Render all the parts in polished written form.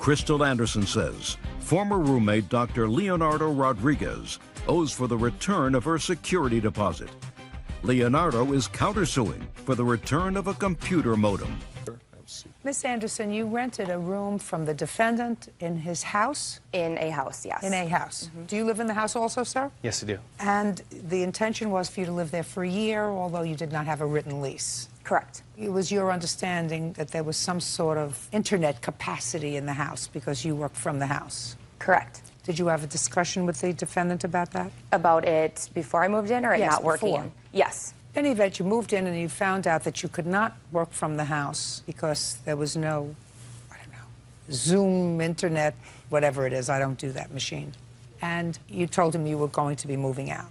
Crystal Anderson says former roommate Dr. Leonardo Rodriguez owes for the return of her security deposit. Leonardo is countersuing for the return of a computer modem. Miss Anderson, you rented a room from the defendant in his house? In a house, yes. In a house. Do you live in the house also, sir? Yes, I do. And the intention was for you to live there for a year, although you did not have a written lease? Correct. It was your understanding that there was some sort of internet capacity in the house because you worked from the house? Correct. Did you have a discussion with the defendant about that? About it before I moved in or it Yes, not working? before. Yes. In any event, you moved in and you found out that you could not work from the house because there was no, I don't know, Zoom, internet, whatever it is. I don't do that machine. And you told him you were going to be moving out.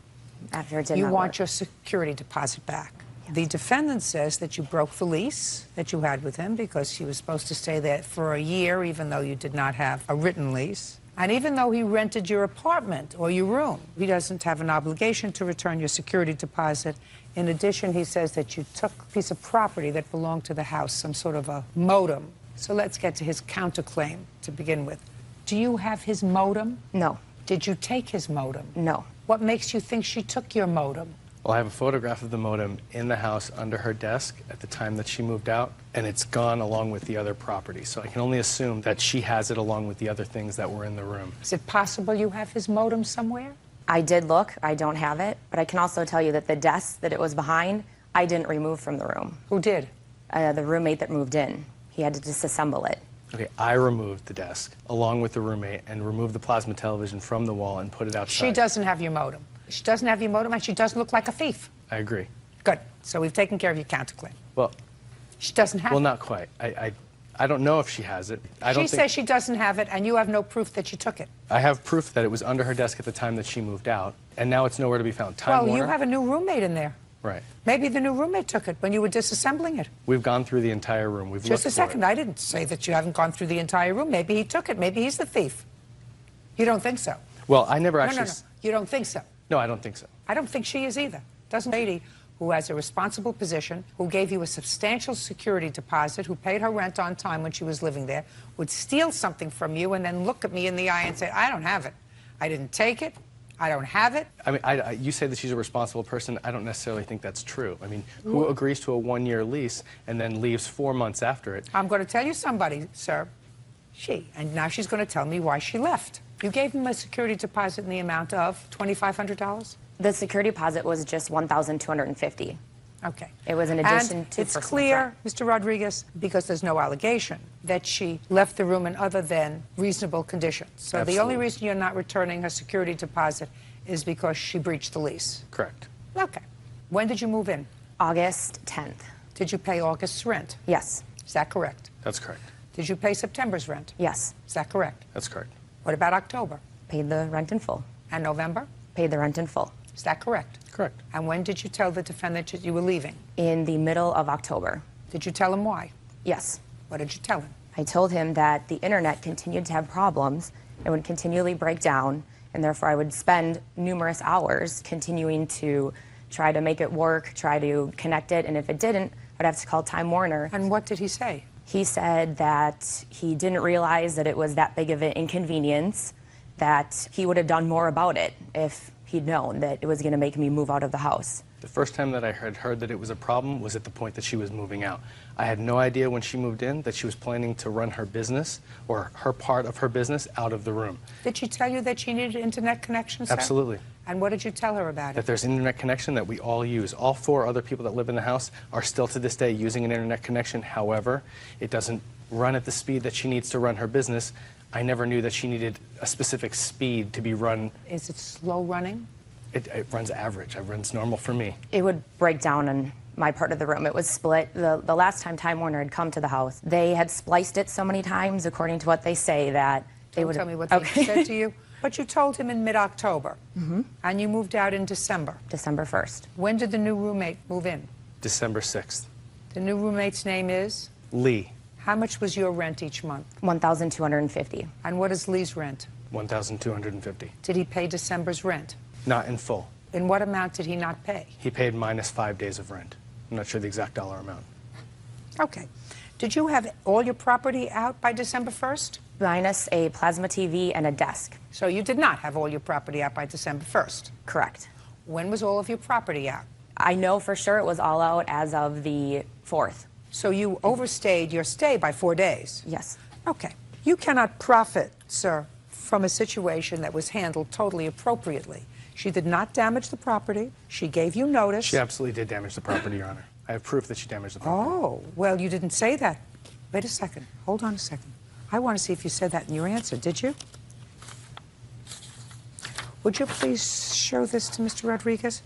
After it did You not want work. your security deposit back. Yes. The defendant says that you broke the lease that you had with him because he was supposed to stay there for a year, even though you did not have a written lease. And even though he rented your apartment or your room, he doesn't have an obligation to return your security deposit. In addition, he says that you took a piece of property that belonged to the house, some sort of a modem. So let's get to his counterclaim to begin with. Do you have his modem? No. Did you take his modem? No. What makes you think she took your modem? Well, I have a photograph of the modem in the house under her desk at the time that she moved out, and it's gone along with the other property. So I can only assume that she has it along with the other things that were in the room. Is it possible you have his modem somewhere? I did look. I don't have it. But I can also tell you that the desk that it was behind, I didn't remove from the room. Who did? The roommate that moved in. He had to disassemble it. Okay, I removed the desk along with the roommate and removed the plasma television from the wall and put it outside. She doesn't have your modem. She doesn't have your modem, and she doesn't look like a thief. I agree. Good. So we've taken care of your counterclaim. Well, She doesn't have well, it. not quite. I don't know if she has it. She says she doesn't have it, and you have no proof that she took it. I have proof that it was under her desk at the time that she moved out, and now it's nowhere to be found. Well, you have a new roommate in there. Right. Maybe the new roommate took it when you were disassembling it. We've gone through the entire room. We've Just looked a second. for it. I didn't say that you haven't gone through the entire room. Maybe he took it. Maybe he's the thief. You don't think so? Well, I never No, actually... no, no. You don't think so? No, I don't think so. I don't think she is either. Doesn't a lady who has a responsible position, who gave you a substantial security deposit, who paid her rent on time when she was living there, would steal something from you and then look at me in the eye and say, I don't have it. I didn't take it. I don't have it. I mean, you say that she's a responsible person. I don't necessarily think that's true. I mean, who agrees to a one-year lease and then leaves 4 months after it? I'm going to tell you somebody, sir. She. And now she's going to tell me why she left. You gave him a security deposit in the amount of $2,500? The security deposit was just $1,250. Okay. It was in addition and to it's personal clear, rent. Mr. Rodriguez, because there's no allegation, that she left the room in other than reasonable conditions. So the only Absolutely. reason you're not returning her security deposit is because she breached the lease. Correct. Okay. When did you move in? August 10th. Did you pay August's rent? Yes. Is that correct? That's correct. Did you pay September's rent? Yes. Is that correct? That's correct. What about October? Paid the rent in full. And November? Paid the rent in full. Is that correct? Correct. And when did you tell the defendant that you were leaving? In the middle of October. Did you tell him why? Yes. What did you tell him? I told him that the internet continued to have problems. It would continually break down, and therefore I would spend numerous hours continuing to try to make it work, try to connect it, and if it didn't, I'd have to call Time Warner. And what did he say? He said that he didn't realize that it was that big of an inconvenience, that he would have done more about it if he'd known that it was going to make me move out of the house. The first time that I had heard that it was a problem was at the point that she was moving out. I had no idea when she moved in that she was planning to run her business or her part of her business out of the room. Did she tell you that she needed internet connection, sir? Absolutely. And what did you tell her about That it? there's an internet connection that we all use. All 4 other people that live in the house are still to this day using an internet connection. However, it doesn't run at the speed that she needs to run her business. I never knew that she needed a specific speed to be run. Is it slow running? It runs average. It runs normal for me. It would break down in my part of the room. It was split. The last time Time Warner had come to the house, they had spliced it so many times, according to what they say, that they Don't would tell me what they said to you. But you told him in mid-October, and you moved out in December. December 1st. When did the new roommate move in? December 6th. The new roommate's name is? Lee, How much was your rent each month? $1,250. And what is Lee's rent? $1,250. Did he pay December's rent? Not in full. In what amount did he not pay? He paid minus 5 days of rent. I'm not sure the exact dollar amount. Okay. Did you have all your property out by December 1st? minus a plasma TV and a desk. So you did not have all your property out by December 1st. Correct. When was all of your property out? I know for sure it was all out as of the 4th. So you overstayed your stay by 4 days? Yes. Okay. You cannot profit, sir, from a situation that was handled totally appropriately. She did not damage the property. She gave you notice. She absolutely did damage the property, Your Honor. I have proof that she damaged the property. Oh, well, you didn't say that. Wait a second. Hold on a second. I want to see if you said that in your answer. Did you? Would you please show this to Mr. Rodriguez?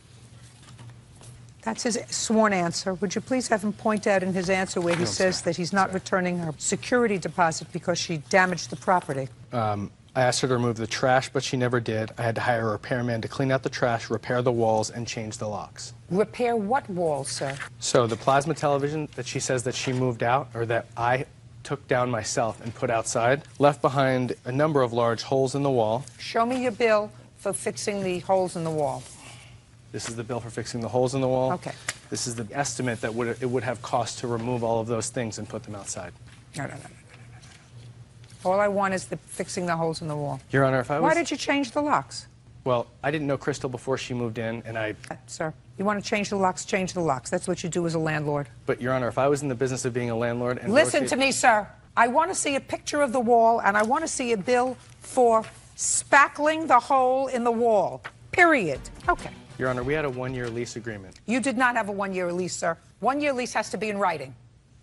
That's his sworn answer. Would you please have him point out in his answer where he says that he's not returning her security deposit because she damaged the property? I asked her to remove the trash, but she never did. I had to hire a repairman to clean out the trash, repair the walls, and change the locks. Repair what walls, sir? So the plasma television that she says that she moved out, or that I took down myself and put outside, left behind a number of large holes in the wall. Show me your bill for fixing the holes in the wall. This is the bill for fixing the holes in the wall. Okay. This is the estimate that it would have cost to remove all of those things and put them outside. No. All I want is fixing the holes in the wall. Your Honor, if I was... Why did you change the locks? Well, I didn't know Crystal before she moved in, and I... Sir, you want to change the locks, change the locks. That's what you do as a landlord. But, Your Honor, if I was in the business of being a landlord and... Listen to me, sir. I want to see a picture of the wall, and I want to see a bill for spackling the hole in the wall. Period. Okay. Your Honor, we had a one-year lease agreement. You did not have a one-year lease, sir. One-year lease has to be in writing.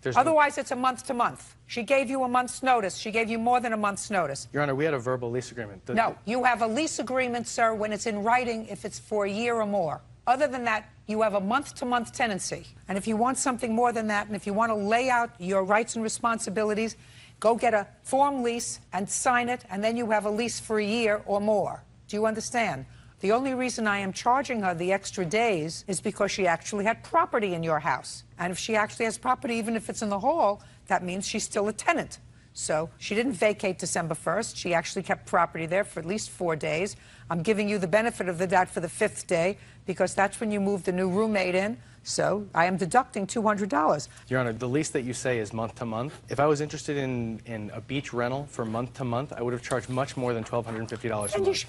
There's Otherwise, it's a month-to-month. She gave you a month's notice. She gave you more than a month's notice. Your Honor, we had a verbal lease agreement. No, you have a lease agreement, sir, when it's in writing if it's for a year or more. Other than that, you have a month-to-month tenancy. And if you want something more than that, and if you want to lay out your rights and responsibilities, go get a form lease and sign it, and then you have a lease for a year or more. Do you understand? The only reason I am charging her the extra days is because she actually had property in your house. And if she actually has property, even if it's in the hall, that means she's still a tenant. So she didn't vacate December 1st. She actually kept property there for at least 4 days. I'm giving you the benefit of the doubt for the 5th day because that's when you moved the new roommate in. So I am deducting $200. Your Honor, the lease that you say is month to month. If I was interested in a beach rental for month to month, I would have charged much more than $1,250 a month.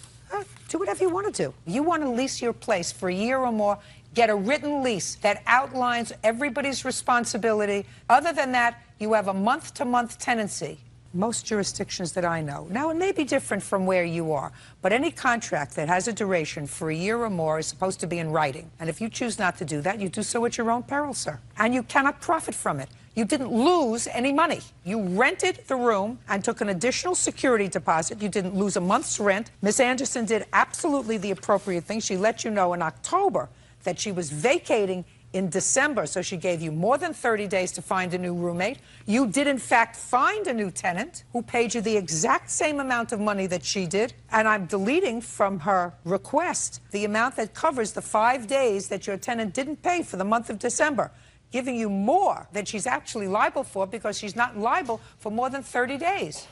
Do whatever you want to do. You want to lease your place for a year or more, get a written lease that outlines everybody's responsibility. Other than that, you have a month-to-month tenancy. Most jurisdictions that I know. Now, it may be different from where you are, but any contract that has a duration for a year or more is supposed to be in writing. And if you choose not to do that, you do so at your own peril, sir. And you cannot profit from it. You didn't lose any money. You rented the room and took an additional security deposit. You didn't lose a month's rent. Miss Anderson did absolutely the appropriate thing. She let you know in October that she was vacating in December, so she gave you more than 30 days to find a new roommate. You did, in fact, find a new tenant who paid you the exact same amount of money that she did, and I'm deleting from her request the amount that covers the 5 days that your tenant didn't pay for the month of December, giving you more than she's actually liable for because she's not liable for more than 30 days.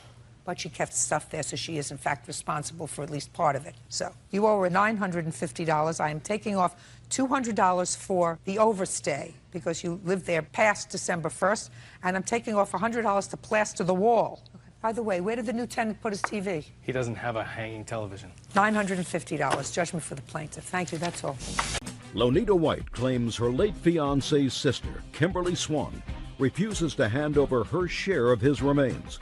But she kept stuff there, so she is, in fact, responsible for at least part of it. So you owe her $950. I am taking off $200 for the overstay because you lived there past December 1st, and I'm taking off $100 to plaster the wall. Okay. By the way, where did the new tenant put his TV? He doesn't have a hanging television. $950. Judgment for the plaintiff. Thank you. That's all. Lonita White claims her late fiance's sister, Kimberly Swan, refuses to hand over her share of his remains.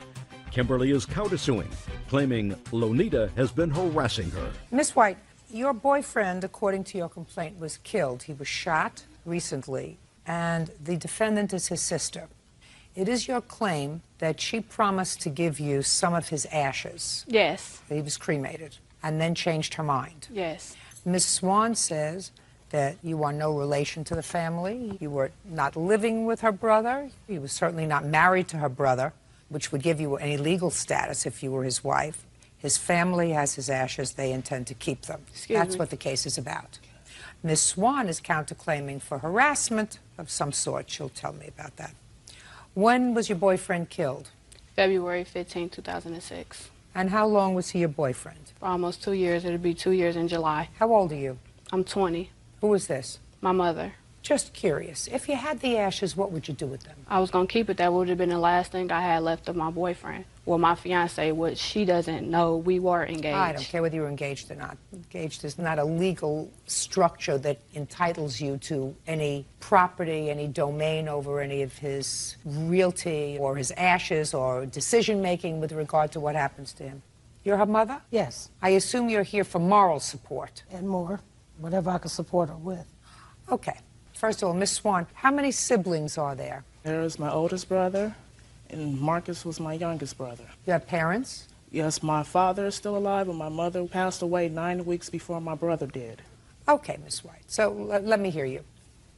Kimberly is countersuing, claiming Lonita has been harassing her. Miss White, your boyfriend, according to your complaint, was killed. He was shot recently, and the defendant is his sister. It is your claim that she promised to give you some of his ashes. Yes. He was cremated, and then changed her mind. Yes. Ms. Swan says that you are no relation to the family. You were not living with her brother. You were certainly not married to her brother, which would give you any legal status if you were his wife. His family has his ashes. They intend to keep them. That's what the case is about. Ms. Swan is counterclaiming for harassment of some sort. She'll tell me about that. When was your boyfriend killed? February 15, 2006. And how long was he your boyfriend? For almost 2 years. It'll be 2 years in July. How old are you? I'm 20. Who is this? My mother. Just curious, if you had the ashes, what would you do with them? I was going to keep it. That would have been the last thing I had left of my boyfriend. Well, my fiance, which she doesn't know we were engaged. I don't care whether you're engaged or not. Engaged is not a legal structure that entitles you to any property, any domain over any of his realty or his ashes or decision-making with regard to what happens to him. You're her mother? Yes, I assume you're here for moral support. and more, whatever I can support her with. Okay. First of all, Miss Swan, how many siblings are there? There is my oldest brother, and Marcus was my youngest brother. You have parents? Yes, my father is still alive, and my mother passed away 9 weeks before my brother did. Okay, Miss White. So let me hear you.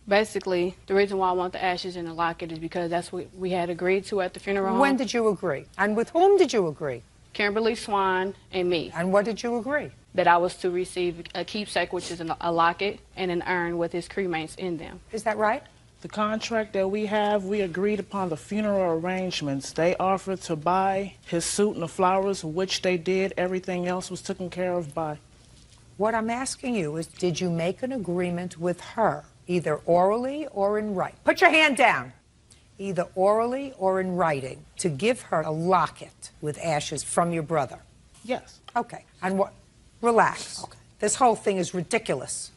Basically, the reason why I want the ashes in the locket is because that's what we had agreed to at the funeral home. When did you agree? And with whom did you agree? Kimberly Swan and me. And what did you agree? That I was to receive a keepsake, which is a locket and an urn with his cremains in them. Is that right? The contract that we have, we agreed upon the funeral arrangements. They offered to buy his suit and the flowers, which they did. Everything else was taken care of by. What I'm asking you is, did you make an agreement with her, either orally or in writing? Put your hand down. Either orally or in writing, to give her a locket with ashes from your brother. Yes. Okay. And what? Relax. Okay. This whole thing is ridiculous.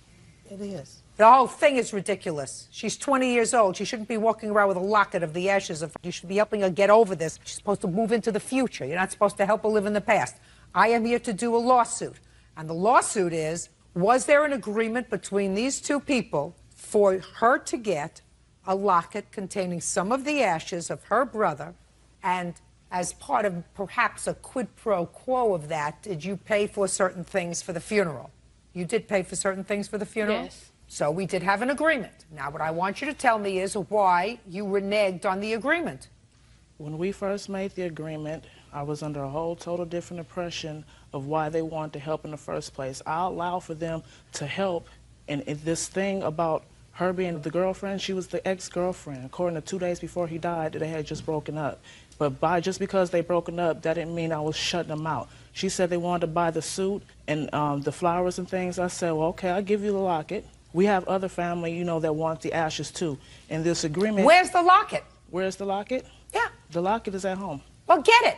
It is. The whole thing is ridiculous. She's 20 years old. She shouldn't be walking around with a locket of the ashes of. You should be helping her get over this. She's supposed to move into the future. You're not supposed to help her live in the past. I am here to do a lawsuit. And the lawsuit is, was there an agreement between these two people for her to get a locket containing some of the ashes of her brother, and as part of perhaps a quid pro quo of that, did you pay for certain things for the funeral? You did pay for certain things for the funeral? Yes. So we did have an agreement. Now what I want you to tell me is why you reneged on the agreement. When we first made the agreement, I was under a whole total different impression of why they wanted to help in the first place. I allowed for them to help, and this thing about her being the girlfriend, she was the ex-girlfriend. According to 2 days before he died, they had just broken up. But just because they broken up, that didn't mean I was shutting them out. She said they wanted to buy the suit and the flowers and things. I said, well, okay, I'll give you the locket. We have other family, you know, that want the ashes too. And this agreement... Where's the locket? Where's the locket? Yeah. The locket is at home. Well, get it.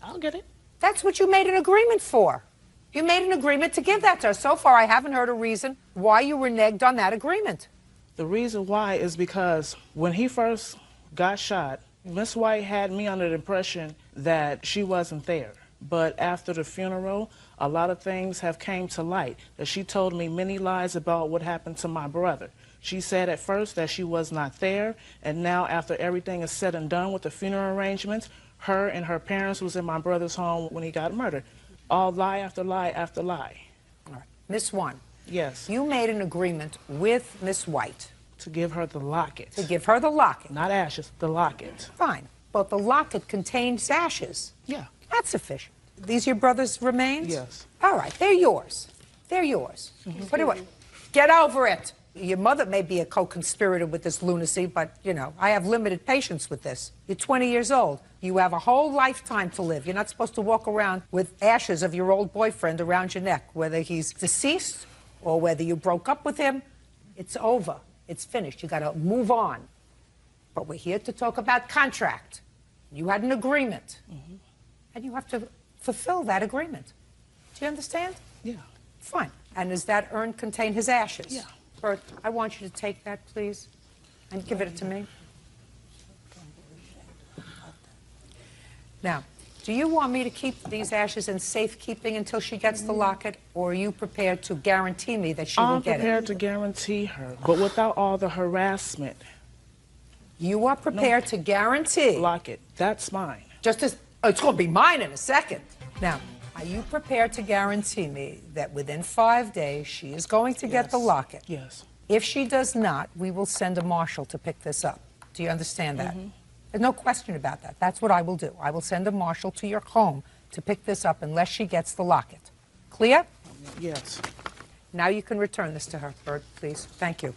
I'll get it. That's what you made an agreement for. You made an agreement to give that to her. So far, I haven't heard a reason why you reneged on that agreement. The reason why is because when he first got shot, Miss White had me under the impression that she wasn't there. But after the funeral, a lot of things have came to light. That she told me many lies about what happened to my brother. She said at first that she was not there, and now after everything is said and done with the funeral arrangements, her and her parents was in my brother's home when he got murdered. All lie after lie after lie. All right. Miss One. Yes. You made an agreement with Miss White. To give her the locket. To give her the locket. Not ashes, the locket. Fine. But the locket contains ashes. Yeah. That's sufficient. These your brother's remains? Yes. All right. They're yours. They're yours. What do you Get over it. Your mother may be a co-conspirator with this lunacy, but, you know, I have limited patience with this. You're 20 years old. You have a whole lifetime to live. You're not supposed to walk around with ashes of your old boyfriend around your neck, whether he's deceased or whether you broke up with him. It's over. It's finished. You got to move on. But we're here to talk about contract. You had an agreement. And you have to fulfill that agreement. Do you understand? Yeah. Fine. And does that urn contain his ashes? Yeah. Bert, I want you to take that, please, and give it to me. Now, do you want me to keep these ashes in safekeeping until she gets the locket, or are you prepared to guarantee me that she will I'm get it? prepared to guarantee her, but without all the harassment. You are prepared to guarantee. Locket, that's mine. Just as, it's going to be mine in a second. Now, are you prepared to guarantee me that within 5 days she is going to get the locket? Yes. If she does not, we will send a marshal to pick this up. Do you understand that? There's no question about that. That's what I will do. I will send a marshal to your home to pick this up unless she gets the locket. Clear? Yes. Now you can return this to her, Bert, please. Thank you.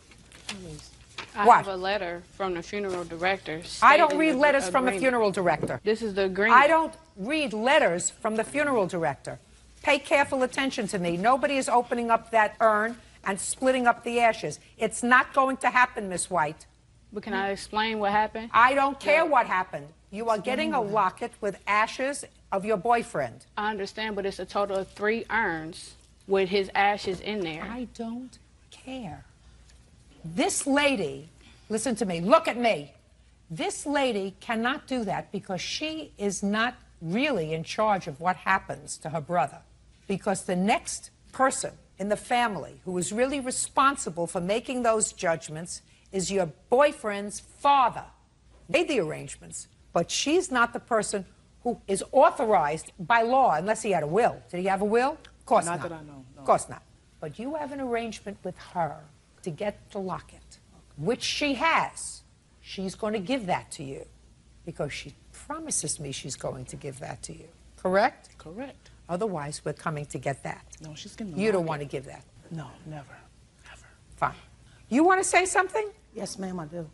I What? have a letter from the funeral director. I don't stating read the letters from a agreement. funeral director. This is the agreement. I don't read letters from the funeral director. Pay careful attention to me. Nobody is opening up that urn and splitting up the ashes. It's not going to happen, Miss White. But can I explain what happened? I don't care what happened. You are getting a locket with ashes of your boyfriend. I understand, but it's a total of 3 urns with his ashes in there. I don't care. This lady, listen to me, look at me. This lady cannot do that because she is not really in charge of what happens to her brother. Because the next person in the family who is really responsible for making those judgments is your boyfriend's father. Made the arrangements, but she's not the person who is authorized by law, unless he had a will. Did he have a will? Of course not. Not that I know. No. Of course not. But you have an arrangement with her to get the locket, which she has. She's going to give that to you because she promises me she's going to give that to you. Correct? Correct. Otherwise, we're coming to get that. No, she's getting the You don't locket. want to give that. No, never. Never. Fine. You want to say something? Yes, ma'am, I do.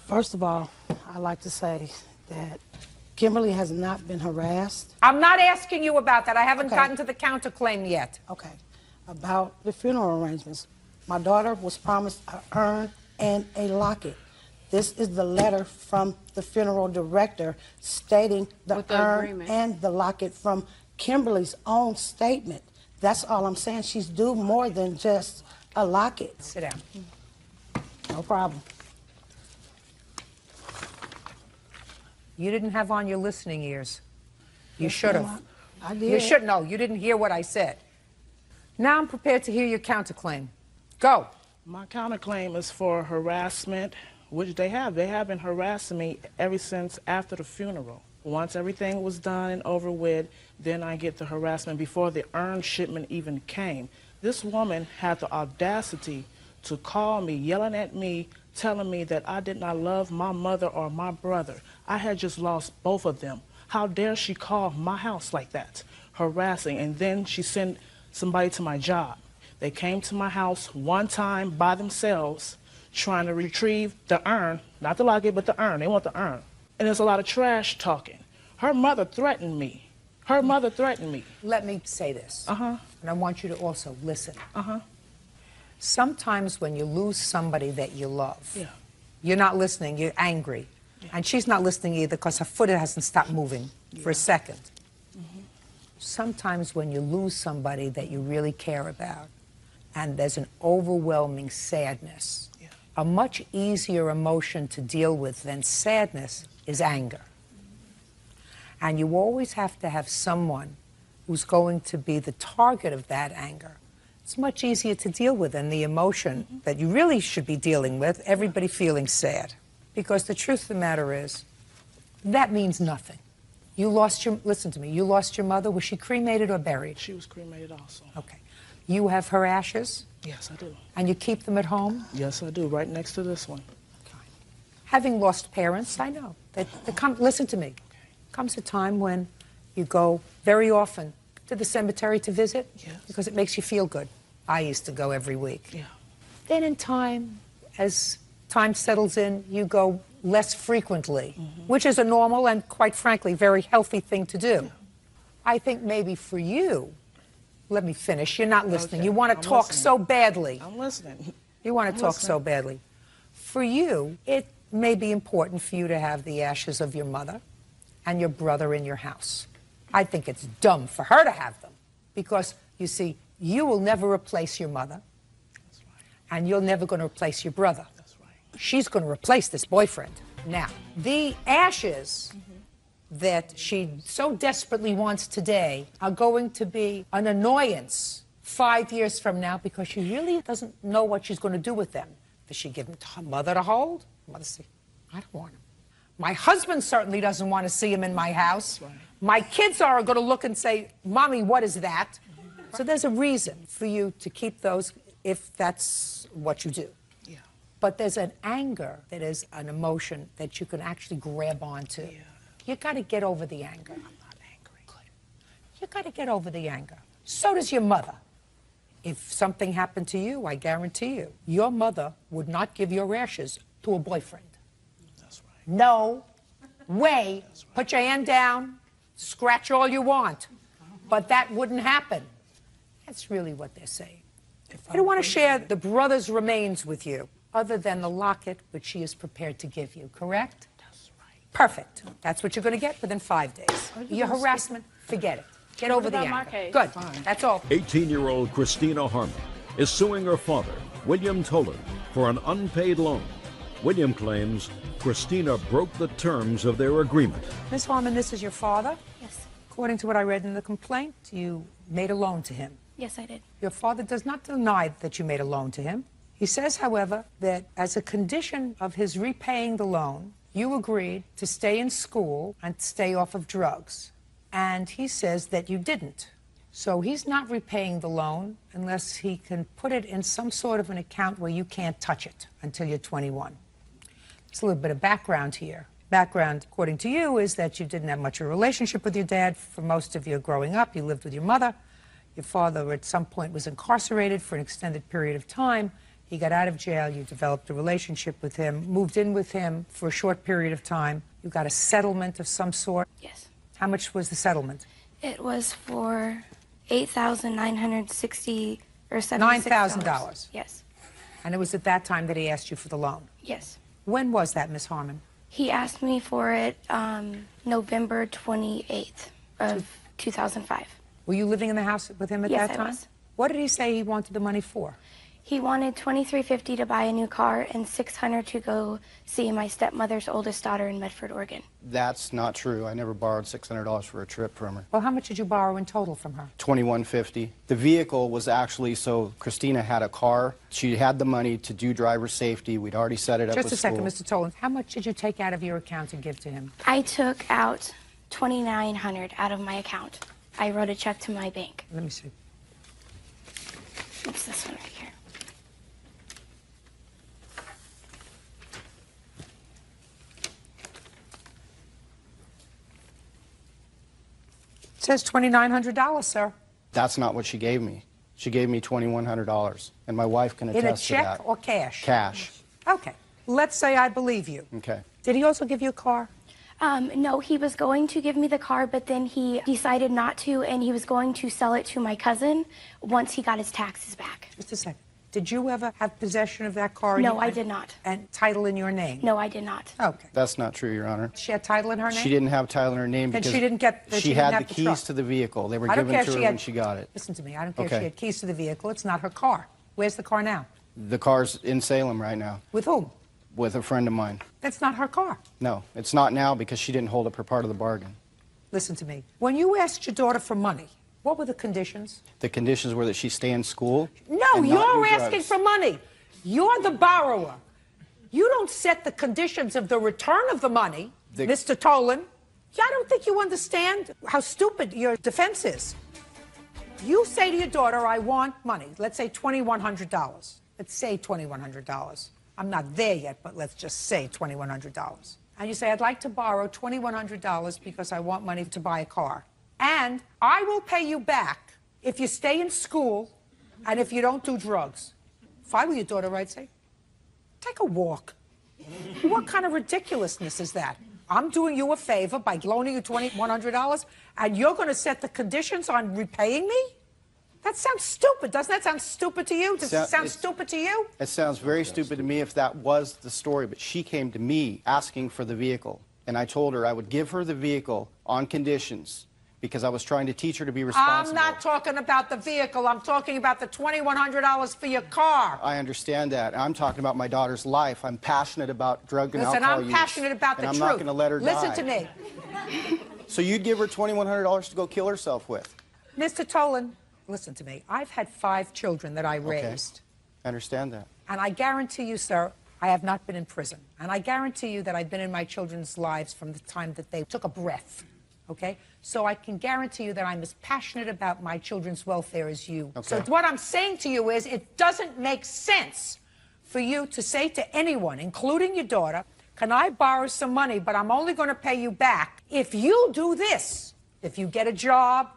First of all, I'd like to say that Kimberly has not been harassed. I'm not asking you about that. I haven't Okay. gotten to the counterclaim yet. Okay. About the funeral arrangements. My daughter was promised an urn and a locket. This is the letter from the funeral director stating the With the urn agreement. and the locket from Kimberly's own statement. That's all I'm saying. She's due more than just a locket. Sit down. No problem. You didn't have on your listening ears. You Yes, should ma'am, have. I did. You should know. You didn't hear what I said. Now I'm prepared to hear your counterclaim. Go. My counterclaim is for harassment, which they have. They have been harassing me ever since after the funeral. Once everything was done and over with, then I get the harassment before the urn shipment even came. This woman had the audacity to call me, yelling at me, telling me that I did not love my mother or my brother. I had just lost both of them. How dare she call my house like that, harassing, and then she sent somebody to my job. They came to my house one time by themselves, trying to retrieve the urn, not the locket, but the urn. They want the urn. And there's a lot of trash talking. Her mother threatened me. Her mother threatened me. Let me say this. Uh-huh. And I want you to also listen. Uh-huh. Sometimes when you lose somebody that you love, Yeah. you're not listening, you're angry. And she's not listening either because her foot hasn't stopped moving for a second. Sometimes when you lose somebody that you really care about, and there's an overwhelming sadness, Yeah. a much easier emotion to deal with than sadness is anger. And you always have to have someone who's going to be the target of that anger. It's much easier to deal with than the emotion that you really should be dealing with, everybody feeling sad. Because the truth of the matter is, that means nothing. You lost your, listen to me, you lost your mother. Was she cremated or buried? She was cremated also. Okay. You have her ashes, Yes, I do. and you keep them at home? Yes, I do, right next to this one. Having lost parents, I know. Listen to me. Comes a time when you go very often to the cemetery to visit Yes. because it makes you feel good. I used to go every week. Yeah. Then in time, as time settles in, you go less frequently, which is a normal and, quite frankly, very healthy thing to do. I think maybe for you, let me finish. You're not listening. Okay, You want I'm to talk listening. so badly. I'm listening. You want to I'm talk listening. so badly. For you, it may be important for you to have the ashes of your mother and your brother in your house. I think it's dumb for her to have them because, you see, you will never replace your mother, That's right. and you're never going to replace your brother. That's right. She's going to replace this boyfriend. Now, the ashes that she so desperately wants today are going to be an annoyance 5 years from now because she really doesn't know what she's going to do with them. Does she give them to her mother to hold? Mother say, I don't want them. My husband certainly doesn't want to see him in my house. Right. My kids are going to look and say, Mommy, what is that? So there's a reason for you to keep those if that's what you do. Yeah. But there's an anger that is an emotion that you can actually grab onto. Yeah. You got to get over the anger. I'm not angry. Good. You got to get over the anger. So does your mother. If something happened to you, I guarantee you, your mother would not give your ashes to a boyfriend. That's right. No way. Put your hand down, scratch all you want. But that wouldn't happen. That's really what they're saying. They don't want to share the brother's remains with you, other than the locket which she is prepared to give you, correct? That's right. Perfect. That's what you're going to get within 5 days. Your harassment, forget it. Get over the anger. Good. That's all. 18-year-old Christina Harmon is suing her father, William Tolan, for an unpaid loan. William claims Christina broke the terms of their agreement. Ms. Harmon, this is your father? Yes. According to what I read in the complaint, you made a loan to him. Yes, I did. Your father does not deny that you made a loan to him. He says, however, that as a condition of his repaying the loan, you agreed to stay in school and stay off of drugs. And he says that you didn't. So he's not repaying the loan unless he can put it in some sort of an account where you can't touch it until you're 21. There's a little bit of background here. Background, according to you, is that you didn't have much of a relationship with your dad for most of your growing up. You lived with your mother. Your father, at some point, was incarcerated for an extended period of time. He got out of jail. You developed a relationship with him, moved in with him for a short period of time. You got a settlement of some sort. Yes. How much was the settlement? It was for $8,960 or $76. $9,000. Yes. And it was at that time that he asked you for the loan. Yes. When was that, Miss Harmon? He asked me for it November 28th of 2005. Were you living in the house with him at Yes, that I time? was. What did he say he wanted the money for? He wanted $2,350 to buy a new car and $600 to go see my stepmother's oldest daughter in Medford, Oregon. That's not true. I never borrowed $600 for a trip from her. Well, how much did you borrow in total from her? $2,150. The vehicle was actually, so Christina had a car. She had the money to do driver safety. We'd already set it up with Just a second, school. Mr. Tolan. How much did you take out of your account and give to him? I took out $2,900 out of my account. I wrote a check to my bank. Let me see. It's this one right here. It says $2,900, sir. That's not what she gave me. She gave me $2,100, and my wife can attest In a to check that. or cash? Cash. Okay. Let's say I believe you. Okay. Did he also give you a car? No, he was going to give me the car, but then he decided not to, and he was going to sell it to my cousin once he got his taxes back. Just a second. Did you ever have possession of that car? No, I did not. And title in your name? No, I did not. Okay. That's not true, Your Honor. She had title in her name? She didn't have title in her name Then because she didn't get the- she she didn't had have the the truck. keys to the vehicle. They were I don't given care to if her she had, when she got it. Listen to me. I don't care if Okay. she had keys to the vehicle. It's not her car. Where's the car now? The car's in Salem right now With whom? with a friend of mine. That's not her car. No, it's not now because she didn't hold up her part of the bargain. Listen to me. When you asked your daughter for money, what were the conditions? The conditions were that she stay in school. No, and not you're do asking drugs. for money. You're the borrower. You don't set the conditions of the return of the money, Mr. Tolan. I don't think you understand how stupid your defense is. You say to your daughter, I want money. Let's say $2,100. Let's say $2,100. I'm not there yet, but let's just say $2,100. And you say, I'd like to borrow $2,100 because I want money to buy a car. And I will pay you back if you stay in school and if you don't do drugs. If I were your daughter, I'd say, take a walk. What kind of ridiculousness is that? I'm doing you a favor by loaning you $2,100, and you're going to set the conditions on repaying me? That sounds stupid. Doesn't that sound stupid to you? Does it sound stupid to you? It sounds very stupid to me if that was the story, but she came to me asking for the vehicle, and I told her I would give her the vehicle on conditions because I was trying to teach her to be responsible. I'm not talking about the vehicle. I'm talking about the $2,100 for your car. I understand that. I'm talking about my daughter's life. I'm passionate about drug and Listen, alcohol I'm use, passionate about the and truth. I'm not going to let her die. Listen to me. So you'd give her $2,100 to go kill herself with? Mr. Tolan, listen to me. I've had 5 children that I raised. I understand that. And I guarantee you, sir, I have not been in prison. And I guarantee you that I've been in my children's lives from the time that they took a breath. Okay? So I can guarantee you that I'm as passionate about my children's welfare as you. Okay. So what I'm saying to you is it doesn't make sense for you to say to anyone, including your daughter, can I borrow some money, but I'm only going to pay you back if you do this. If you get a job,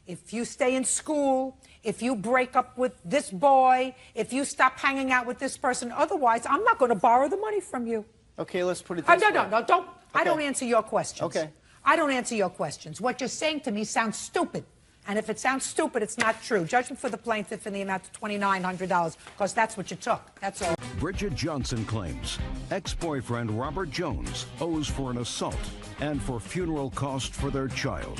if you stay in school, if you break up with this boy, if you stop hanging out with this person. Otherwise, I'm not going to borrow the money from you. Okay, let's put it this way. No, don't. I Okay. don't answer your questions. Okay. I don't answer your questions. What you're saying to me sounds stupid. And if it sounds stupid, it's not true. Judgment for the plaintiff in the amount of $2,900, because that's what you took. That's all. Bridget Johnson claims ex-boyfriend Robert Jones owes for an assault and for funeral costs for their child.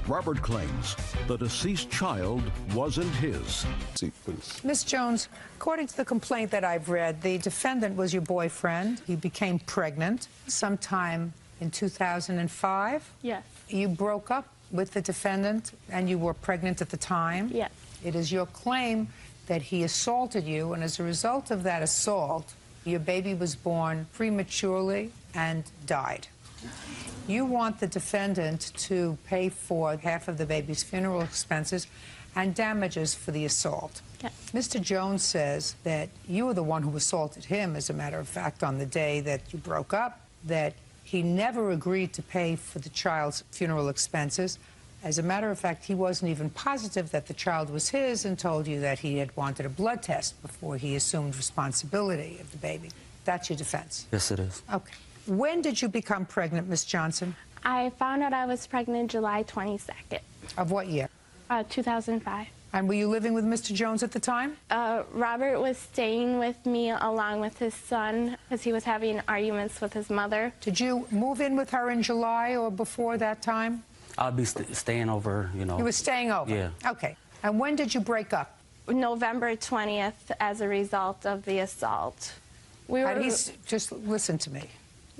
Robert claims the deceased child wasn't his. Seat, please. Ms. Jones, according to the complaint that I've read, the defendant was your boyfriend. He became pregnant sometime in 2005. Yes. You broke up with the defendant and you were pregnant at the time. Yes. It is your claim that he assaulted you, and as a result of that assault, your baby was born prematurely and died. You want the defendant to pay for half of the baby's funeral expenses and damages for the assault. Yes. Mr. Jones says that you were the one who assaulted him, as a matter of fact, on the day that you broke up, that he never agreed to pay for the child's funeral expenses. As a matter of fact, he wasn't even positive that the child was his and told you that he had wanted a blood test before he assumed responsibility of the baby. That's your defense? Yes, it is. Okay. When did you become pregnant, Miss Johnson? I found out I was pregnant July 22nd, Of what year? 2005. And were you living with Mr. Jones at the time? Robert was staying with me along with his son because he was having arguments with his mother. Did you move in with her in July or before that time? I'll be staying over, you know. You were staying over? Yeah. Okay. And when did you break up? November 20th as a result of the assault. Just listen to me.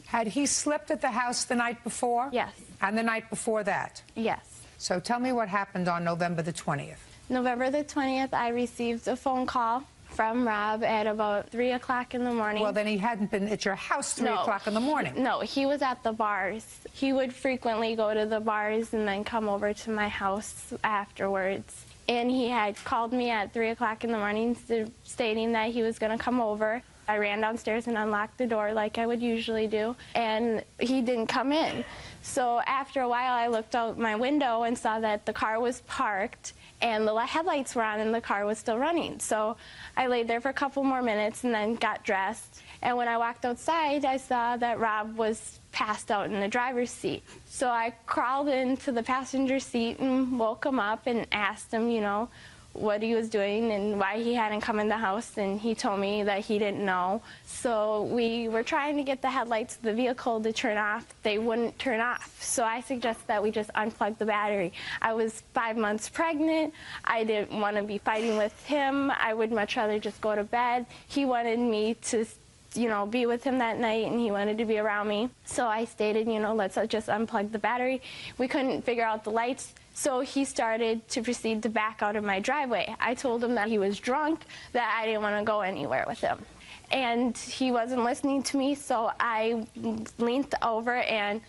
Had he slept at the house the night before? Yes. And the night before that? Yes. So tell me what happened on November the 20th. November the 20th, I received a phone call from Rob at about 3 o'clock in the morning. Well, then he hadn't been at your house 3 o'clock in the morning. No, he was at the bars. He would frequently go to the bars and then come over to my house afterwards. And he had called me at 3 o'clock in the morning stating that he was going to come over. I ran downstairs and unlocked the door like I would usually do, and he didn't come in. So after a while, I looked out my window and saw that the car was parked and the headlights were on and the car was still running. So I laid there for a couple more minutes and then got dressed. And when I walked outside, I saw that Rob was passed out in the driver's seat. So I crawled into the passenger seat and woke him up and asked him, you know, what he was doing and why he hadn't come in the house, and he told me that he didn't know. So we were trying to get the headlights of the vehicle to turn off. They wouldn't turn off. So I suggested that we just unplug the battery. I was 5 months pregnant. I didn't want to be fighting with him. I would much rather just go to bed. He wanted me to, you know, be with him that night, and he wanted to be around me. So I stated, you know, let's just unplug the battery. We couldn't figure out the lights. So he started to proceed to back out of my driveway. I told him that he was drunk, that I didn't want to go anywhere with him. And he wasn't listening to me, so I leaned over and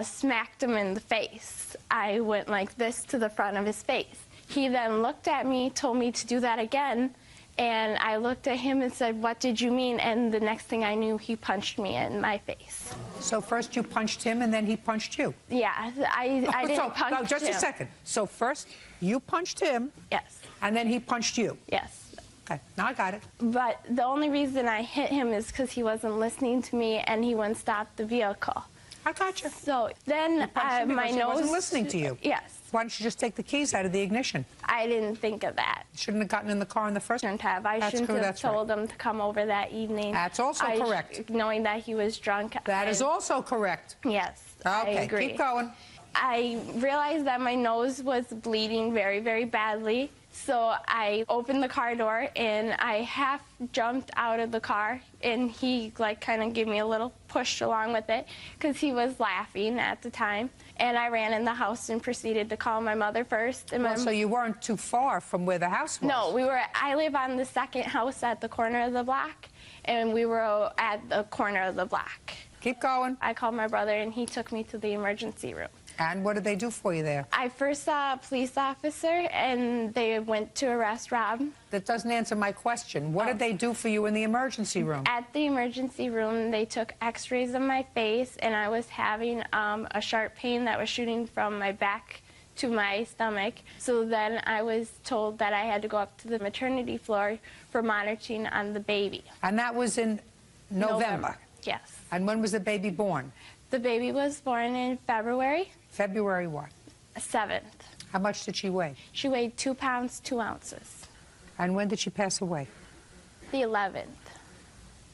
smacked him in the face. I went like this to the front of his face. He then looked at me, told me to do that again, and I looked at him and said, "What did you mean?" And the next thing I knew, he punched me in my face. So first you punched him and then he punched you? Yeah, I didn't punch him. Just a second. So first you punched him. Yes. And then he punched you? Yes. Okay, now I got it. But the only reason I hit him is because he wasn't listening to me and he wouldn't stop the vehicle. I got you. So then my nose... He wasn't listening to you. Yes. Why don't you just take the keys out of the ignition? I didn't think of that. Shouldn't have gotten in the car in the first place. I shouldn't have told him to come over that evening. That's also correct. Knowing that he was drunk. That is also correct. Yes, okay, I agree. Keep going. I realized that my nose was bleeding very, very badly. So I opened the car door and I half jumped out of the car, and he like kind of gave me a little push along with it because he was laughing at the time. And I ran in the house and proceeded to call my mother first. And so you weren't too far from where the house was? No, I live on the second house at the corner of the block, and we were at the corner of the block. Keep going. I called my brother and he took me to the emergency room. And what did they do for you there? I first saw a police officer, and they went to arrest Rob. That doesn't answer my question. What did they do for you in the emergency room? At the emergency room, they took x-rays of my face, and I was having a sharp pain that was shooting from my back to my stomach. So then I was told that I had to go up to the maternity floor for monitoring on the baby. And that was in November? Yes. And when was the baby born? The baby was born in February. February what? 7th. How much did she weigh? She weighed 2 pounds, 2 ounces. And when did she pass away? The 11th.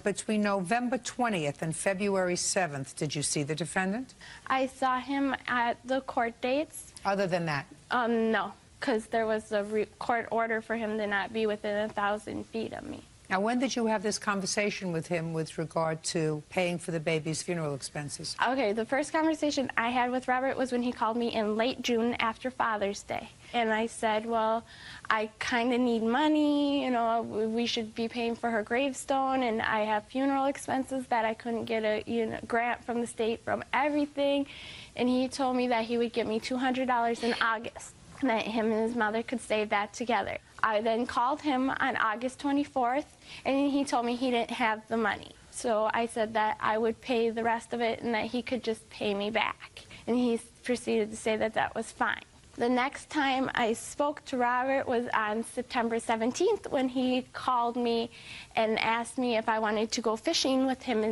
Between November 20th and February 7th, did you see the defendant? I saw him at the court dates. Other than that? No, because there was a court order for him to not be within 1,000 feet of me. Now, when did you have this conversation with him with regard to paying for the baby's funeral expenses? Okay, the first conversation I had with Robert was when he called me in late June after Father's Day. And I said, well, I kind of need money, you know, we should be paying for her gravestone, and I have funeral expenses that I couldn't get a grant from the state from everything. And he told me that he would give me $200 in August, and that him and his mother could save that together. I then called him on August 24th, and he told me he didn't have the money. So I said that I would pay the rest of it and that he could just pay me back. And he proceeded to say that that was fine. The next time I spoke to Robert was on September 17th when he called me and asked me if I wanted to go fishing with him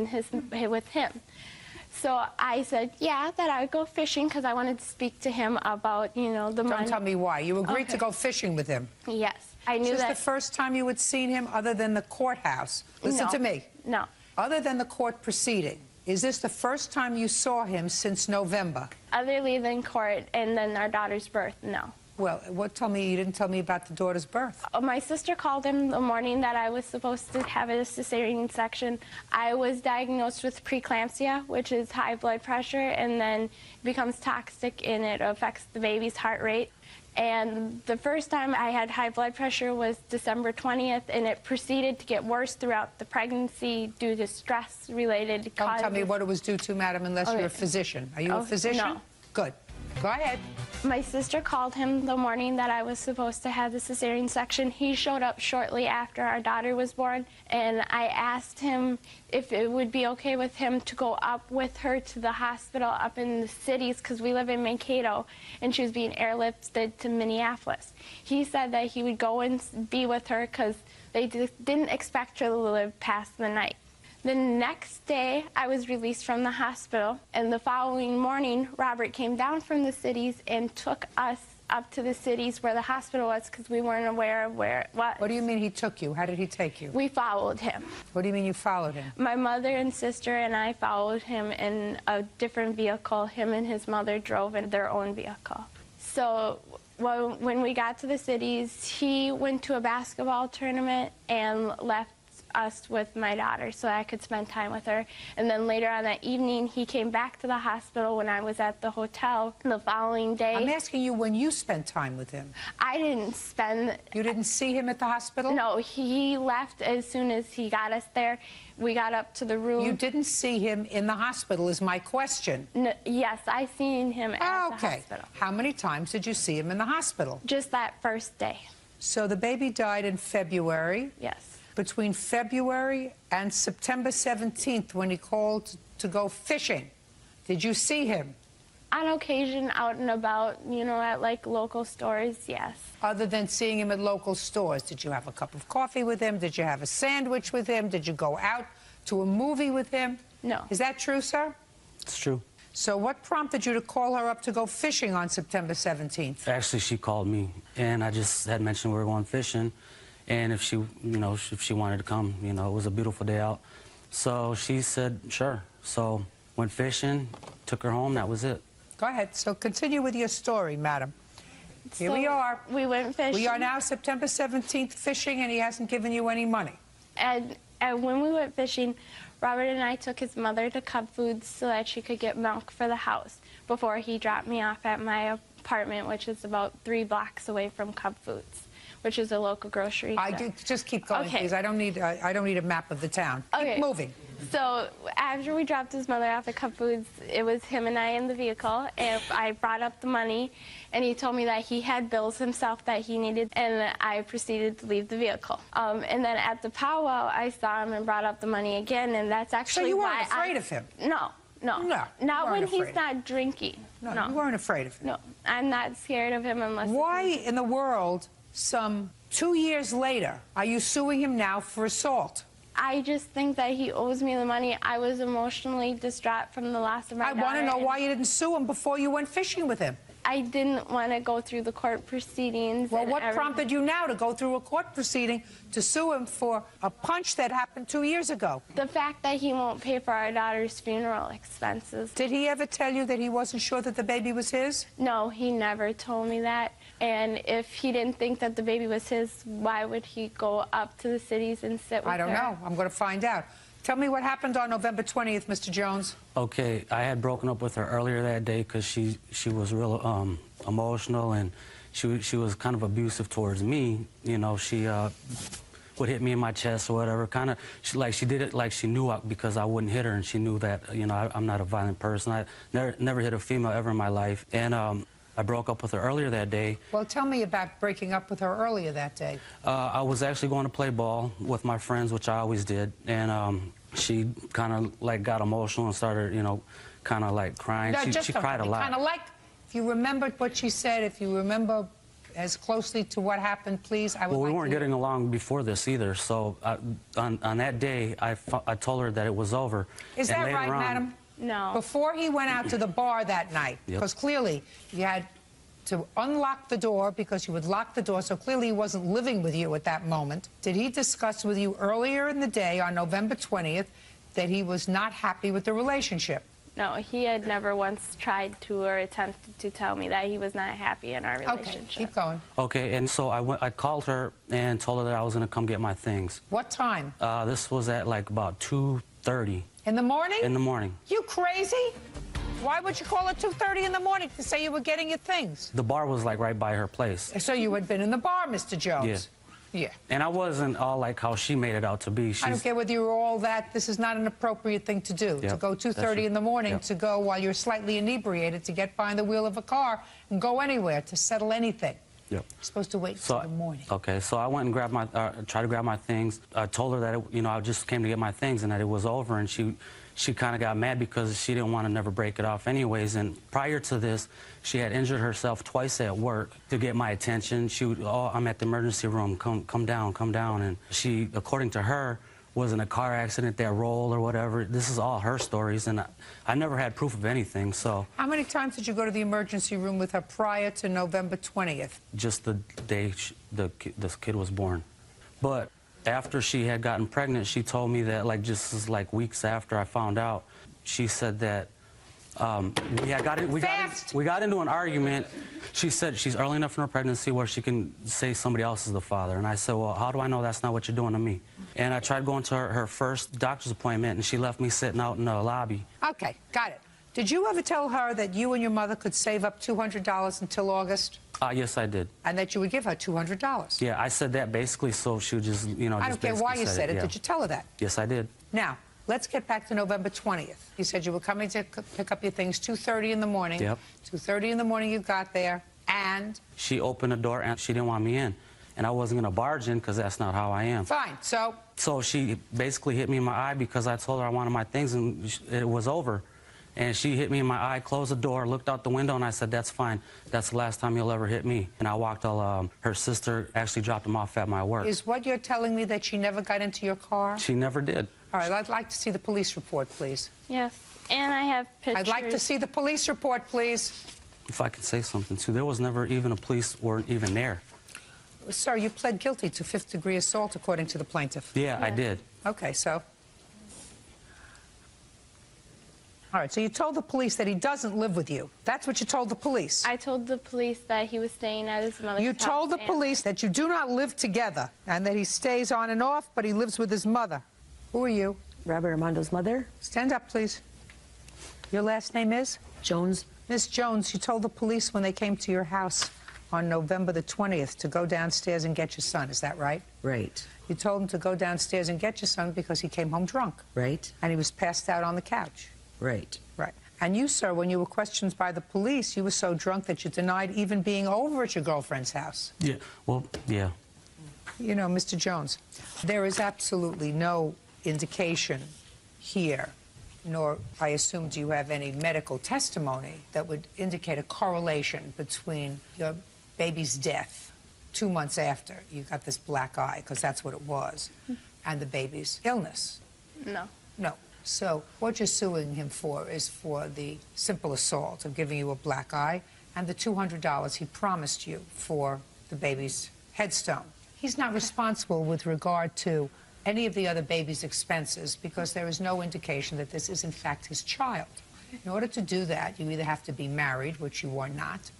with him. So I said, yeah, that I would go fishing because I wanted to speak to him about, you know, the money. Don't tell me why. You agreed to go fishing with him. Yes. I knew Is this that. the first time you had seen him other than the courthouse? Listen No. to me. No. Other than the court proceeding, is this the first time you saw him since November? Other than court and then our daughter's birth, no. Well, you didn't tell me about the daughter's birth. My sister called him the morning that I was supposed to have a cesarean section. I was diagnosed with preeclampsia, which is high blood pressure, and then it becomes toxic and it affects the baby's heart rate. And the first time I had high blood pressure was December 20th, and it proceeded to get worse throughout the pregnancy due to stress-related causes. Don't tell me what it was due to, madam, unless you're a physician. Are you a physician? No. Good. Go ahead. My sister called him the morning that I was supposed to have the cesarean section. He showed up shortly after our daughter was born, and I asked him if it would be okay with him to go up with her to the hospital up in the cities, because we live in Mankato, and she was being airlifted to Minneapolis. He said that he would go and be with her because they didn't expect her to live past the night. The next day, I was released from the hospital, and the following morning, Robert came down from the cities and took us up to the cities where the hospital was because we weren't aware of where it was. What do you mean he took you? How did he take you? We followed him. What do you mean you followed him? My mother and sister and I followed him in a different vehicle. Him and his mother drove in their own vehicle. So when we got to the cities, he went to a basketball tournament and left us with my daughter so I could spend time with her. And then later on that evening, he came back to the hospital when I was at the hotel the following day. I'm asking you when you spent time with him. I didn't spend... You didn't see him at the hospital? No, he left as soon as he got us there. We got up to the room. You didn't see him in the hospital is my question. No, yes, I seen him at the Okay. hospital. How many times did you see him in the hospital? Just that first day. So the baby died in February. Yes. Between February and September 17th, when he called to go fishing, did you see him? On occasion, out and about, you know, at like local stores, yes. Other than seeing him at local stores, did you have a cup of coffee with him? Did you have a sandwich with him? Did you go out to a movie with him? No. Is that true, sir? It's true. So what prompted you to call her up to go fishing on September 17th? Actually, she called me, and I just had mentioned we were going fishing, and if she, if she wanted to come, it was a beautiful day out. So she said, sure. So went fishing, took her home, that was it. Go ahead. So continue with your story, madam. Here we are. We went fishing. We are now September 17th fishing, and he hasn't given you any money. And when we went fishing, Robert and I took his mother to Cub Foods so that she could get milk for the house before he dropped me off at my apartment, which is about 3 blocks away from Cub Foods, which is a local grocery store. Just keep going, Okay. please. I don't need a map of the town. Okay. Keep moving. So after we dropped his mother off at Cub Foods, it was him and I in the vehicle, and I brought up the money, and he told me that he had bills himself that he needed, and I proceeded to leave the vehicle. And then at the powwow, I saw him and brought up the money again, and that's actually So you why weren't afraid of him? No. No, Not you when weren't he's afraid. not drinking. No, you weren't afraid of him. No, I'm not scared of him unless... Why in the world, some 2 years later, are you suing him now for assault? I just think that he owes me the money. I was emotionally distraught from the loss of my daughter. I want to know why you didn't sue him before you went fishing with him. I didn't want to go through the court proceedings. Well, and what everything. prompted you now to go through a court proceeding to sue him for a punch that happened 2 years ago? The fact that he won't pay for our daughter's funeral expenses. Did he ever tell you that he wasn't sure that the baby was his? No, he never told me that. And if he didn't think that the baby was his, why would he go up to the cities and sit with her? I don't know. I'm going to find out. Tell me what happened on November 20th, Mr. Jones. Okay, I had broken up with her earlier that day because she was real emotional, and she was kind of abusive towards me. You know, she would hit me in my chest or whatever. Kind of, she did it like she knew because I wouldn't hit her, and she knew that, you know, I'm not a violent person. I never hit a female ever in my life, and I broke up with her earlier that day. Well, tell me about breaking up with her earlier that day. I was actually going to play ball with my friends, which I always did, and she kind of like got emotional and started, you know, kind of like crying. No, she cried a lot. Kind of like, if you remembered what she said, if you remember as closely to what happened, please, I would like to... Well, we weren't getting along before this either, so on that day, I told her that it was over. Is that right, madam? No. Before he went out to the bar that night, because clearly you had to unlock the door because you would lock the door, so clearly he wasn't living with you at that moment. Did he discuss with you earlier in the day on November 20th that he was not happy with the relationship? No, he had never once tried to or attempted to tell me that he was not happy in our relationship. Okay, keep going. Okay, and so I called her and told her that I was going to come get my things. What time? This was at like about 2:30. In the morning? In the morning. You crazy? Why would you call at 2:30 in the morning to say you were getting your things? The bar was like right by her place. So you had been in the bar, Mr. Jones? Yeah. Yeah. And I wasn't all like how she made it out to be. I don't care whether you were all that. This is not an appropriate thing to do. Yep, to go 2:30 in the morning, to go while you're slightly inebriated, to get behind the wheel of a car and go anywhere to settle anything. Yep. You're supposed to wait till the morning. Okay, so I went and grabbed my, tried to grab my things. I told her that, you know, I just came to get my things and that it was over, and she kind of got mad because she didn't want to never break it off anyways. And prior to this, she had injured herself twice at work to get my attention. She would, oh, I'm at the emergency room, come down. And she, according to her, was in a car accident that rolled or whatever. This is all her stories, and I never had proof of anything, so. How many times did you go to the emergency room with her prior to November 20th? Just the day this kid was born. But after she had gotten pregnant, she told me that, like, just like weeks after I found out, she said that we got into an argument. She said she's early enough in her pregnancy where she can say somebody else is the father. And I said, well, how do I know that's not what you're doing to me? And I tried going to her first doctor's appointment, and she left me sitting out in the lobby. Okay, got it. Did you ever tell her that you and your mother could save up $200 until August? Yes, I did. And that you would give her $200? Yeah, I said that basically so she would just, you know, I don't care why you said it. Did you tell her that? Yes, I did. Now, let's get back to November 20th. You said you were coming to pick up your things 2:30 in the morning. Yep. 2:30 in the morning you got there, and? She opened the door, and she didn't want me in. And I wasn't going to barge in because that's not how I am. Fine, so? So she basically hit me in my eye because I told her I wanted my things, and it was over. And she hit me in my eye, closed the door, looked out the window, and I said, that's fine. That's the last time you'll ever hit me. And I walked all, her sister actually dropped them off at my work. Is what you're telling me that she never got into your car? She never did. All right, I'd like to see the police report, please. Yes, and I have pictures. I'd like to see the police report, please. If I could say something, too, there was never even a police or even there. Sir, you pled guilty to 5th-degree assault, according to the plaintiff. Yeah, I did. Okay, so? All right, so you told the police that he doesn't live with you. That's what you told the police. I told the police that he was staying at his mother's house. You told the police that you do not live together and that he stays on and off, but he lives with his mother. Who are you? Robert Armando's mother. Stand up, please. Your last name is? Jones. Miss Jones, you told the police when they came to your house on November the 20th to go downstairs and get your son. Is that right? Right. You told him to go downstairs and get your son because he came home drunk. Right. And he was passed out on the couch. Right. Right. And you, sir, when you were questioned by the police, you were so drunk that you denied even being over at your girlfriend's house. Yeah, well, yeah. You know, Mr. Jones, there is absolutely no indication here, nor, I assume, do you have any medical testimony that would indicate a correlation between your baby's death 2 months after you got this black eye, because that's what it was, and the baby's illness. No. No. So what you're suing him for is for the simple assault of giving you a black eye and the $200 he promised you for the baby's headstone. He's not responsible with regard to any of the other baby's expenses because there is no indication that this is in fact his child. In order to do that, you either have to be married, which you are not,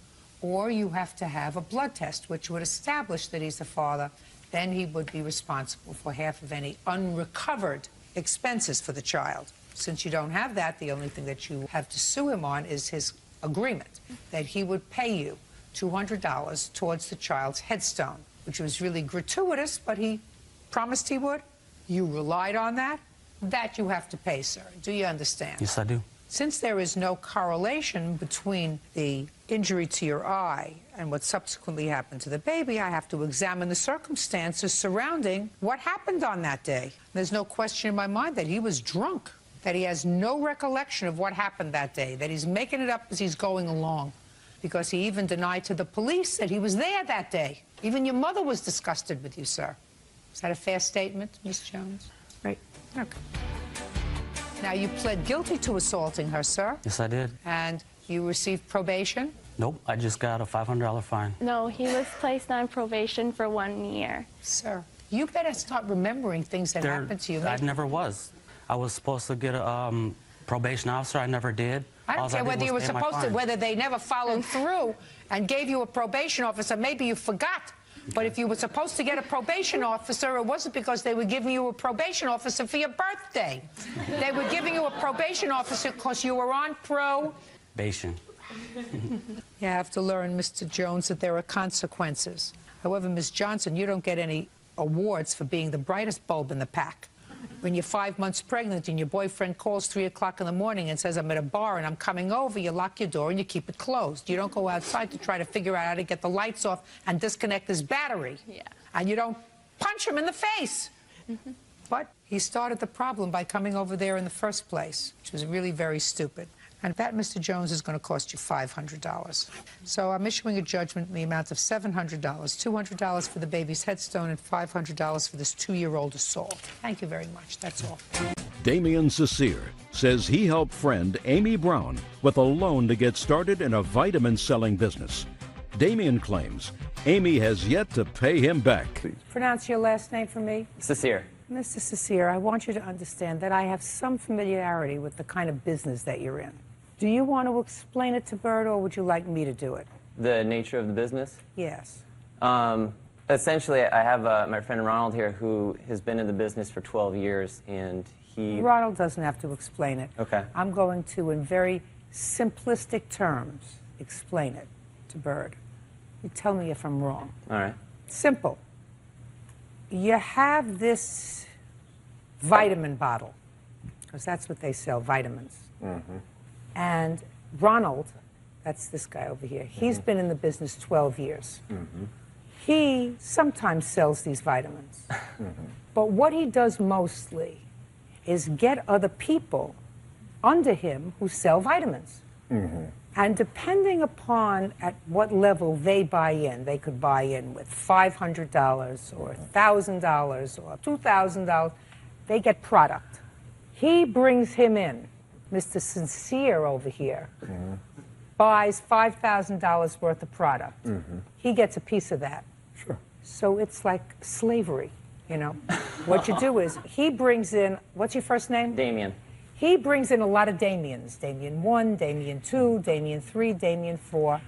or you have to have a blood test, which would establish that he's the father. Then he would be responsible for half of any unrecovered expenses for the child. Since you don't have that, the only thing that you have to sue him on is his agreement that he would pay you $200 towards the child's headstone, which was really gratuitous, but he promised he would. You relied on that. That you have to pay, sir. Do you understand? Yes, I do. Since there is no correlation between the injury to your eye and what subsequently happened to the baby, I have to examine the circumstances surrounding what happened on that day. There's no question in my mind that he was drunk, that he has no recollection of what happened that day, that he's making it up as he's going along, because he even denied to the police that he was there that day. Even your mother was disgusted with you, sir. Is that a fair statement, Miss Jones? Right. Okay. Now, you pled guilty to assaulting her, sir. Yes, I did. And you received probation? Nope, I just got a $500 fine. No, he was placed on probation for 1 year. Sir, you better start remembering things that happened to you. I never was. I was supposed to get a probation officer. I never did. I don't care whether you were supposed to, whether they never followed through and gave you a probation officer. Maybe you forgot. But if you were supposed to get a probation officer, it wasn't because they were giving you a probation officer for your birthday. They were giving you a probation officer because you were on probation. You have to learn, Mr. Jones, that there are consequences. However, Ms. Johnson, you don't get any awards for being the brightest bulb in the pack. When you're 5 months pregnant and your boyfriend calls 3 o'clock in the morning and says, I'm at a bar and I'm coming over, you lock your door and you keep it closed. You don't go outside to try to figure out how to get the lights off and disconnect his battery. Yeah. And you don't punch him in the face. But he started the problem by coming over there in the first place, which was really very stupid. And that, Mr. Jones, is going to cost you $500. So I'm issuing a judgment in the amount of $700, $200 for the baby's headstone and $500 for this 2-year-old assault. Thank you very much. That's all. Damian Cecere says he helped friend Amy Brown with a loan to get started in a vitamin-selling business. Damian claims Amy has yet to pay him back. Pronounce your last name for me. Cecere. Mr. Cecere, I want you to understand that I have some familiarity with the kind of business that you're in. Do you want to explain it to Bert, or would you like me to do it? The nature of the business? Yes. Essentially, I have my friend Ronald here who has been in the business for 12 years, and he... Ronald doesn't have to explain it. Okay. I'm going to, in very simplistic terms, explain it to Bert. You tell me if I'm wrong. All right. Simple. You have this vitamin bottle, because that's what they sell, vitamins. Mm-hmm. And Ronald, that's this guy over here, he's been in the business 12 years. Mm-hmm. He sometimes sells these vitamins. Mm-hmm. But what he does mostly is get other people under him who sell vitamins. Mm-hmm. And depending upon at what level they buy in, they could buy in with $500 or $1,000 or $2,000, they get product. He brings him in. Mr. Sincere over here buys $5,000 worth of product. He gets a piece of that. Sure. So it's like slavery, you know. What you do is he brings in, what's your first name? Damien. He brings in a lot of Damians. Damien 1, Damien 2, Damien 3, Damien 4.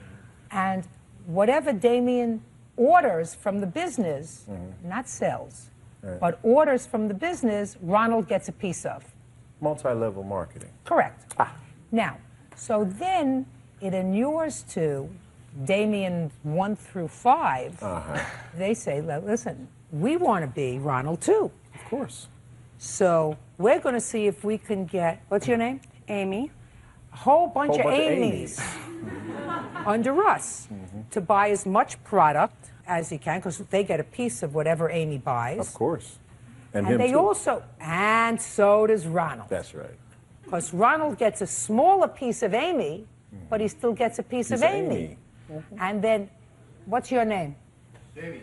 And whatever Damien orders from the business, not sells, but orders from the business, Ronald gets a piece of. Multi-level marketing. Correct. Now, so then it inures to Damien 1 through 5. They say, listen, we want to be Ronald too. Of course. So we're going to see if we can get, what's your name? Amy. A whole bunch of Amy's under us to buy as much product as he can, because they get a piece of whatever Amy buys. Of course. And him they too. also, and so does Ronald. That's right. Because Ronald gets a smaller piece of Amy, but he still gets a piece of Amy. And then, what's your name? Jamie.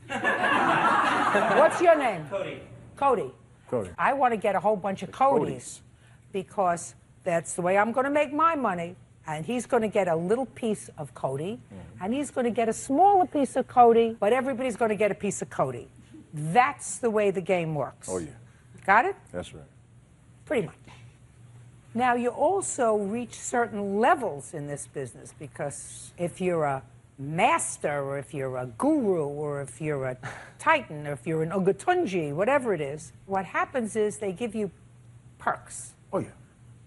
What's your name? Cody. Cody. Cody. I want to get a whole bunch of Codys because that's the way I'm going to make my money. And he's going to get a little piece of Cody, and he's going to get a smaller piece of Cody, but everybody's going to get a piece of Cody. That's the way the game works. Oh, yeah. Got it? That's right. Pretty much. Now, you also reach certain levels in this business, because if you're a master, or if you're a guru, or if you're a titan, or if you're an Ogatunji, whatever it is, what happens is they give you perks. Oh, yeah.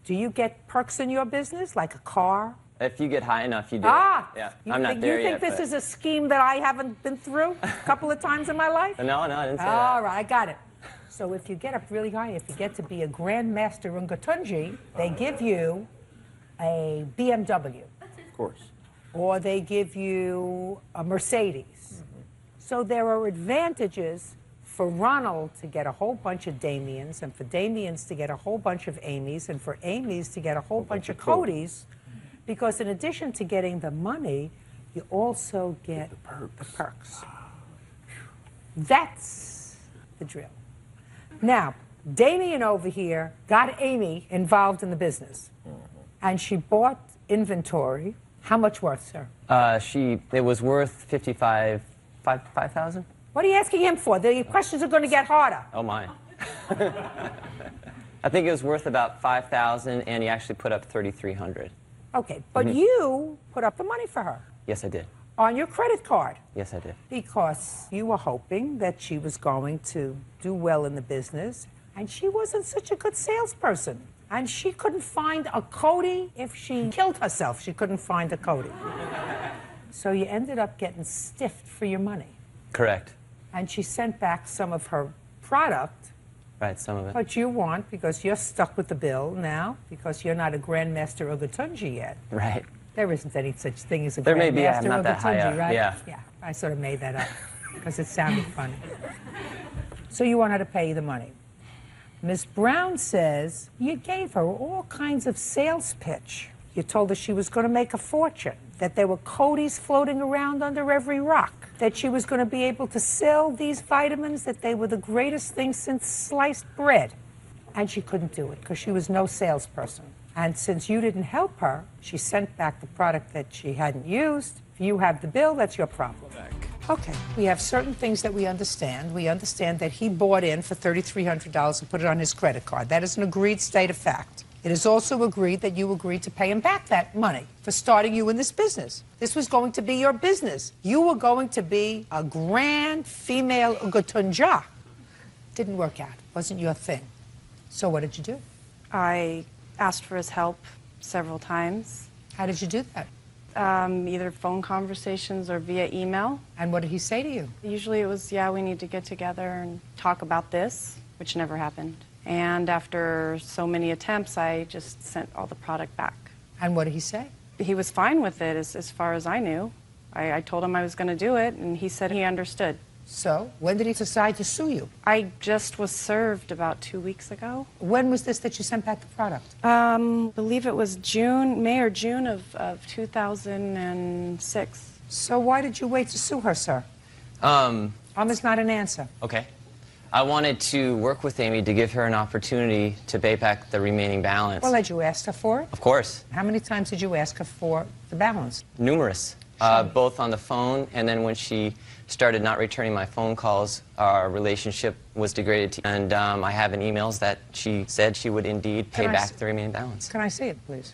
Do you get perks in your business, like a car? If you get high enough, you do. Yeah, I'm not there yet. You think this is a scheme that I haven't been through a couple of times in my life? No, I didn't say that. All right, I got it. So if you get up really high, if you get to be a Grandmaster Ungatunji, they give you a BMW. Of course. Or they give you a Mercedes. So there are advantages for Ronald to get a whole bunch of Damians, and for Damians to get a whole bunch of Amy's, and for Amy's to get a whole bunch of Cody's, because in addition to getting the money, you also get the perks. That's the drill. Now, Damian over here got Amy involved in the business, and she bought inventory. How much worth, sir? It was worth $5,000. What are you asking him for? The questions are going to get harder. Oh, my. I think it was worth about $5,000, and he actually put up $3,300. Okay, but you put up the money for her. Yes, I did. On your credit card. Yes, I did. Because you were hoping that she was going to do well in the business, and she wasn't such a good salesperson. And she couldn't find a Cody. If she killed herself, she couldn't find a Cody. So you ended up getting stiffed for your money. Correct. And she sent back some of her product. Right, some of it. But you want, because you're stuck with the bill now, because you're not a Grandmaster Ogatunji yet. Right. There isn't any such thing as a there may be, Grandmaster I'm not that high Ogatunji, up. right? Yeah. Yeah, I sort of made that up because it sounded funny. So you want her to pay you the money. Miss Brown says you gave her all kinds of sales pitch. You told her she was going to make a fortune, that there were Codys floating around under every rock, that she was going to be able to sell these vitamins, that they were the greatest thing since sliced bread. And she couldn't do it because she was no salesperson. And since you didn't help her, she sent back the product that she hadn't used. If you have the bill, that's your problem. Okay, we have certain things that we understand. We understand that he bought in for $3,300 and put it on his credit card. That is an agreed state of fact. It is also agreed that you agreed to pay him back that money for starting you in this business. This was going to be your business. You were going to be a grand female Ugatunja. Didn't work out. Wasn't your thing. So what did you do? I asked for his help several times. How did you do that? Either phone conversations or via email. And what did he say to you? Usually it was, yeah, we need to get together and talk about this, which never happened. And after so many attempts, I just sent all the product back. And what did he say? He was fine with it as far as I knew. I told him I was going to do it, and he said he understood. So, when did he decide to sue you? I just was served about 2 weeks ago. When was this that you sent back the product? I believe it was May or June of 2006. So why did you wait to sue her, sir? Is not an answer. Okay. I wanted to work with Amy to give her an opportunity to pay back the remaining balance. Well, had you asked her for it? Of course. How many times did you ask her for the balance? Numerous. Both on the phone, and then when she started not returning my phone calls, our relationship was degraded. And I have in emails that she said she would indeed pay back the remaining balance. Can I see it, please?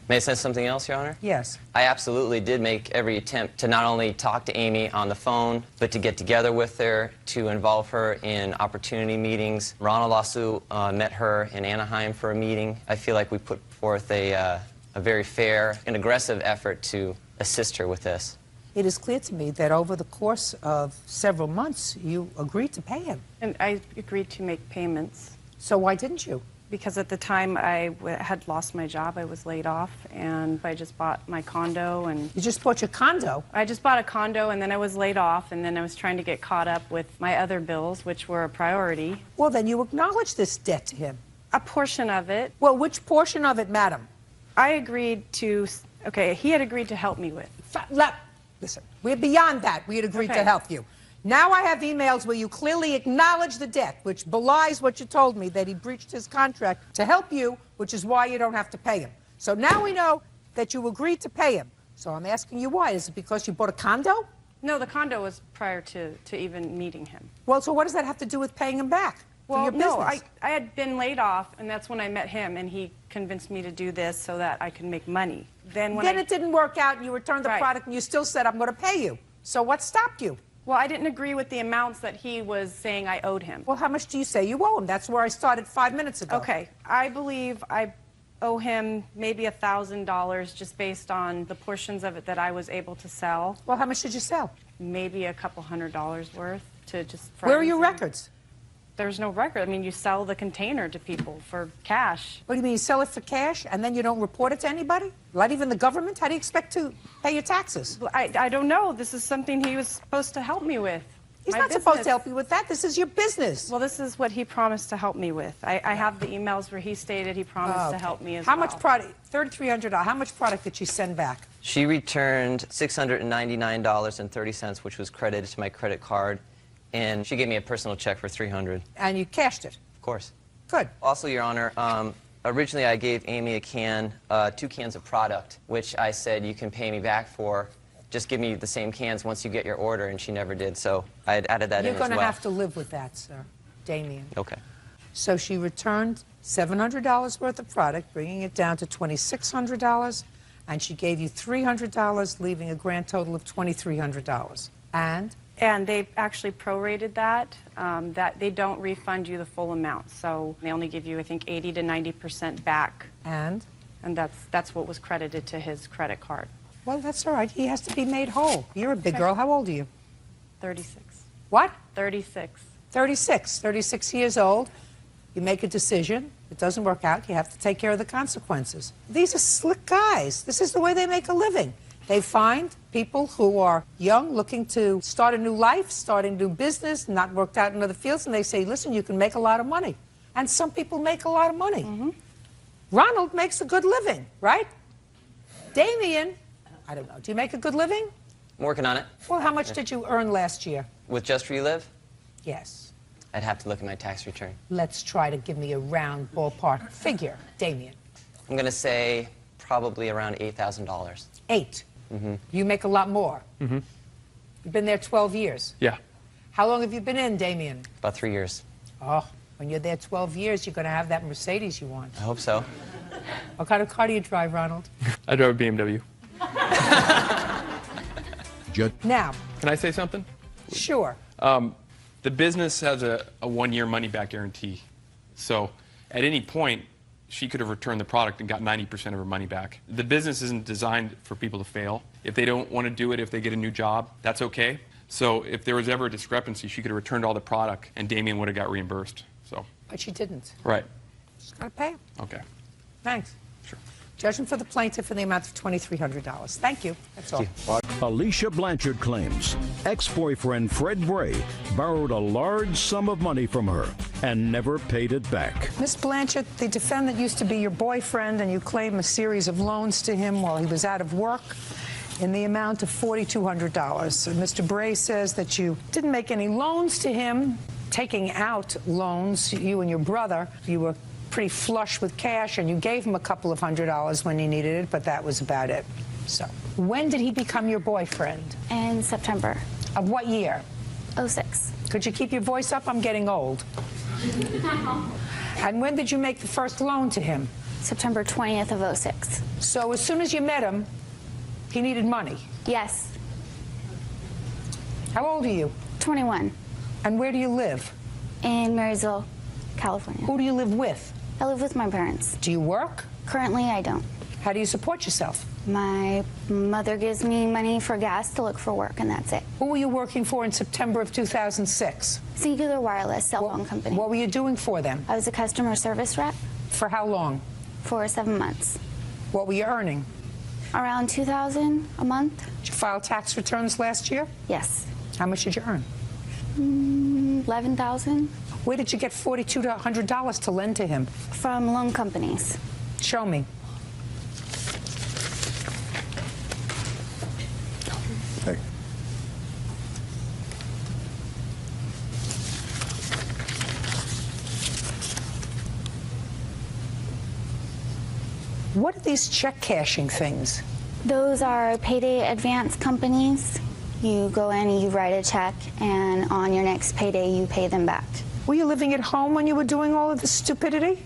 May I say something else, Your Honor? Yes. I absolutely did make every attempt to not only talk to Amy on the phone, but to get together with her, to involve her in opportunity meetings. Ronald also met her in Anaheim for a meeting. I feel like we put forth a very fair and aggressive effort to assist her with this. It is clear to me that over the course of several months, you agreed to pay him. And I agreed to make payments. So why didn't you? Because at the time I had lost my job, I was laid off, and I just bought my condo. And you just bought your condo? I just bought a condo, and then I was laid off, and then I was trying to get caught up with my other bills, which were a priority. Well, then you acknowledge this debt to him. A portion of it. Well, which portion of it, madam? I agreed to, okay, he had agreed to help me with. Listen, we're beyond that. We had agreed to help you. Now I have emails where you clearly acknowledge the debt, which belies what you told me, that he breached his contract to help you, which is why you don't have to pay him. So now we know that you agreed to pay him. So I'm asking you why. Is it because you bought a condo? No, the condo was prior to even meeting him. Well, so what does that have to do with paying him back? Well, no, I had been laid off, and that's when I met him, and he convinced me to do this so that I can make money. Then it didn't work out, and you returned the product, and you still said, I'm going to pay you. So what stopped you? Well, I didn't agree with the amounts that he was saying I owed him. Well, how much do you say you owe him? That's where I started 5 minutes ago. Okay, I believe I owe him maybe $1,000 just based on the portions of it that I was able to sell. Well, how much did you sell? Maybe a couple $100 worth to just friends. Where are your records? There's no record. I mean, you sell the container to people for cash. What do you mean, you sell it for cash and then you don't report it to anybody? Not even the government? How do you expect to pay your taxes? I don't know. This is something he was supposed to help me with. He's not supposed to help you with that. This is your business. Well, this is what he promised to help me with. I have the emails where he stated he promised to help me as well. How much product? $3,300. How much product did she send back? She returned $699.30, which was credited to my credit card, and she gave me a personal check for $300. And you cashed it? Of course. Good. Also, Your Honor, originally I gave Amy a can, 2 cans of product, which I said you can pay me back for. Just give me the same cans once you get your order, and she never did, so I had added that in as well. You're going to have to live with that, sir, Damien. Okay. So she returned $700 worth of product, bringing it down to $2,600, and she gave you $300, leaving a grand total of $2,300. And they actually prorated that, that they don't refund you the full amount. So they only give you, I think, 80 to 90% back. And that's what was credited to his credit card. Well, that's all right. He has to be made whole. You're a big girl. How old are you? 36. What? 36. 36. 36 years old. You make a decision. It doesn't work out. You have to take care of the consequences. These are slick guys. This is the way they make a living. They find people who are young, looking to start a new life, start a new business, not worked out in other fields, and they say, listen, you can make a lot of money. And some people make a lot of money. Mm-hmm. Ronald makes a good living, right? Damien, I don't know. Do you make a good living? I'm working on it. Well, how much did you earn last year? With Just Where You Live? Yes. I'd have to look at my tax return. Let's try to give me a round ballpark figure, Damien. I'm going to say probably around $8,000. 8? Mm-hmm. You make a lot more. Mm-hmm. You've been there 12 years. Yeah. How long have you been in, Damien? About 3 years. Oh, when you're there 12 years, you're going to have that Mercedes you want. I hope so. What kind of car do you drive, Ronald? I drive a BMW. Now. Can I say something? Sure. The business has a 1-year money-back guarantee. So at any point, she could have returned the product and got 90% of her money back. The business isn't designed for people to fail. If they don't want to do it, if they get a new job, that's okay. So if there was ever a discrepancy, she could have returned all the product and Damien would have got reimbursed. So. But she didn't. Right. She's got to pay him. Okay. Thanks. Sure. Judgment for the plaintiff in the amount of $2,300. Thank you. That's all. Alicia Blanchard claims ex-boyfriend Fred Bray borrowed a large sum of money from her and never paid it back. Miss Blanchard, the defendant used to be your boyfriend, and you claim a series of loans to him while he was out of work in the amount of $4,200. Mr. Bray says that you didn't make any loans to him. Taking out loans, you and your brother, you were pretty flush with cash, and you gave him a couple of $100s when he needed it, but that was about it. So, when did he become your boyfriend? In September. Of what year? 06. Could you keep your voice up? I'm getting old. And when did you make the first loan to him? September 20th of 06. So as soon as you met him, he needed money? Yes. How old are you? 21. And where do you live? In Marysville, California. Who do you live with? I live with my parents. Do you work? Currently, I don't. How do you support yourself? My mother gives me money for gas to look for work, and that's it. Who were you working for in September of 2006? Singular Wireless cell phone company. What were you doing for them? I was a customer service rep. For how long? For 7 months. What were you earning? Around $2,000 a month. Did you file tax returns last year? Yes. How much did you earn? $11,000. Where did you get $4,200 to lend to him? From loan companies. Show me. Hey. What are these check cashing things? Those are payday advance companies. You go in and you write a check, and on your next payday, you pay them back. Were you living at home when you were doing all of this stupidity?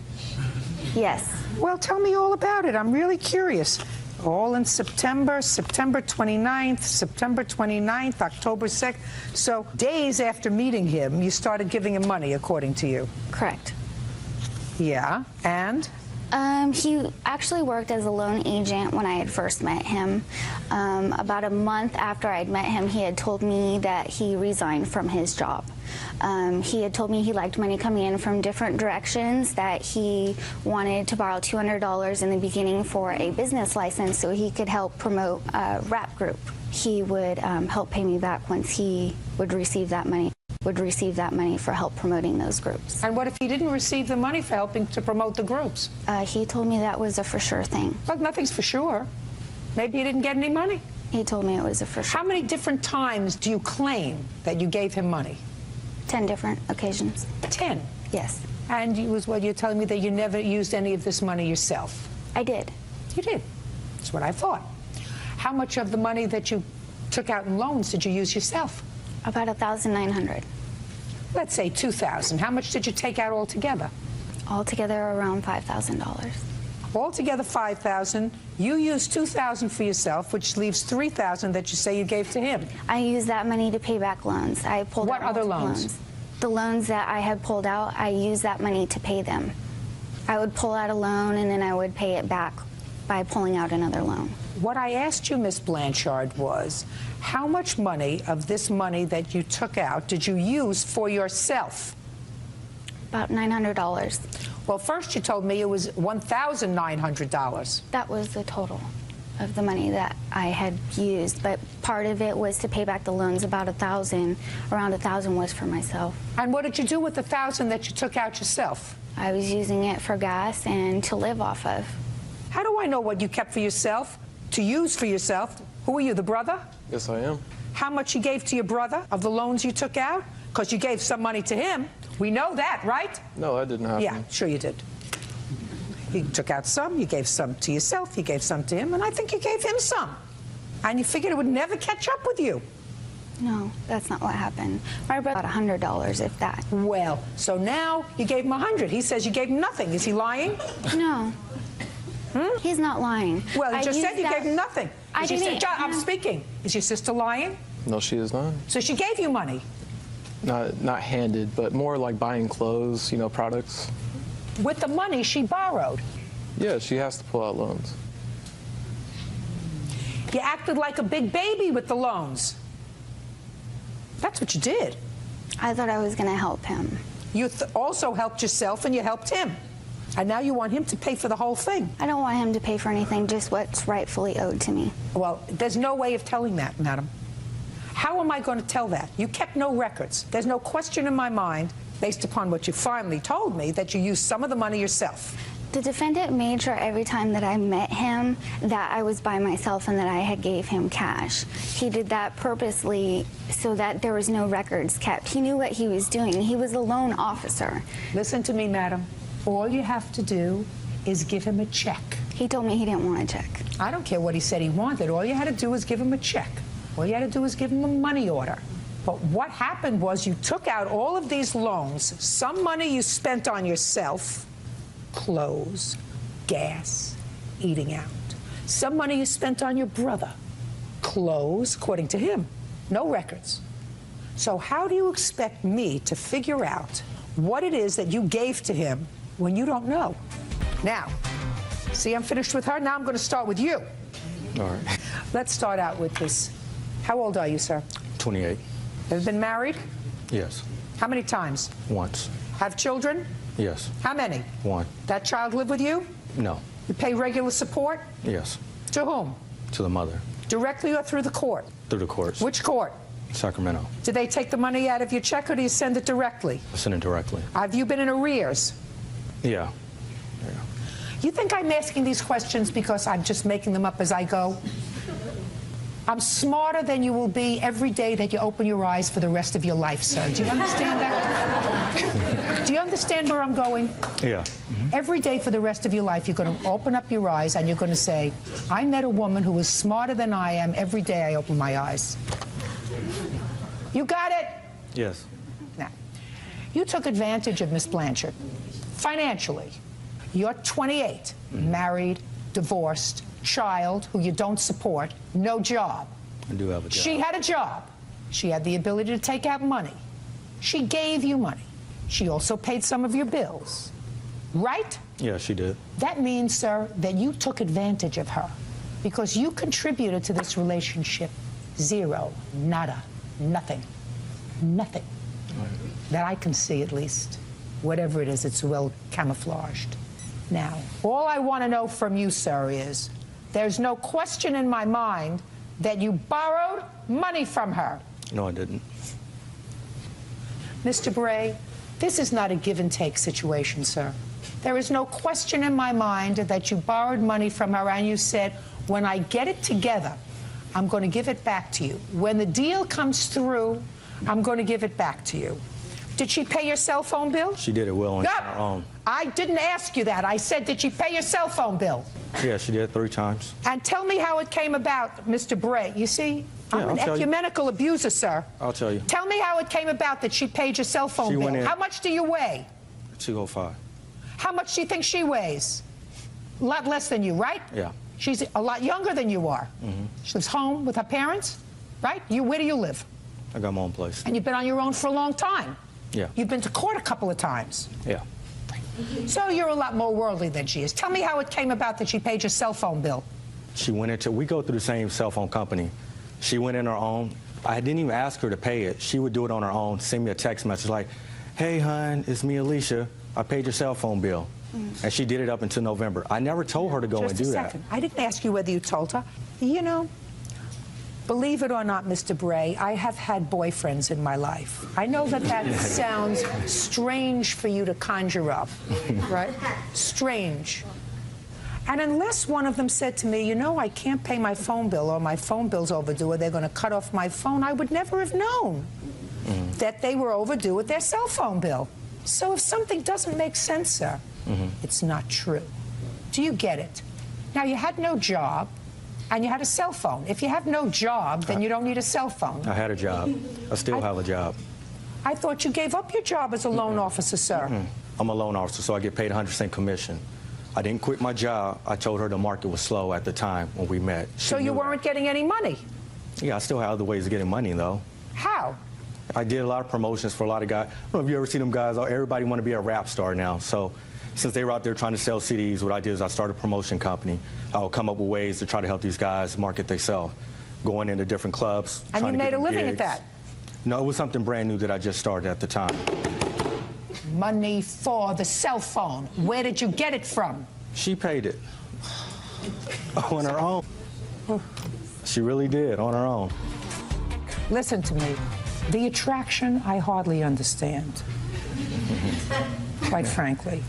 Yes. Well, tell me all about it. I'm really curious. All in September, September 29th, September 29th, October 2nd. So days after meeting him, you started giving him money, according to you. Correct. Yeah, and? He actually worked as a loan agent when I had first met him. About a month after I'd met him, he had told me that he resigned from his job. He had told me he liked money coming in from different directions, that he wanted to borrow $200 in the beginning for a business license so he could help promote a rap group. He would help pay me back once he would receive that money. For help promoting those groups. And what if he didn't receive the money for helping to promote the groups? He told me that was a for sure thing. Well, nothing's for sure. Maybe he didn't get any money. He told me it was a for sure. How many different times do you claim that you gave him money? 10 different occasions. 10? Yes. And you're telling me that you never used any of this money yourself? I did. You did. That's what I thought. How much of the money that you took out in loans did you use yourself? About $1,900. Let's say $2,000. How much did you take out altogether? Altogether around $5,000. Altogether $5,000. You used $2,000 for yourself, which leaves $3,000 that you say you gave to him. I used that money to pay back loans. I pulled out what other loans? The loans that I had pulled out, I used that money to pay them. I would pull out a loan and then I would pay it back by pulling out another loan. What I asked you, Miss Blanchard, was how much money of this money that you took out did you use for yourself? About $900. Well, first you told me it was $1,900. That was the total of the money that I had used, but part of it was to pay back the loans, about $1,000. Around $1,000 was for myself. And what did you do with the $1,000 that you took out yourself? I was using it for gas and to live off of. How do I know what you kept for yourself, to use for yourself? Who are you, the brother? Yes, I am. How much you gave to your brother of the loans you took out? Because you gave some money to him. We know that, right? No, that didn't happen. Yeah, sure you did. You took out some, you gave some to yourself, you gave some to him, and I think you gave him some. And you figured it would never catch up with you. No, that's not what happened. My brother got $100, if that. Well, so now you gave him $100. He says you gave him nothing. Is he lying? No. He's not lying. Well, you just said you gave him nothing. I didn't. I'm speaking. Is your sister lying? No, she is not. So she gave you money? Not handed, but more like buying clothes, products. With the money she borrowed? Yeah, she has to pull out loans. You acted like a big baby with the loans. That's what you did. I thought I was going to help him. You also helped yourself and you helped him. And now you want him to pay for the whole thing. I don't want him to pay for anything, just what's rightfully owed to me. Well, there's no way of telling that, madam. How am I going to tell that? You kept no records. There's no question in my mind, based upon what you finally told me, that you used some of the money yourself. The defendant made sure every time that I met him that I was by myself and that I had gave him cash. He did that purposely so that there was no records kept. He knew what he was doing. He was a loan officer. Listen to me, madam. All you have to do is give him a check. He told me he didn't want a check. I don't care what he said he wanted. All you had to do was give him a check. All you had to do was give him a money order. But what happened was you took out all of these loans, some money you spent on yourself, clothes, gas, eating out. Some money you spent on your brother, clothes, according to him, no records. So how do you expect me to figure out what it is that you gave to him when you don't know? Now, see, I'm finished with her. Now I'm going to start with you. All right. Let's start out with this. How old are you, sir? 28. Have you been married? Yes. How many times? Once. Have children? Yes. How many? One. That child live with you? No. You pay regular support? Yes. To whom? To the mother. Directly or through the court? Through the courts. Which court? Sacramento. Do they take the money out of your check or do you send it directly? I send it directly. Have you been in arrears? Yeah. You think I'm asking these questions because I'm just making them up as I go? I'm smarter than you will be every day that you open your eyes for the rest of your life, sir. Do you understand that? Do you understand where I'm going? Yeah. Every day for the rest of your life, you're going to open up your eyes and you're going to say, I met a woman who was smarter than I am. Every day I open my eyes. You got it? Yes. Now, you took advantage of Miss Blanchard financially. You're 28, married, divorced, child who you don't support, no job. I do have a job. She had a job. She had the ability to take out money. She gave you money. She also paid some of your bills. Right? Yeah, she did. That means, sir, that you took advantage of her because you contributed to this relationship zero, nada, nothing, nothing. That I can see, at least. Whatever it is, it's well camouflaged. Now, all I want to know from you, sir, is there's no question in my mind that you borrowed money from her. No, I didn't. Mr. Bray, this is not a give and take situation, sir. There is no question in my mind that you borrowed money from her and you said, when I get it together, I'm going to give it back to you. When the deal comes through, I'm going to give it back to you. Did she pay your cell phone bill? She did it well on her own. I didn't ask you that. I said, did she pay your cell phone bill? Yeah, she did 3 times. And tell me how it came about, Mr. Bray. You see, I'm an ecumenical abuser, sir. I'll tell you. Tell me how it came about that she paid your cell phone bill. How much do you weigh? 205. How much do you think she weighs? A lot less than you, right? Yeah. She's a lot younger than you are. She lives home with her parents, right? Where do you live? I got my own place. And you've been on your own for a long time. Yeah. You've been to court a couple of times. Yeah. So you're a lot more worldly than she is. Tell me how it came about that she paid your cell phone bill. She went into, we go through the same cell phone company. She went in her own. I didn't even ask her to pay it. She would do it on her own, send me a text message like, hey, hon, it's me, Alicia. I paid your cell phone bill. And she did it up until November. I never told her to go and do that. Just a second. I didn't ask you whether you told her. You know, believe it or not, Mr. Bray, I have had boyfriends in my life. I know that that sounds strange for you to conjure up, right? Strange. And unless one of them said to me, you know, I can't pay my phone bill or my phone bill's overdue or they're going to cut off my phone, I would never have known that they were overdue with their cell phone bill. So if something doesn't make sense, sir, it's not true. Do you get it? Now, you had no job and you had a cell phone. If you have no job, then you don't need a cell phone. I had a job. I still have a job. I thought you gave up your job as a loan officer, sir. I'm a loan officer, so I get paid 100% commission. I didn't quit my job. I told her the market was slow at the time when we met. So you weren't getting any money? Yeah, I still have other ways of getting money, though. How? I did a lot of promotions for a lot of guys. I don't know if you ever see them guys. Everybody want to be a rap star now. So since they were out there trying to sell CDs, what I did is I started a promotion company. I would come up with ways to try to help these guys market themselves, going into different clubs. And you made a living at that? No, it was something brand new that I just started at the time. Money for the cell phone. Where did you get it from? She paid it on her own. She really did, on her own. Listen to me. The attraction, I hardly understand. Quite frankly.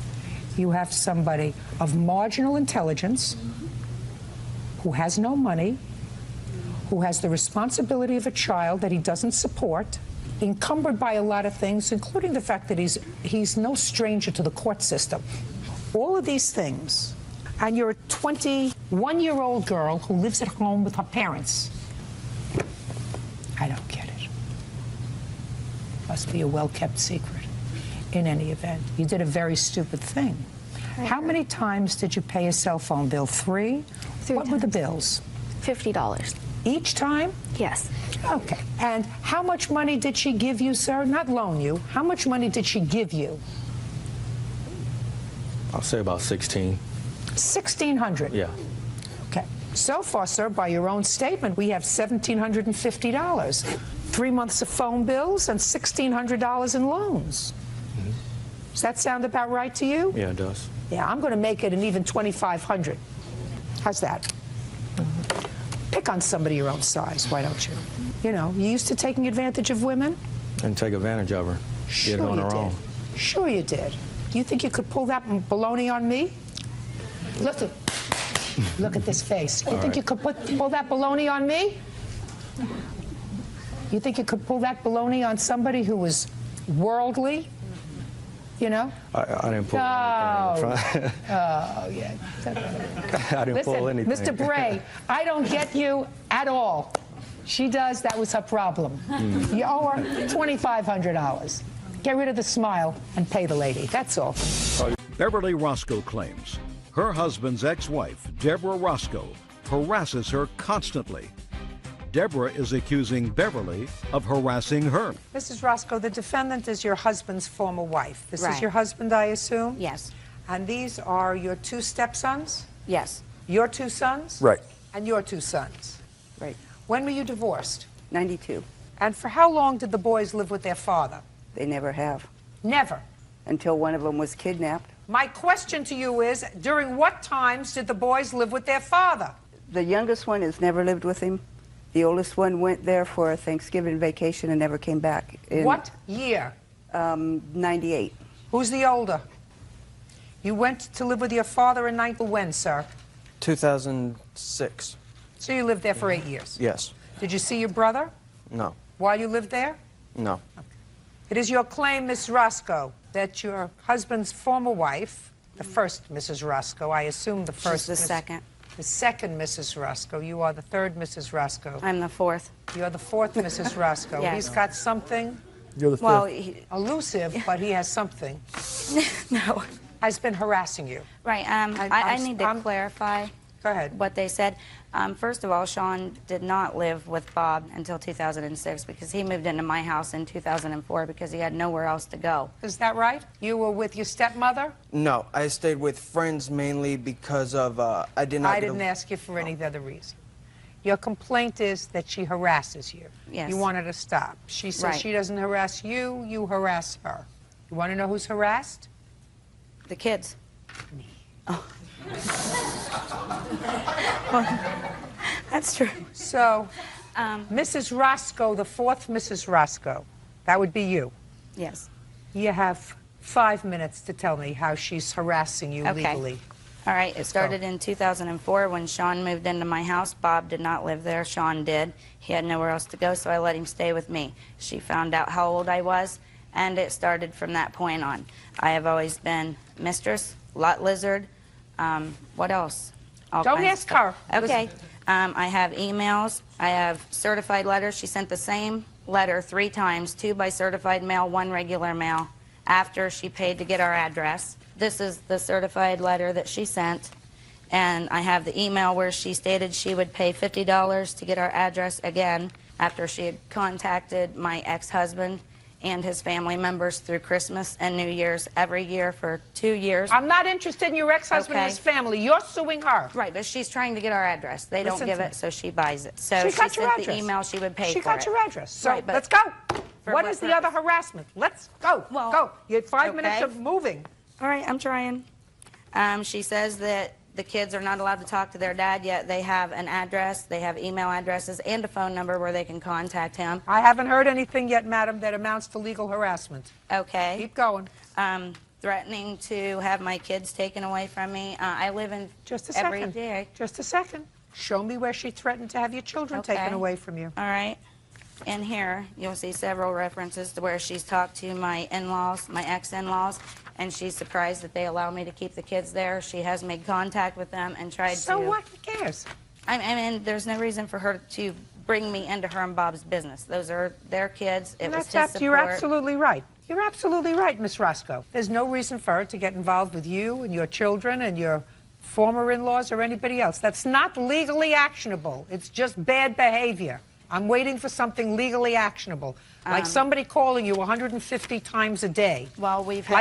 You have somebody of marginal intelligence who has no money, who has the responsibility of a child that he doesn't support, encumbered by a lot of things, including the fact that he's no stranger to the court system. All of these things. And you're a 21-year-old girl who lives at home with her parents. I don't get it. Must be a well-kept secret. In any event, you did a very stupid thing. How many times did you pay a cell phone bill? 3? What were the bills? $50. Each time? Yes. Okay. And how much money did she give you, sir? Not loan you. How much money did she give you? I'll say about 16. 1,600? Yeah. Okay. So far, sir, by your own statement, we have $1,750. 3 months of phone bills and $1,600 in loans. Does that sound about right to you? Yeah, it does. Yeah, I'm going to make it an even $2,500. How's that? Pick on somebody your own size, why don't you? You know, you used to taking advantage of women? And take advantage of her. Sure Get it on her own. Sure you did. Do you think you could pull that baloney on me? Look at this face. You think you could pull that baloney on me? You think you could pull that baloney on somebody who was worldly? You know? I didn't pull anything. Oh, yeah. I didn't pull anything. Mr. Bray, I don't get you at all. She does. That was her problem. You owe her $2,500. Get rid of the smile and pay the lady. That's all. Beverly Roscoe claims her husband's ex-wife, Deborah Roscoe, harasses her constantly. Deborah is accusing Beverly of harassing her. Mrs. Roscoe, the defendant is your husband's former wife. This Right. is your husband, I assume? Yes. And these are your two stepsons? Yes. Your two sons? Right. And your two sons? Right. When were you divorced? 92. And for how long did the boys live with their father? They never have. Never. Until one of them was kidnapped. My question to you is, during what times did the boys live with their father? The youngest one has never lived with him. The oldest one went there for a Thanksgiving vacation and never came back. What year? 98. Who's the older? You went to live with your father in when, sir? 2006. So you lived there for 8 years? Yes. Did you see your brother No. while you lived there? No. It is your claim, Miss Roscoe, that your husband's former wife, the first Mrs. Roscoe, I assume the first. She's the second. The second Mrs. Roscoe. You are the third Mrs. Roscoe. I'm the fourth. You're the fourth Mrs. Roscoe. Yes. He's got something. You're the Well, fifth. Elusive, but he has something. No. Has been harassing you. Right. I need to clarify. Go ahead. What they said. First of all, Sean did not live with Bob until 2006 because he moved into my house in 2004 because he had nowhere else to go. Is that right? You were with your stepmother? No, I stayed with friends mainly because of I did not. I didn't ask you for any other reason. Your complaint is that she harasses you. Yes. You want her to stop. She says Right. she doesn't harass you, you harass her. You want to know who's harassed? The kids. Oh. That's true. So, Mrs. Roscoe, the fourth Mrs. Roscoe, that would be you. Yes. You have 5 minutes to tell me how she's harassing you Okay. legally. All right, it started in 2004 when Sean moved into my house. Bob did not live there, Sean did. He had nowhere else to go, so I let him stay with me. She found out how old I was, and it started from that point on. I have always been mistress, lot lizard, what else? All Don't kinds of ask stuff. her. Okay, I have emails, I have certified letters. She sent the same letter 3 times, 2 by certified mail, 1 regular mail, after she paid to get our address. This is the certified letter that she sent, and I have the email where she stated she would pay $50 to get our address again after she had contacted my ex-husband and his family members through Christmas and New Year's every year for 2 years. I'm not interested in your ex-husband and his family. You're suing her. Right, but she's trying to get our address. They Listen don't give to it, me. so she buys it. So She she got your sent the address. email she would pay for She it. got your address. So Right, but let's go. for What what is the other harassment? Let's go. Go. You had 5 minutes Okay. of moving. All right, I'm trying. She says that the kids are not allowed to talk to their dad yet. They have an address, they have email addresses, and a phone number where they can contact him. I haven't heard anything yet, madam, that amounts to legal harassment. Okay. Keep going. Threatening to have my kids taken away from me. I live in Just a every second. day. Just a second. Show me where she threatened to have your children taken Okay. away from you. All right. In here, you'll see several references to where she's talked to my in-laws, my ex-in-laws, and she's surprised that they allow me to keep the kids there. She has made contact with them and tried to... So what? Who cares? I mean, there's no reason for her to bring me into her and Bob's business. Those are their kids. It And was that's his support. You're absolutely right. You're absolutely right, Miss Roscoe. There's no reason for her to get involved with you and your children and your former in-laws or anybody else. That's not legally actionable. It's just bad behavior. I'm waiting for something legally actionable. Like somebody calling you 150 times a day. Well, we've had...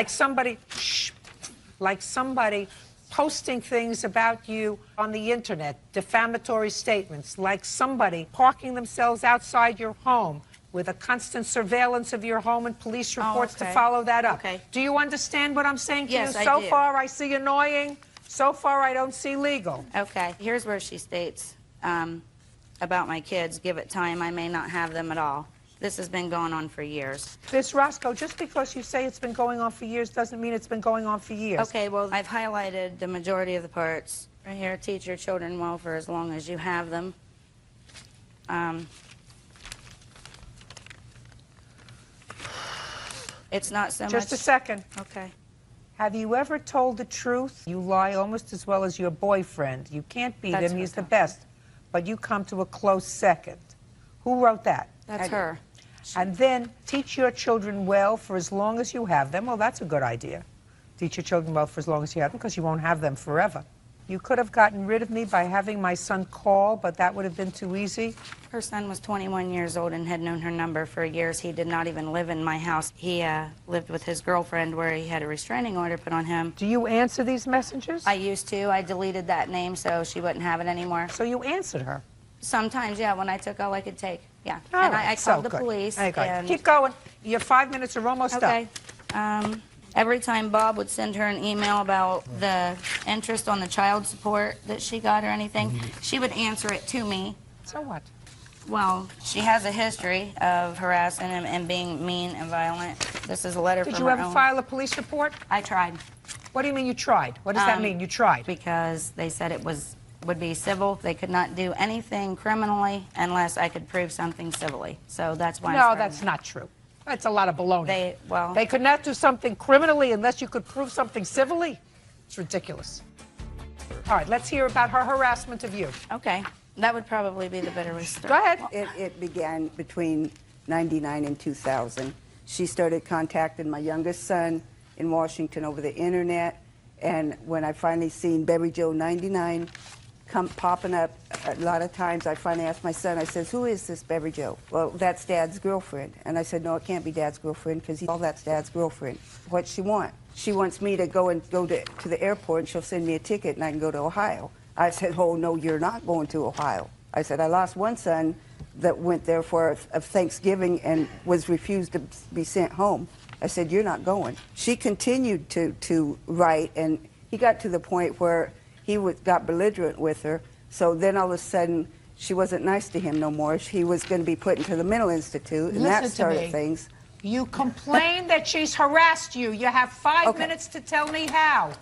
Like somebody posting things about you on the internet, defamatory statements, like somebody parking themselves outside your home with a constant surveillance of your home and police reports to okay. follow that up. Okay. Do you understand what I'm saying to Yes, you? I So do. far, I see annoying. So far, I don't see legal. Okay, here's where she states about my kids, give it time, I may not have them at all. This has been going on for years. Miss Roscoe, just because you say it's been going on for years doesn't mean it's been going on for years. Okay, well, I've highlighted the majority of the parts. Right here, teach your children well for as long as you have them. It's not so much... Just a second. Okay. Have you ever told the truth? You lie almost as well as your boyfriend. You can't beat That's him. He's her. the best. But you come to a close second. Who wrote that? That's her. And then teach your children well for as long as you have them. Well, that's a good idea. Teach your children well for as long as you have them, because you won't have them forever. You could have gotten rid of me by having my son call, but that would have been too easy. Her son was 21 years old and had known her number for years. He did not even live in my house. He lived with his girlfriend where he had a restraining order put on him. Do you answer these messages? I used to. I deleted that name so she wouldn't have it anymore. So you answered her? Sometimes, yeah, when I took all I could take. Yeah. All and right, I so called the good. police. Okay. And Keep going. Your 5 minutes are almost okay. up. Every time Bob would send her an email about the interest on the child support that she got or anything, she would answer it to me. So what? Well, she has a history of harassing him and being mean and violent. This is a letter from her Did you ever own. file a police report? I tried. What do you mean you tried? What does that mean, you tried? Because they said it would be civil. They could not do anything criminally unless I could prove something civilly. So that's why. No, that's not true. That's a lot of baloney. Well, they could not do something criminally unless you could prove something civilly? It's ridiculous. All right, let's hear about her harassment of you. Okay. That would probably be the better way to start. Go ahead. It began between 99 and 2000. She started contacting my youngest son in Washington over the internet, and when I finally seen Berry Joe 99 come popping up a lot of times, I finally asked my son, I says, who is this Berry Joe? Well, that's Dad's girlfriend. And I said, no, it can't be Dad's girlfriend, because that's Dad's girlfriend. What's she want? She wants me to go to the airport, and she'll send me a ticket, and I can go to Ohio. I said, oh, no, you're not going to Ohio. I said, I lost one son that went there for a Thanksgiving and was refused to be sent home. I said, you're not going. She continued to write, and he got to the point where he got belligerent with her. So then all of a sudden, she wasn't nice to him no more. He was going to be put into the mental institute, and that started things. You complain that she's harassed you. You have 5 minutes to tell me how.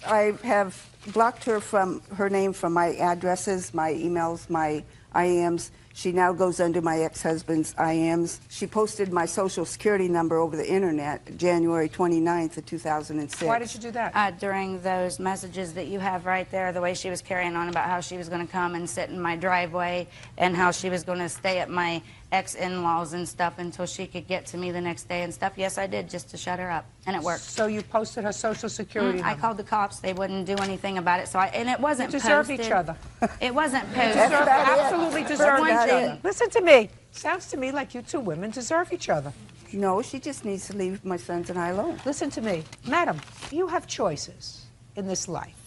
I have blocked her from her name from my addresses, my emails, my IMs. She now goes under my ex-husband's IMs. She posted my social security number over the internet January 29th of 2006. Why did you do that? During those messages that you have right there, the way she was carrying on about how she was going to come and sit in my driveway and how she was going to stay at my ex-in-laws and stuff until she could get to me the next day and stuff. Yes, I did, just to shut her up, and it worked. So you posted her social security number? I called the cops. They wouldn't do anything about it. So and it wasn't You deserve posted. each other. It wasn't You posted. absolutely deserve each other. Listen to me. Sounds to me like you two women deserve each other. No, she just needs to leave my sons and I alone. Listen to me. Madam, you have choices in this life.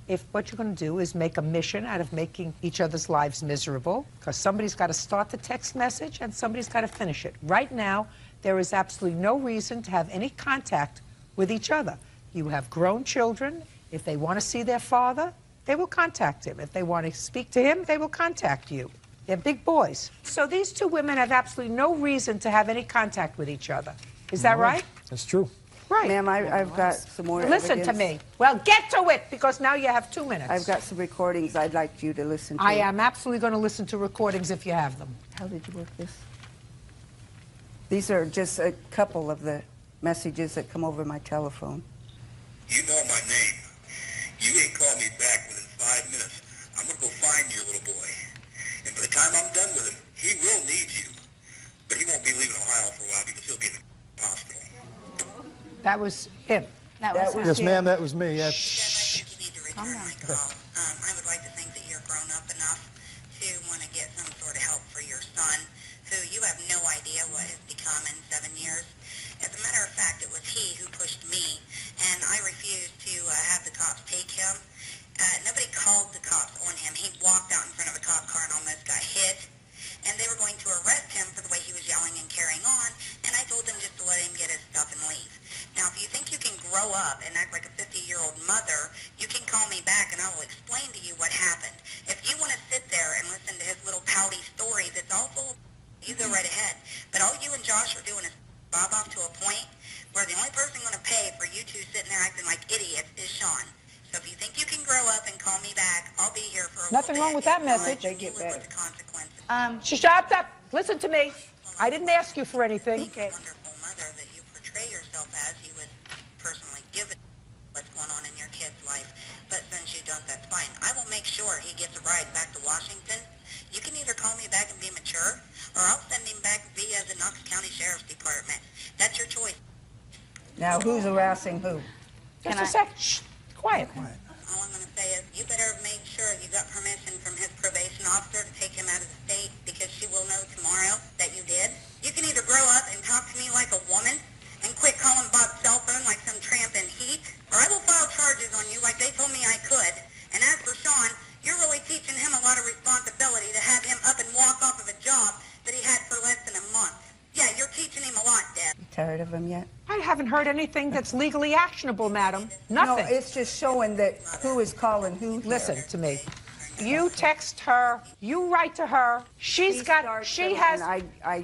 If what you're going to do is make a mission out of making each other's lives miserable, because somebody's got to start the text message and somebody's got to finish it. Right now, there is absolutely no reason to have any contact with each other. You have grown children. If they want to see their father, they will contact him. If they want to speak to him, they will contact you. They're big boys. So these two women have absolutely no reason to have any contact with each other. Is that right? That's true. Right. Ma'am, I've got some more Listen to me. Well, get to it, because now you have 2 minutes. I've got some recordings I'd like you to listen to. I am absolutely going to listen to recordings if you have them. How did you work this? These are just a couple of the messages that come over my telephone. You know my name. You ain't called me back within 5 minutes. I'm going to go find your little boy. And by the time I'm done with him, he will need you. But he won't be leaving Ohio for a while because he'll be in the hospital. That was him. That was him. Yes, ma'am, that was me. Yes. I would like to think that you're grown up enough to want to get some sort of help for your son, who you have no idea what has become in 7 years. As a matter of fact, it was he who pushed me, and I refused to have the cops take him. Nobody called the cops on him. He walked out in front of a cop car and almost got hit, and they were going to arrest him for the way he was yelling and carrying on, and I told them just to let him get his stuff and leave. Now, if you think you can grow up and act like a 50-year-old mother, you can call me back and I will explain to you what happened. If you want to sit there and listen to his little pouty story that's all full, you go right ahead. But all you and Josh are doing is bob off to a point where the only person going to pay for you two sitting there acting like idiots is Sean. So if you think you can grow up and call me back, I'll be here for a Nothing wrong with that message. They get better. She shut up. Listen to me. I didn't ask you for anything. Wonderful mother that you portray yourself as, you would personally give it. going on in your kid's life. But since you don't, that's fine. I will make sure he gets a ride back to Washington. You can either call me back and be mature, or I'll send him back via the Knox County Sheriff's Department. That's your choice. Now, who's harassing who? Just a sec. Shh. Quiet. All I'm going to say is you better make sure you got permission from his probation officer to take him out of the state, because she will know tomorrow that you did. You can either grow up and talk to me like a woman and quit calling Bob's cell phone like some tramp in heat, or I will file charges on you like they told me I could. And as for Sean, you're really teaching him a lot of responsibility to have him up and walk off of a job that he had for less than a month. Yeah, you're teaching him a lot, Deb. You tired of him yet? I haven't heard anything that's legally actionable, madam. Nothing. No, it's just showing that who is calling who. Listen to me. You text her, you write to her. She has.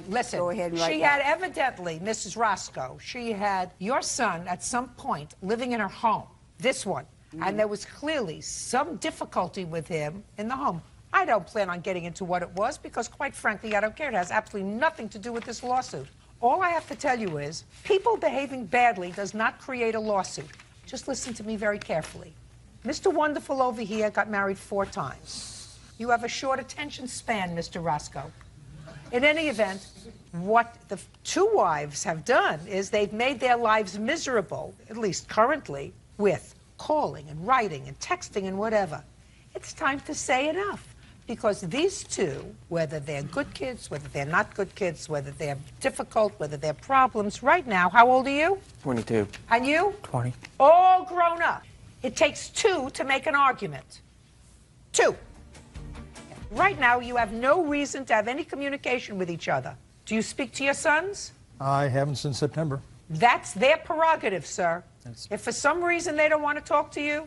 Listen. Go ahead and write she that. had evidently, Mrs. Roscoe. She had your son at some point living in her home. This one, and there was clearly some difficulty with him in the home. I don't plan on getting into what it was because, quite frankly, I don't care. It has absolutely nothing to do with this lawsuit. All I have to tell you is, people behaving badly does not create a lawsuit. Just listen to me very carefully. Mr. Wonderful over here got married 4 times. You have a short attention span, Mr. Roscoe. In any event, what the 2 wives have done is they've made their lives miserable, at least currently, with calling and writing and texting and whatever. It's time to say enough. Because these 2, whether they're good kids, whether they're not good kids, whether they're difficult, whether they're problems, right now, how old are you? 22. And you? 20. All grown up. It takes 2 to make an argument. 2. Right now, you have no reason to have any communication with each other. Do you speak to your sons? I haven't since September. That's their prerogative, sir. If for some reason they don't want to talk to you,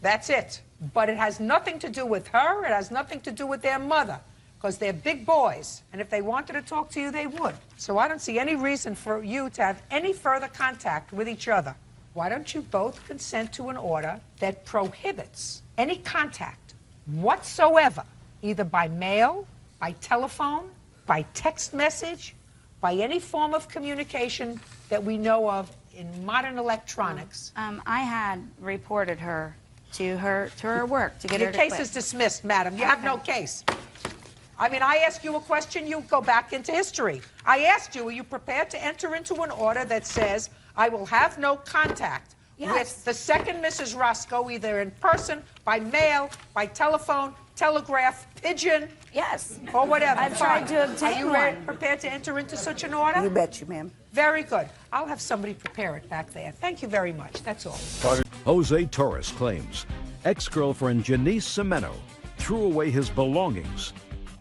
that's it. But it has nothing to do with her. It has nothing to do with their mother, because they're big boys. And if they wanted to talk to you, they would. So I don't see any reason for you to have any further contact with each other. Why don't you both consent to an order that prohibits any contact whatsoever, either by mail, by telephone, by text message, by any form of communication that we know of in modern electronics? I had reported her to her work to get her Your to case quit. is dismissed, madam. You have no case. I mean, I ask you a question, you go back into history. I asked you, are you prepared to enter into an order that says, I will have no contact with the second Mrs. Roscoe, either in person, by mail, by telephone, telegraph, pigeon, or whatever? I've tried to obtain Are you one. prepared to enter into such an order? You bet you, ma'am. Very good. I'll have somebody prepare it back there. Thank you very much. That's all. Jose Torres claims ex-girlfriend Janice Semeno threw away his belongings.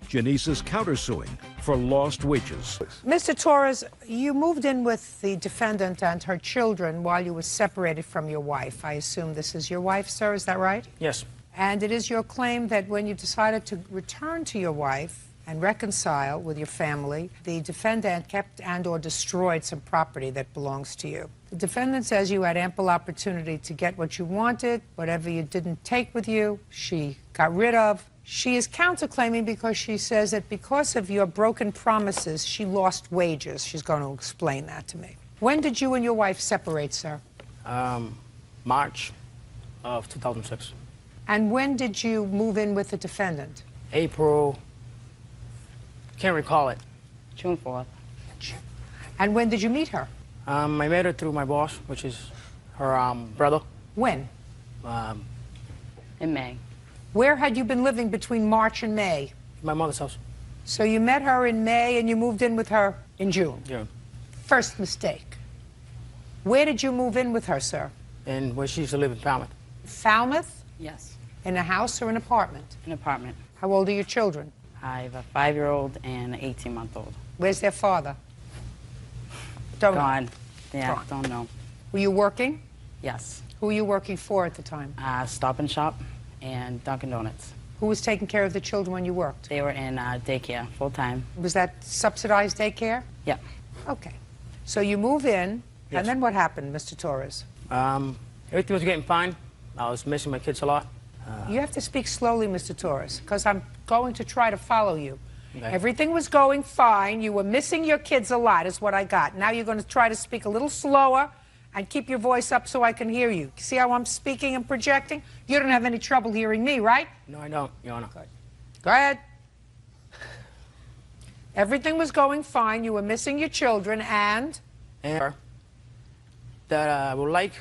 Janice is countersuing for lost wages. Mr. Torres, you moved in with the defendant and her children while you were separated from your wife. I assume this is your wife, sir, is that right? Yes. And it is your claim that when you decided to return to your wife and reconcile with your family, the defendant kept and/or destroyed some property that belongs to you. The defendant says you had ample opportunity to get what you wanted. Whatever you didn't take with you, she got rid of. She is counterclaiming because she says that because of your broken promises, she lost wages. She's going to explain that to me. When did you and your wife separate, sir? March of 2006. And when did you move in with the defendant? April, can't recall it. June 4th. And when did you meet her? I met her through my boss, which is her brother. When? In May. Where had you been living between March and May? My mother's house. So you met her in May and you moved in with her in June? June. First mistake. Where did you move in with her, sir? And where she used to live in Falmouth. Falmouth? Yes. In a house or an apartment? An apartment. How old are your children? I have a 5-year-old and an 18-month-old. Where's their father? Don't Gone. know. Yeah, Gone. don't know. Were you working? Yes. Who were you working for at the time? Stop and Shop and Dunkin' Donuts. Who was taking care of the children when you worked? They were in daycare, full-time. Was that subsidized daycare? Yeah. Okay. So you move in, Yes. and then what happened, Mr. Torres? Everything was getting fine. I was missing my kids a lot. You have to speak slowly, Mr. Torres, because I'm going to try to follow you. Okay. Everything was going fine. You were missing your kids a lot, is what I got. Now you're going to try to speak a little slower And keep your voice up so I can hear you. See how I'm speaking and projecting? You don't have any trouble hearing me, right? No, I don't, Your Honor. Good. Go ahead. Everything was going fine. You were missing your children and? And that I would like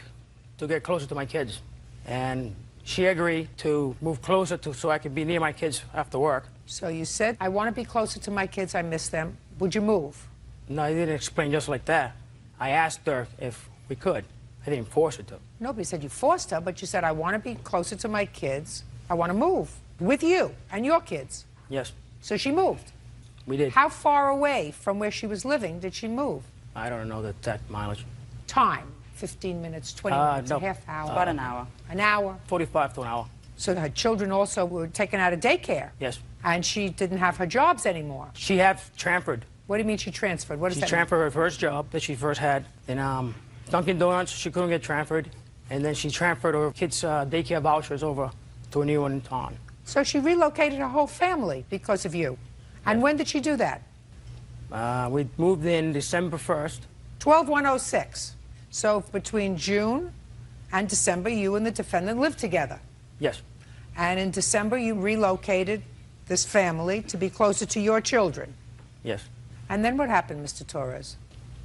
to get closer to my kids. And she agreed to move closer so I could be near my kids after work. So you said, I want to be closer to my kids. I miss them. Would you move? No, I didn't explain just like that. I asked her if we could. I didn't force her to. Nobody said you forced her, but you said, I want to be closer to my kids. I want to move with you and your kids. Yes. So she moved. We did. How far away from where she was living did she move? I don't know the exact mileage. Time, 15 minutes, 20 minutes, no. a half hour? About an hour. An hour? 45 to an hour. So her children also were taken out of daycare? Yes. And she didn't have her jobs anymore? She had transferred. What do you mean she transferred? What does that She transferred her first job that she first had. Then Dunkin' Donuts, she couldn't get transferred. And then she transferred her kids' daycare vouchers over to a new one in Taunton. So she relocated her whole family because of you. And when did she do that? We moved in December 1st. 12/1/06. So between June and December, you and the defendant lived together. Yes. And in December, you relocated this family to be closer to your children. Yes. And then what happened, Mr. Torres?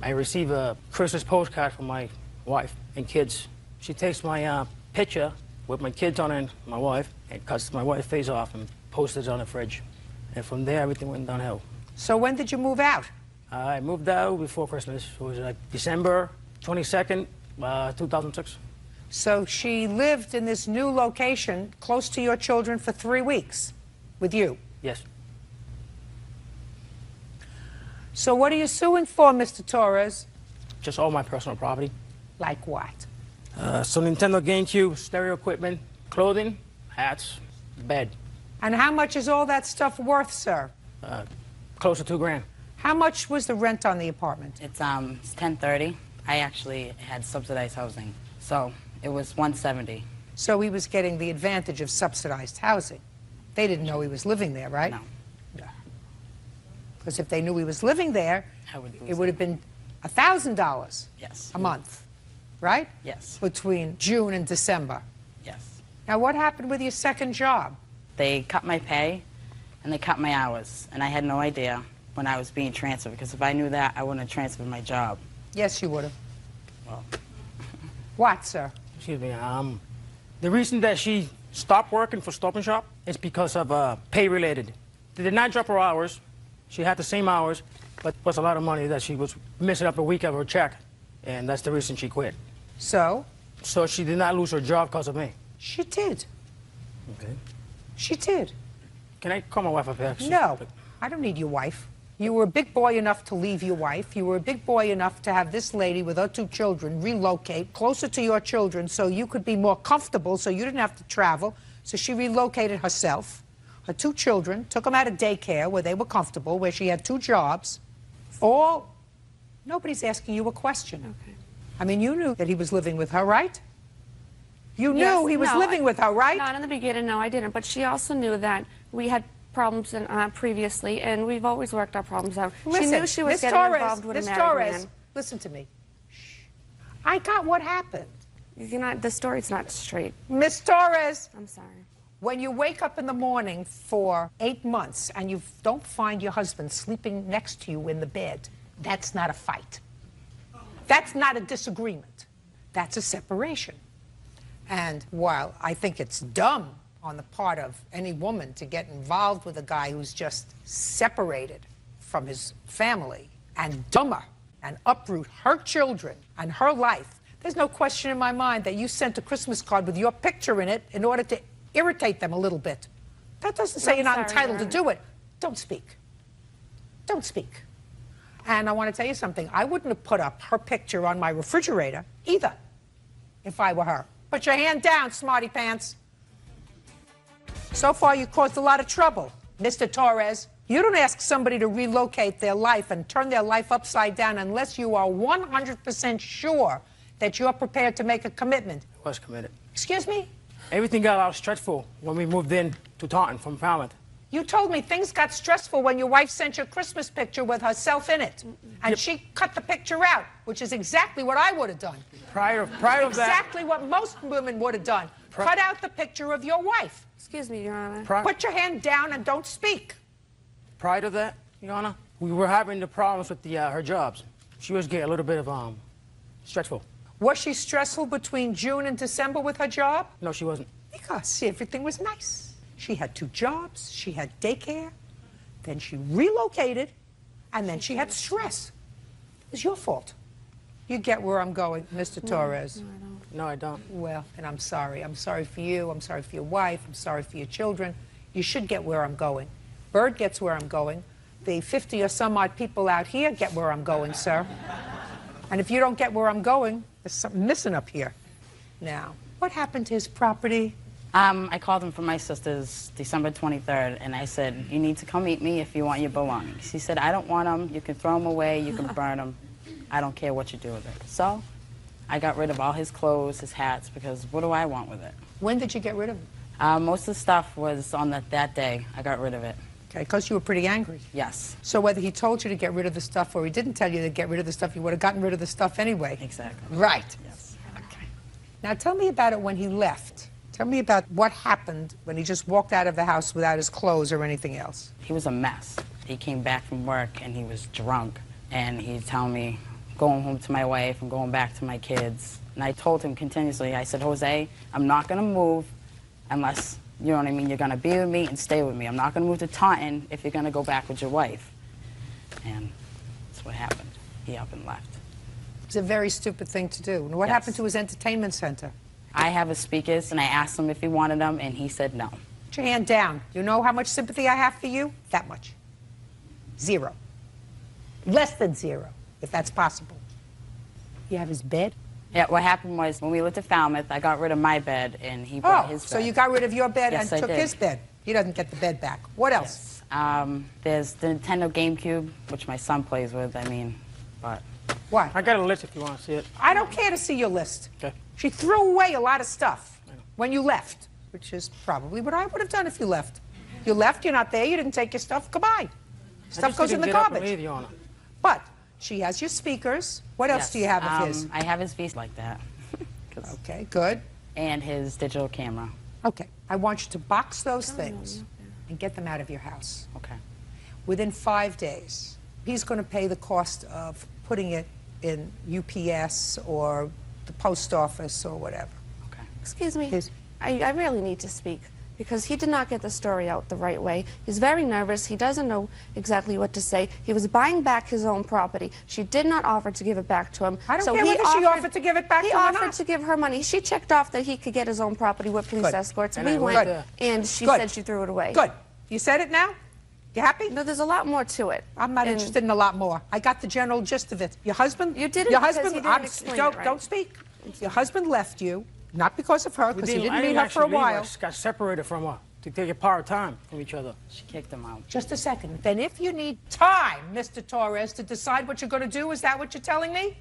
I received a Christmas postcard from my wife and kids. She takes my picture with my kids on it and my wife and cuts my wife's face off and posted it on the fridge. And from there, everything went downhill. So when did you move out? I moved out before Christmas. It was like December 22nd, 2006. So she lived in this new location close to your children for 3 weeks with you? Yes. So what are you suing for, Mr. Torres? Just all my personal property. Like what? So Nintendo GameCube, stereo equipment, clothing, hats, bed. And how much is all that stuff worth, sir? Close to $2 grand. How much was the rent on the apartment? It's 1030. I actually had subsidized housing, so it was 170. So he was getting the advantage of subsidized housing. They didn't know he was living there, right? No. Because if they knew he was living there, it would have been $1,000 Yes. a month, right? Yes. Between June and December. Yes. Now, what happened with your second job? They cut my pay and they cut my hours, and I had no idea when I was being transferred, because if I knew that, I wouldn't have transferred my job. Yes, you would have. Well. What, sir? Excuse me. The reason that she stopped working for Stop and Shop is because of pay related. They did not drop her hours. She had the same hours, but it was a lot of money that she was missing up a week of her check, and that's the reason she quit. So? So she did not lose her job because of me. She did. Okay. She did. Can I call my wife up here? No, I don't need your wife. You were a big boy enough to leave your wife. You were a big boy enough to have this lady with her 2 children relocate closer to your children so you could be more comfortable, so you didn't have to travel. So she relocated herself. Her 2 children, took them out of daycare where they were comfortable, where she had 2 jobs. Nobody's asking you a question. Okay. I mean, you knew that he was living with her, right? You knew he was living with her, right? Not in the beginning, no, I didn't. But she also knew that we had problems previously, and we've always worked our problems out. Listen, she knew she was Ms. getting Torres, involved with Ms. a married Torres, man. listen to me. Shh. I got what happened. The story's not straight. Ms. Torres. I'm sorry. When you wake up in the morning for 8 months and you don't find your husband sleeping next to you in the bed, that's not a fight. That's not a disagreement. That's a separation. And while I think it's dumb on the part of any woman to get involved with a guy who's just separated from his family, and dumber, and uproot her children and her life, there's no question in my mind that you sent a Christmas card with your picture in it in order to irritate them a little bit. That doesn't say you're not entitled to do it. Don't speak. Don't speak. And I want to tell you something. I wouldn't have put up her picture on my refrigerator either if I were her. Put your hand down, smarty pants. So far, you caused a lot of trouble, Mr. Torres. You don't ask somebody to relocate their life and turn their life upside down unless you are 100% sure that you're prepared to make a commitment. I was committed. Excuse me? Everything got a lot stressful when we moved in to Taunton from Falmouth. You told me things got stressful when your wife sent you a Christmas picture with herself in it. And she cut the picture out, which is exactly what I would have done. Prior to that... Exactly what most women would have done. Cut out the picture of your wife. Excuse me, Your Honor. Put your hand down and don't speak. Prior to that, Your Honor, we were having the problems with her jobs. She was getting a little bit of stressful. Was she stressful between June and December with her job? No, she wasn't. Because everything was nice. She had 2 jobs, she had daycare, then she relocated, and then she had stress. It was your fault. You get where I'm going, Mr. Torres. No, I don't. Well, and I'm sorry. I'm sorry for you. I'm sorry for your wife. I'm sorry for your children. You should get where I'm going. Bird gets where I'm going. The 50 or some odd people out here get where I'm going, sir. And if you don't get where I'm going, there's something missing up here. Now, what happened to his property? I called him from my sister's December 23rd, and I said, you need to come meet me if you want your belongings. He said, I don't want them. You can throw them away. You can burn them. I don't care what you do with it. So I got rid of all his clothes, his hats, because what do I want with it? When did you get rid of them? Most of the stuff was on that day. I got rid of it. Okay, because you were pretty angry. Yes. So whether he told you to get rid of the stuff or he didn't tell you to get rid of the stuff, you would have gotten rid of the stuff anyway. Exactly. Right. Yes. Okay. Now tell me about it when he left. Tell me about what happened when he just walked out of the house without his clothes or anything else. He was a mess. He came back from work and he was drunk. And he'd tell me, going home to my wife and going back to my kids. And I told him continuously, I said, Jose, I'm not going to move unless, you know what I mean, you're going to be with me and stay with me. I'm not going to move to Taunton if you're going to go back with your wife. And that's what happened. He up and left. It's a very stupid thing to do. And what happened to his entertainment center? I have his speakers, and I asked him if he wanted them, and he said no. Put your hand down. You know how much sympathy I have for you? That much. 0. Less than 0, if that's possible. You have his bed? Yeah, what happened was when we lived at Falmouth, I got rid of my bed, and he brought his bed. So you got rid of your bed Yes, and I took did. his bed. He doesn't get the bed back. What else? Yes. There's the Nintendo GameCube, which my son plays with, but... What? I got a list if you want to see it. I don't care to see your list. Okay. She threw away a lot of stuff when you left, which is probably what I would have done if you left. You left, you're not there, you didn't take your stuff, goodbye. Stuff goes in the garbage. But she has your speakers. What else do you have of his? I have his feet like that. Okay, good. And his digital camera. Okay, I want you to box those things and get them out of your house. Okay. Within 5 days, he's going to pay the cost of putting it in UPS or the post office or whatever. Okay. Excuse me. I really need to speak because he did not get the story out the right way. He's very nervous. He doesn't know exactly what to say. He was buying back his own property. She did not offer to give it back to him. I don't care whether she offered to give it back to him or He not. offered to give her money. She checked off that he could get his own property with police escorts. And We I went, went. and she Good. said she threw it away. Good. You said it now? You happy? No, there's a lot more to it. I'm not interested in a lot more. I got the general gist of it. Your husband? You didn't Your because husband? he didn't explain it right. Don't speak. Your husband left you, not because of her, because he didn't meet her for a actually leave her. while. I just got separated from her to take a part time from each other. She kicked him out. Just a second. Then if you need time, Mr. Torres, to decide what you're going to do, is that what you're telling me?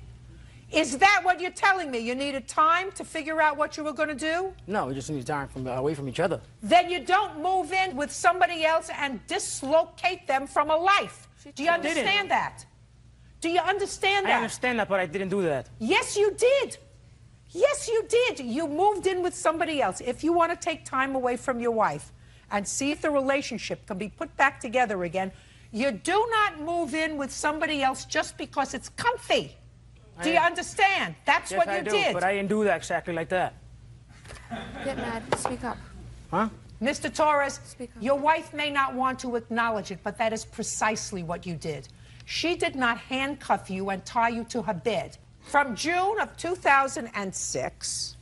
Is that what you're telling me? You needed time to figure out what you were going to do? No, we just need time away from each other. Then you don't move in with somebody else and dislocate them from a life. Do you understand that? Do you understand that? I understand that, but I didn't do that. Yes, you did. Yes, you did. You moved in with somebody else. If you want to take time away from your wife and see if the relationship can be put back together again, you do not move in with somebody else just because it's comfy. Do you understand? That's what you did. But I didn't do that exactly like that. Get mad. Speak up. Huh? Mr. Torres, your wife may not want to acknowledge it, but that is precisely what you did. She did not handcuff you and tie you to her bed. From June of 2006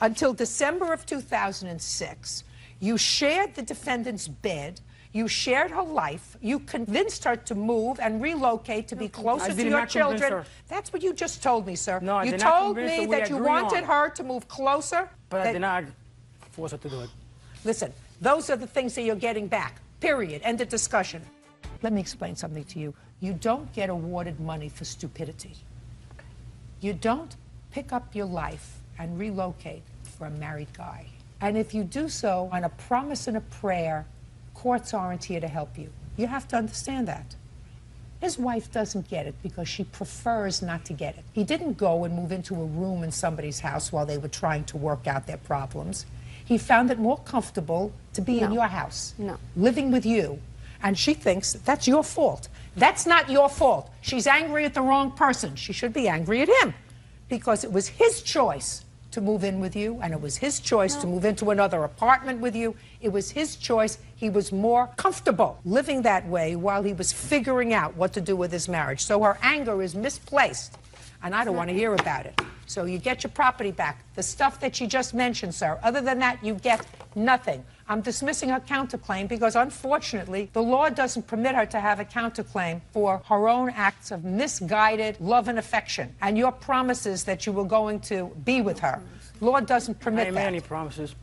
until December of 2006, you shared the defendant's bed, you shared her life, you convinced her to move and relocate to be closer to your children. That's what you just told me, sir. No, I you did not told convince her. me We that you agreed wanted on it. her to move closer. But I did not force her to do it. Listen, those are the things that you're getting back. Period. End of discussion. Let me explain something to you. You don't get awarded money for stupidity. You don't pick up your life and relocate for a married guy. And if you do so on a promise and a prayer Courts aren't here to help you. You have to understand that. His wife doesn't get it because she prefers not to get it. He didn't go and move into a room in somebody's house while they were trying to work out their problems. He found it more comfortable to be in your house, living with you. And she thinks that's your fault. That's not your fault. She's angry at the wrong person. She should be angry at him because it was his choice to move in with you, and it was his choice to move into another apartment with you. It was his choice. He was more comfortable living that way while he was figuring out what to do with his marriage. So her anger is misplaced, and I don't want to hear about it. So you get your property back. The stuff that you just mentioned, sir, other than that, you get nothing. I'm dismissing her counterclaim because, unfortunately, the law doesn't permit her to have a counterclaim for her own acts of misguided love and affection and your promises that you were going to be with her. Law doesn't permit that. I ain't made any promises.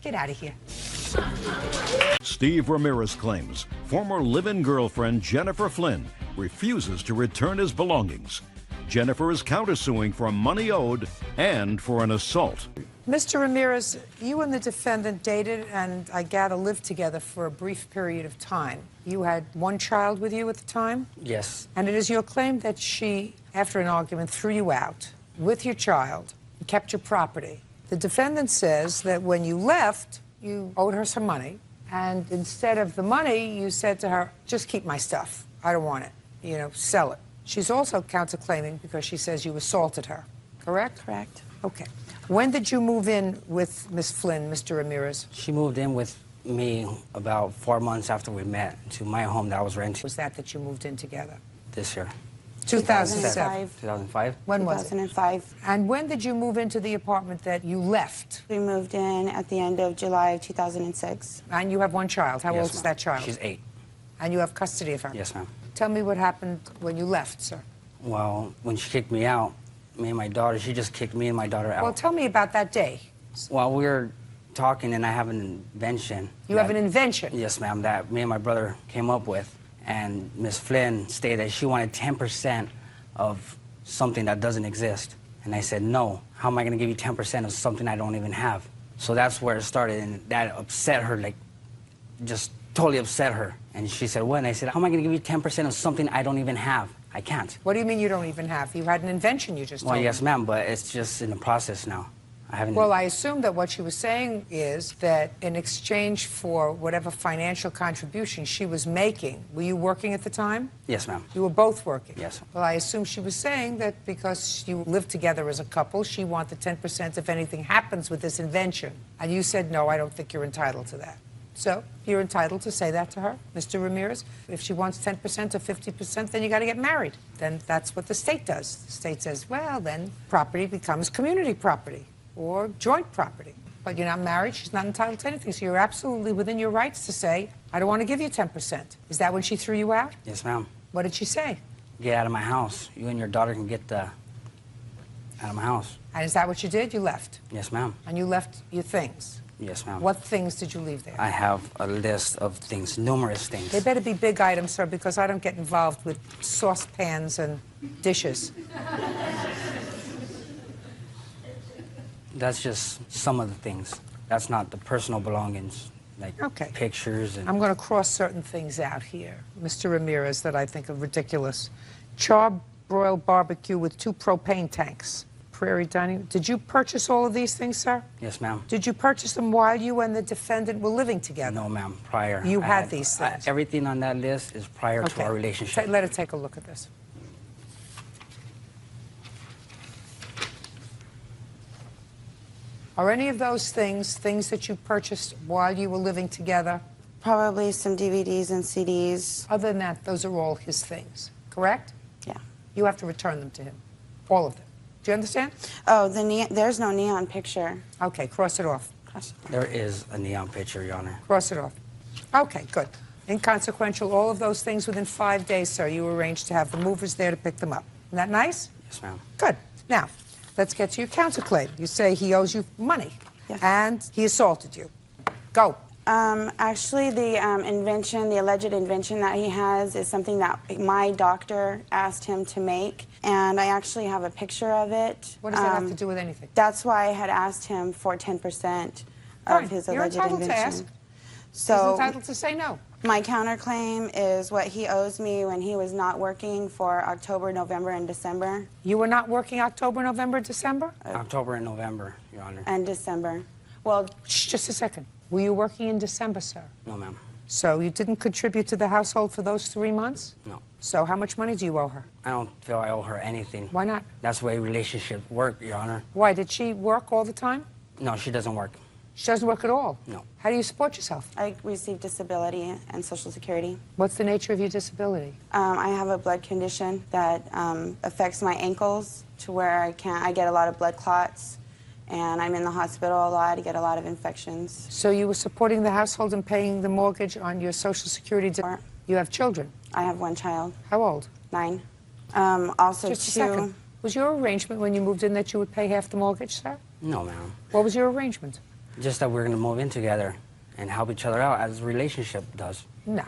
Get out of here. Steve Ramirez claims former live-in girlfriend Jennifer Flynn refuses to return his belongings. Jennifer is countersuing for money owed and for an assault. Mr. Ramirez, you and the defendant dated and, I gather, lived together for a brief period of time. You had one child with you at the time? Yes. And it is your claim that she, after an argument, threw you out with your child and kept your property. The defendant says that when you left, you owed her some money, and instead of the money, you said to her, just keep my stuff. I don't want it. You know, sell it. She's also counterclaiming because she says you assaulted her, correct? Correct. Okay. When did you move in with Miss Flynn, Mr. Ramirez? She moved in with me about 4 months after we met to my home that I was renting. Was that you moved in together? This year. 2007. 2005. When was it? 2005. And when did you move into the apartment that you left? We moved in at the end of July of 2006. And you have one child. How Yes, old is ma'am. that child? She's 8. And you have custody of her? Yes, ma'am. Tell me what happened when you left, sir. Well, when she kicked me out, me and my daughter, she just kicked me and my daughter out. Well, tell me about that day. While we were talking, and I have an invention. You have an invention? Yes, ma'am, that me and my brother came up with. And Miss Flynn stated that she wanted 10% of something that doesn't exist. And I said, no, how am I going to give you 10% of something I don't even have? So that's where it started, and that upset her, like, just totally upset her. And she said, what? And I said, how am I going to give you 10% of something I don't even have? I can't. What do you mean you don't even have? You had an invention you just told Well, me. yes, ma'am, but it's just in the process now. I haven't... Well, I assume that what she was saying is that in exchange for whatever financial contribution she was making, were you working at the time? Yes, ma'am. You were both working? Yes. Well, I assume she was saying that because you lived together as a couple, she wanted 10% if anything happens with this invention. And you said, no, I don't think you're entitled to that. So you're entitled to say that to her, Mr. Ramirez. If she wants 10% or 50%, then you got to get married. Then that's what the state does. The state says, well, then property becomes community property or joint property. But you're not married, she's not entitled to anything. So you're absolutely within your rights to say, I don't want to give you 10%. Is that when she threw you out? Yes, ma'am. What did she say? Get out of my house. You and your daughter can get out of my house. And is that what you did? You left? Yes, ma'am. And you left your things? Yes, ma'am. What things did you leave there? I have a list of things, numerous things. They better be big items, sir, because I don't get involved with saucepans and dishes. That's just some of the things. That's not the personal belongings, like pictures and... I'm going to cross certain things out here, Mr. Ramirez, that I think are ridiculous. Charbroiled barbecue with 2 propane tanks. Prairie dining. Did you purchase all of these things, sir? Yes, ma'am. Did you purchase them while you and the defendant were living together? No, ma'am. Prior. You had these things? Everything on that list is prior to our relationship. Let us take a look at this. Are any of those things that you purchased while you were living together? Probably some DVDs and CDs. Other than that, those are all his things, correct? Yeah. You have to return them to him, all of them. Do you understand? Oh, there's no neon picture. Okay, cross it off. There is a neon picture, Your Honor. Cross it off. Okay, good. Inconsequential, all of those things within 5 days, sir. You arranged to have the movers there to pick them up. Isn't that nice? Yes, ma'am. Good. Now, let's get to your counterclaim. You say he owes you money. Yes. And he assaulted you. Go. Actually, the invention, the alleged invention that he has is something that my doctor asked him to make, and I actually have a picture of it. What does that have to do with anything? That's why I had asked him for 10% of his You're alleged entitled invention. to ask. So He's entitled to say no. my counterclaim is what he owes me when he was not working for October, November, and December. You were not working October, November, December? October and November, Your Honor. And December. Well, just a second. Were you working in December, sir? No, ma'am. So you didn't contribute to the household for those 3 months? No. So how much money do you owe her? I don't feel I owe her anything. Why not? That's the way relationships work, Your Honor. Why, did she work all the time? No, she doesn't work. She doesn't work at all? No. How do you support yourself? I receive disability and Social Security. What's the nature of your disability? I have a blood condition that affects my ankles to where I get a lot of blood clots, and I'm in the hospital a lot. I get a lot of infections. So you were supporting the household and paying the mortgage on your Social Security? You have children? I have one child. How old? 9. Also, Just a second. Was your arrangement when you moved in that you would pay half the mortgage, sir? No, ma'am. What was your arrangement? Just that we're going to move in together and help each other out as a relationship does. No.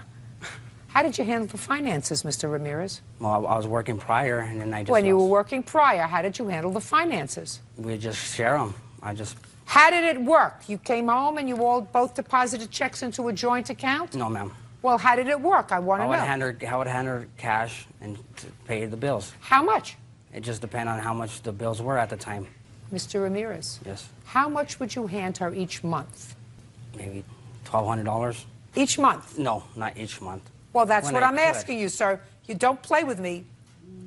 How did you handle the finances, Mr. Ramirez? Well, I was working prior, and then I just When you were working prior, how did you handle the finances? We just share them. How did it work? You came home and you all both deposited checks into a joint account? No, ma'am. Well, how did it work? I want to know. I would handle cash and pay the bills. How much? It just depended on how much the bills were at the time. Mr. Ramirez? Yes. How much would you hand her each month? Maybe $1,200. Each month? No, not each month. Well, that's When what I I'm could. asking you, sir. You don't play with me,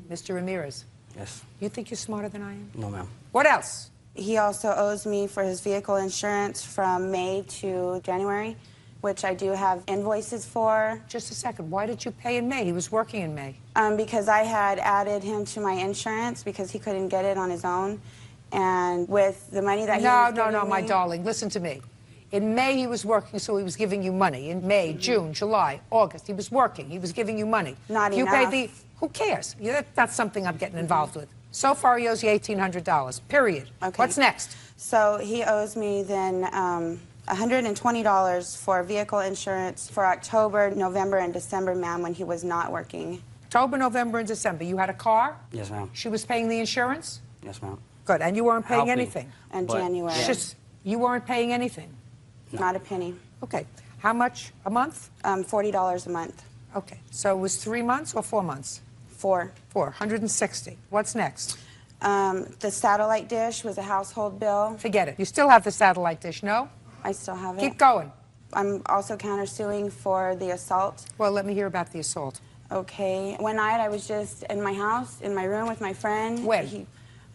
Mr. Ramirez. Yes. You think you're smarter than I am? No, ma'am. What else? He also owes me for his vehicle insurance from May to January, which I do have invoices for. Just a second. Why did you pay in May? He was working in May. Because I had added him to my insurance because he couldn't get it on his own. And with the money that he was giving No, my me- darling. Listen to me. In May, he was working, so he was giving you money. In May, June, July, August, he was working. He was giving you money. Not you enough. Paid who cares? That's something I'm getting involved with. So far, he owes you $1,800, period. Okay. What's next? So he owes me then $120 for vehicle insurance for October, November, and December, ma'am, when he was not working. October, November, and December. You had a car? Yes, ma'am. She was paying the insurance? Yes, ma'am. Good. And you weren't paying Helping. anything? And But- January. Yeah. Just, you weren't paying anything? Not a penny. Okay. How much a month? $40 a month. Okay. So it was 3 months or 4 months? 4. 160. What's next? The satellite dish was a household bill. Forget it. You still have the satellite dish, no? I still have it. Keep going. I'm also countersuing for the assault. Well, let me hear about the assault. Okay. One night I was just in my house, in my room with my friend. When?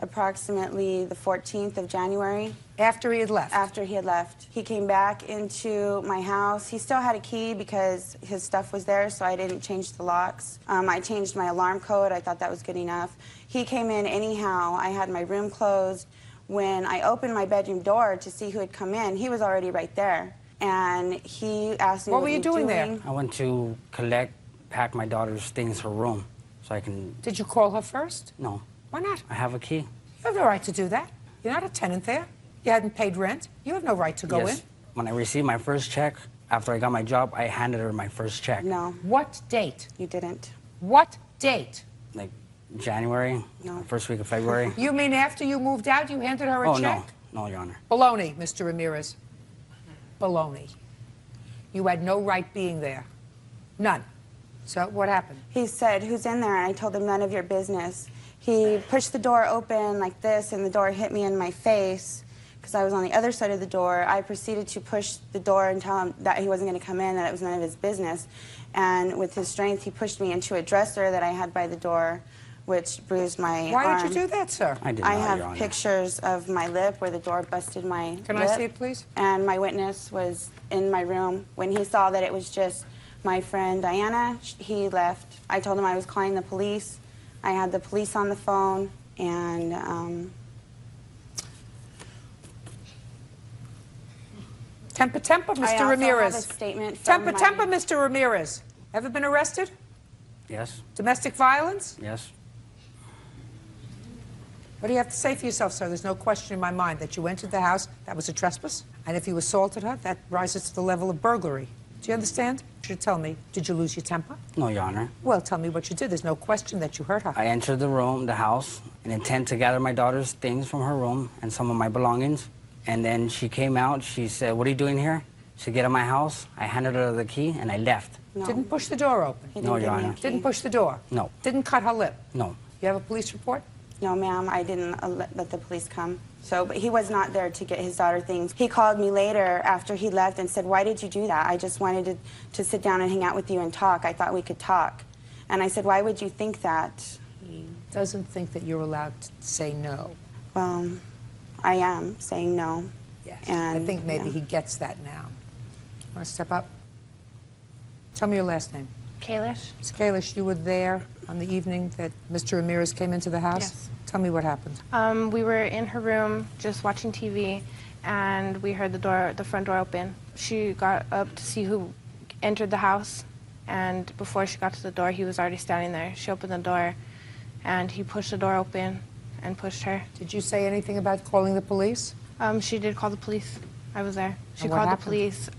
Approximately the 14th of January. After he had left? After he had left. He came back into my house. He still had a key because his stuff was there, so I didn't change the locks. I changed my alarm code. I thought that was good enough. He came in anyhow. I had my room closed. When I opened my bedroom door to see who had come in, he was already right there. And he asked me What were you doing there? I went to pack my daughter's things, her room, so I can... Did you call her first? No. Why not? I have a key. You have no right to do that. You're not a tenant there. You hadn't paid rent. You have no right to go Yes. in. When I received my first check, after I got my job, I handed her my first check. No. What date? You didn't. What date? Like January, No. first week of February. You mean after you moved out, you handed her a Oh, check? no, Your Honor. Baloney, Mr. Ramirez. Baloney. You had no right being there. None. So what happened? He said, "Who's in there?" And I told him, "None of your business." He pushed the door open like this, and the door hit me in my face because I was on the other side of the door. I proceeded to push the door and tell him that he wasn't going to come in, that it was none of his business. And with his strength, he pushed me into a dresser that I had by the door, which bruised my arm. Why did you do that, sir? I did I not, Your have Honor. pictures of my lip where the door busted my Can lip. I see it, please? And my witness was in my room. When he saw that it was just my friend Diana, he left. I told him I was calling the police. I had the police on the phone, and Temper, temper, I Mr. also Ramirez. have a statement from Temper, my- temper, Mr. Ramirez. Ever been arrested? Yes, Domestic violence? yes. What do you have to say for yourself, sir? There's no question in my mind that you entered the house, that was a trespass, and if you assaulted her, that rises to the level of burglary. Do you understand? You should tell me, did you lose your temper? No, Your Honor. Well, tell me what you did. There's no question that you hurt her. I entered the room, the house, in intent to gather my daughter's things from her room and some of my belongings. And then she came out. She said, "What are you doing here?" She get in my house, I handed her the key, and I left. No. Didn't push the door open? No, Your Honor. Didn't push the door? No. Didn't cut her lip? No. You have a police report? No, ma'am, I didn't let the police come. So, but he was not there to get his daughter things. He called me later after he left and said, why did you do that? I just wanted to sit down and hang out with you and talk. I thought we could talk. And I said, why would you think that? He doesn't think that you're allowed to say no. Well, I am saying no. Yes. And, I think maybe yeah. he gets that now. Want to step up? Tell me your last name. Kalish? Ms. Kalish, you were there on the evening that Mr. Ramirez came into the house? Yes. Tell me what happened. We were in her room just watching TV, and we heard the front door open. She got up to see who entered the house, and before she got to the door, he was already standing there. She opened the door, and he pushed the door open and pushed her. Did you say anything about calling the police? She did call the police. I was there. She And what called happened? the police,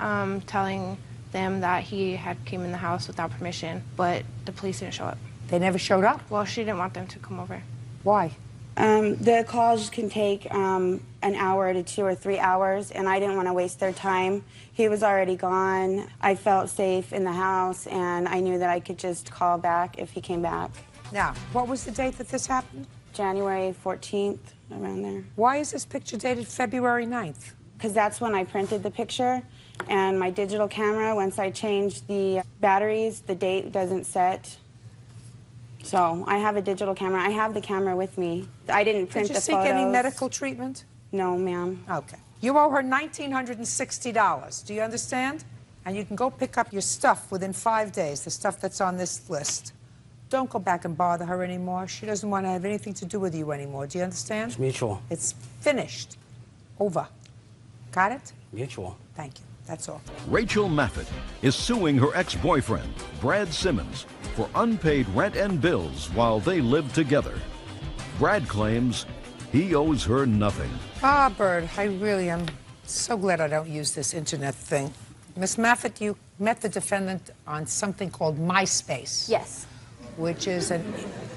telling them that he had came in the house without permission, but the police didn't show up. They never showed up? Well, she didn't want them to come over. Why? The calls can take an hour to 2 or 3 hours, and I didn't want to waste their time. He was already gone. I felt safe in the house, and I knew that I could just call back if he came back. Now, what was the date that this happened? January 14th, around there. Why is this picture dated February 9th? Because that's when I printed the picture, and my digital camera, once I changed the batteries, the date doesn't set. So I have a digital camera. I have the camera with me. I didn't print the Did you photos. seek any medical treatment? No, ma'am. Okay. You owe her $1,960. Do you understand? And you can go pick up your stuff within 5 days, the stuff that's on this list. Don't go back and bother her anymore. She doesn't want to have anything to do with you anymore. Do you understand? It's mutual. It's finished. Over. Got it? Mutual. Thank you. That's all. Rachel Maffitt is suing her ex-boyfriend, Brad Simmons, for unpaid rent and bills while they lived together. Brad claims he owes her nothing. Ah, Bird, I really am so glad I don't use this internet thing. Miss Maffitt, you met the defendant on something called MySpace. Yes. Which is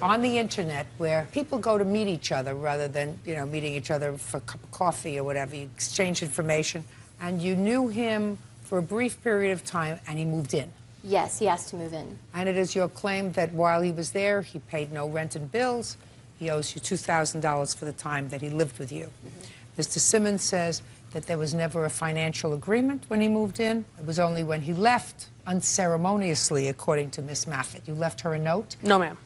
on the internet where people go to meet each other rather than, meeting each other for a cup of coffee or whatever. You exchange information. And you knew him for a brief period of time, and he moved in. Yes, he asked to move in. And it is your claim that while he was there, he paid no rent and bills. He owes you $2,000 for the time that he lived with you. Mr. Simmons says that there was never a financial agreement when he moved in. It was only when he left, unceremoniously, according to Miss Maffitt. You left her a note? No, ma'am.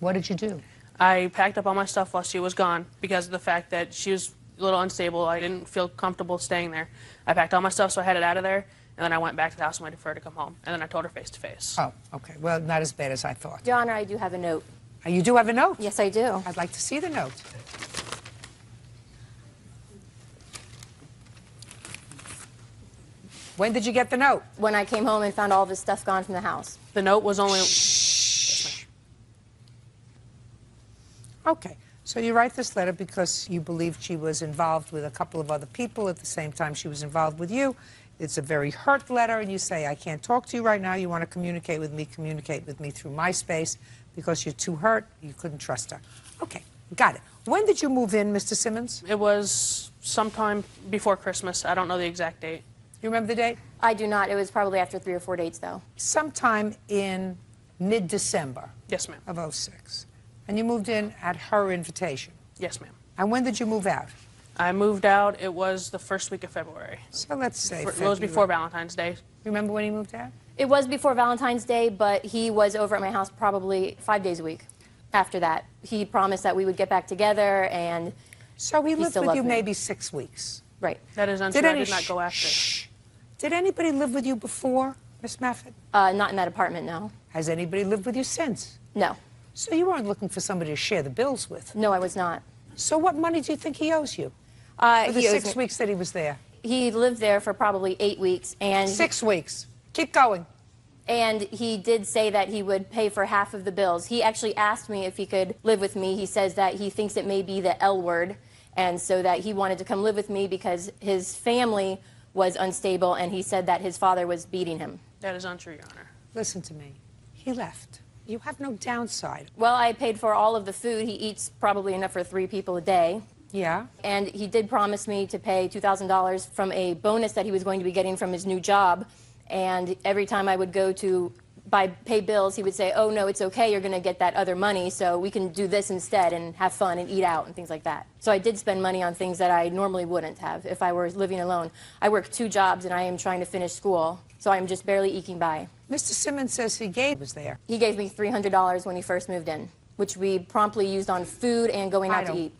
What did you do? I packed up all my stuff while she was gone because of the fact that she was a little unstable. I didn't feel comfortable staying there. I packed all my stuff, so I headed out of there, and then I went back to the house and waited for her to come home. And then I told her face to face. Oh, okay. Well, not as bad as I thought. Your Honor, I do have a note. You do have a note? Yes, I do. I'd like to see the note. When did you get the note? When I came home and found all of his stuff gone from the house. The note was only... Okay. So you write this letter because you believed she was involved with a couple of other people at the same time she was involved with you. It's a very hurt letter, and you say, I can't talk to you right now. You want to communicate with me through MySpace because you're too hurt. You couldn't trust her. Okay, got it. When did you move in, Mr. Simmons? It was sometime before Christmas. I don't know the exact date. You remember the date? I do not. It was probably after 3 or 4 dates, though. Sometime in mid-December. Yes, ma'am. Of '06. And you moved in at her invitation. Yes, ma'am. And when did you move out? I moved out, it was the first week of February. So let's say It was before Valentine's Day. Remember when he moved out? It was before Valentine's Day, but he was over at my house probably 5 days a week after that. He promised that we would get back together, and so he lived still with loved you me. maybe 6 weeks. Right. That is untrue. I did not go after. Did anybody live with you before, Miss Maffitt? Not in that apartment, no. Has anybody lived with you since? No. So you weren't looking for somebody to share the bills with? No, I was not. So what money do you think he owes you? For the 6 weeks that he was there? He lived there for probably 8 weeks, and 6 weeks. Keep going. And he did say that he would pay for half of the bills. He actually asked me if he could live with me. He says that he thinks it may be the L word, and so that he wanted to come live with me because his family was unstable, and he said that his father was beating him. That is untrue, Your Honor. Listen to me. He left. You have no downside. Well, I paid for all of the food. He eats probably enough for 3 people a day. Yeah. And he did promise me to pay $2,000 from a bonus that he was going to be getting from his new job. And every time I would go to pay bills, he would say, oh, no, it's okay, you're going to get that other money, so we can do this instead and have fun and eat out and things like that. So I did spend money on things that I normally wouldn't have if I were living alone. I work 2 jobs and I am trying to finish school, so I'm just barely eking by. Mr. Simmons says he was there. He gave me $300 when he first moved in, which we promptly used on food and going out to eat.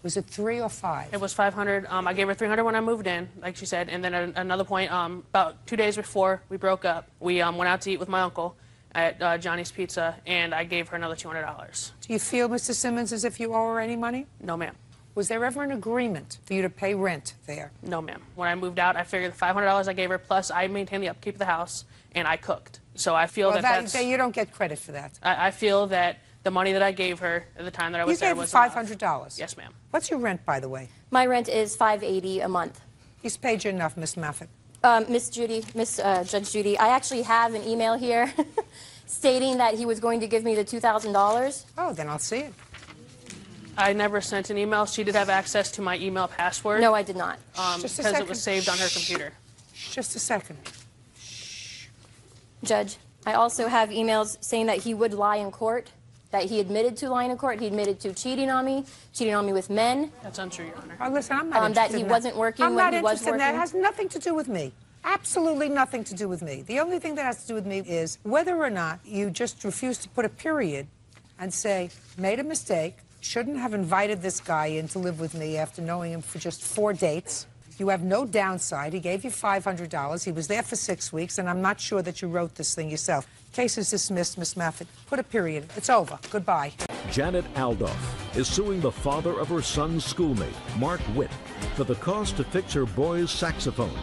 Was it 3 or 5? It was 500. I gave her 300 when I moved in, like she said, and then at another point, about 2 days before we broke up, we went out to eat with my uncle at Johnny's Pizza, and I gave her another $200. Do you feel, Mr. Simmons, as if you owe her any money? No, ma'am. Was there ever an agreement for you to pay rent there? No, ma'am. When I moved out, I figured the $500 I gave her, plus I maintained the upkeep of the house, and I cooked. So I feel that's... You don't get credit for that. I feel that the money that I gave her at the time that I was there was enough. You gave her $500? Yes, ma'am. What's your rent, by the way? My rent is $580 a month. He's paid you enough, Miss Moffat. Miss Judge Judy, I actually have an email here stating that he was going to give me the $2,000. Oh, then I'll see it. I never sent an email. She did have access to my email password. No, I did not. Because it was saved on her computer. Just a second. Judge, I also have emails saying that he would lie in court, that he admitted to lying in court. He admitted to cheating on me with men. That's untrue, Your Honor. Oh, listen, I'm not interested that he in wasn't working when he was working. That has nothing to do with me. Absolutely nothing to do with me. The only thing that has to do with me is whether or not you just refuse to put a period and say, made a mistake, shouldn't have invited this guy in to live with me after knowing him for just 4 dates. You have no downside. He gave you $500. He was there for 6 weeks, and I'm not sure that you wrote this thing yourself. Case is dismissed, Miss Moffat. Put a period. It's over. Goodbye. Janet Aldoff is suing the father of her son's schoolmate, Mark Witt, for the cost to fix her boy's saxophone.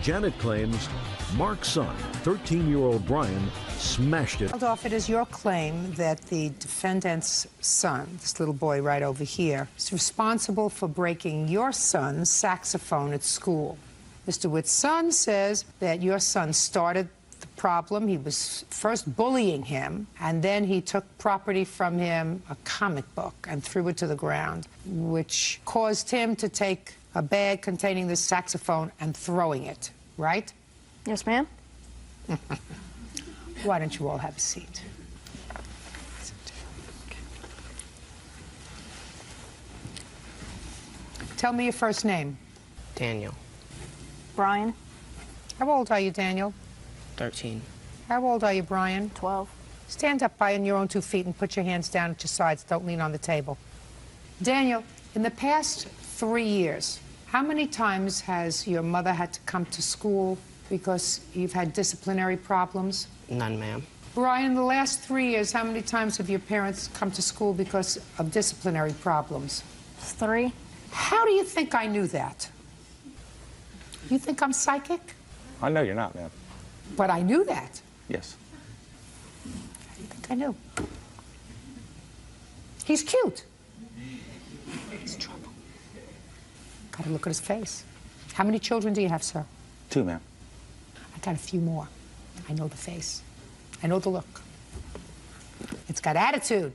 Janet claims Mark's son, 13-year-old Brian, smashed it. Aldoff, it is your claim that the defendant's son, this little boy right over here, is responsible for breaking your son's saxophone at school. Mr. Witt's son says that your son started the problem. He was first bullying him, and then he took property from him, a comic book, and threw it to the ground, which caused him to take a bag containing the saxophone and throwing it, right? Yes, ma'am. Why don't you all have a seat? Tell me your first name. Daniel. Brian. How old are you, Daniel? 13. How old are you, Brian? 12. Stand up by on your own 2 feet and put your hands down at your sides. Don't lean on the table. Daniel, in the past 3 years, how many times has your mother had to come to school because you've had disciplinary problems? None, ma'am. Brian, in the last 3 years, how many times have your parents come to school because of disciplinary problems? 3. How do you think I knew that? You think I'm psychic? I know you're not, ma'am. But I knew that. Yes. How do you think I knew? He's cute. He's trouble. Gotta look at his face. How many children do you have, sir? 2, ma'am. I got a few more. I know the face. I know the look. It's got attitude,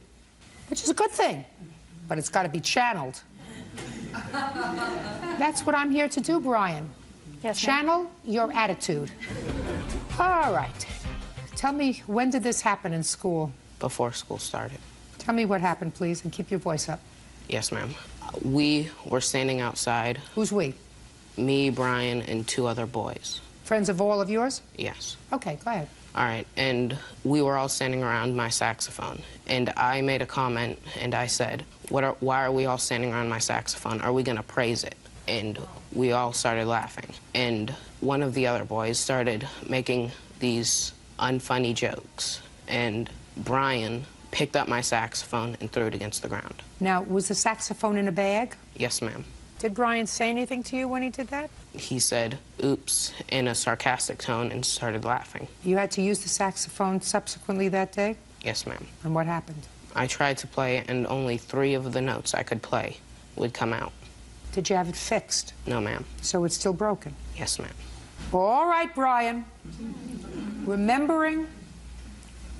which is a good thing, but it's got to be channeled. That's what I'm here to do, Brian. Yes, channel your attitude. All right. Tell me, when did this happen in school? Before school started. Tell me what happened, please, and keep your voice up. Yes, ma'am. We were standing outside. Who's we? Me, Brian, and 2 other boys. Friends of all of yours? Yes. Okay, go ahead. All right, and we were all standing around my saxophone, and I made a comment, and I said, why are we all standing around my saxophone? Are we gonna praise it? And we all started laughing, and one of the other boys started making these unfunny jokes, and Brian picked up my saxophone and threw it against the ground. Now, was the saxophone in a bag? Yes, ma'am. Did Brian say anything to you when he did that? He said, oops, in a sarcastic tone and started laughing. You had to use the saxophone subsequently that day? Yes, ma'am. And what happened? I tried to play, and only 3 of the notes I could play would come out. Did you have it fixed? No, ma'am. So it's still broken? Yes, ma'am. All right, Brian. Remembering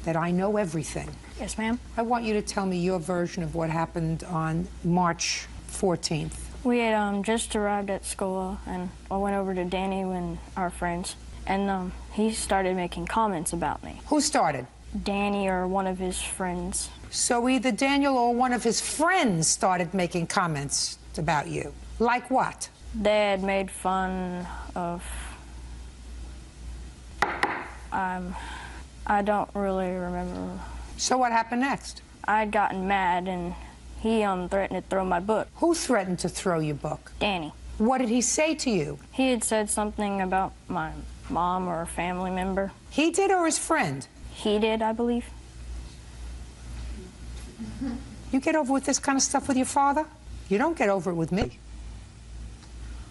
that I know everything. Yes, ma'am. I want you to tell me your version of what happened on March 14th. We had just arrived at school, and I went over to Danny and our friends, and he started making comments about me. Who started? Danny or one of his friends. So either Daniel or one of his friends started making comments about you. Like what? They had made fun of... I don't really remember. So what happened next? I'd gotten mad, and he threatened to throw my book. Who threatened to throw your book? Danny. What did he say to you? He had said something about my mom or a family member. He did, or his friend? He did, I believe. You get over with this kind of stuff with your father? You don't get over it with me.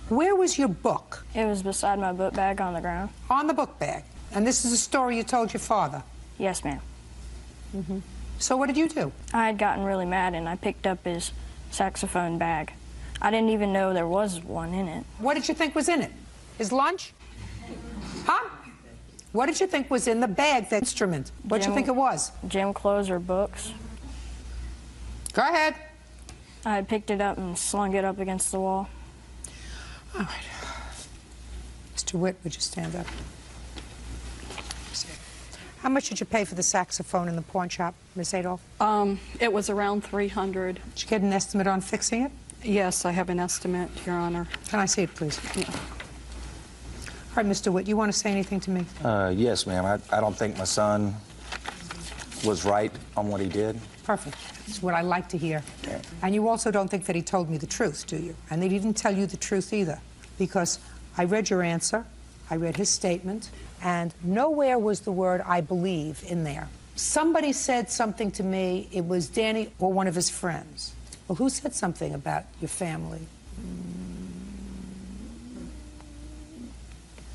Where was your book? It was beside my book bag on the ground. On the book bag? And this is a story you told your father? Yes, ma'am. So what did you do? I had gotten really mad, and I picked up his saxophone bag. I didn't even know there was one in it. What did you think was in it? His lunch? Huh? What did you think was in the bag, that instrument? What did you think it was? Gym clothes or books. Go ahead. I had picked it up and slung it up against the wall. All right. Mr. Witt, would you stand up? How much did you pay for the saxophone in the pawn shop, Miss Adolph? It was around $300. Did you get an estimate on fixing it? Yes, I have an estimate, Your Honor. Can I see it, please? Yeah. All right, Mr. Witt, you want to say anything to me? Yes, ma'am. I don't think my son was right on what he did. Perfect. That's what I like to hear. Yeah. And you also don't think that he told me the truth, do you? And that he didn't tell you the truth either. Because I read your answer, I read his statement, and nowhere was the word "I believe" in there. Somebody said something to me, it was Danny or one of his friends. Well, who said something about your family?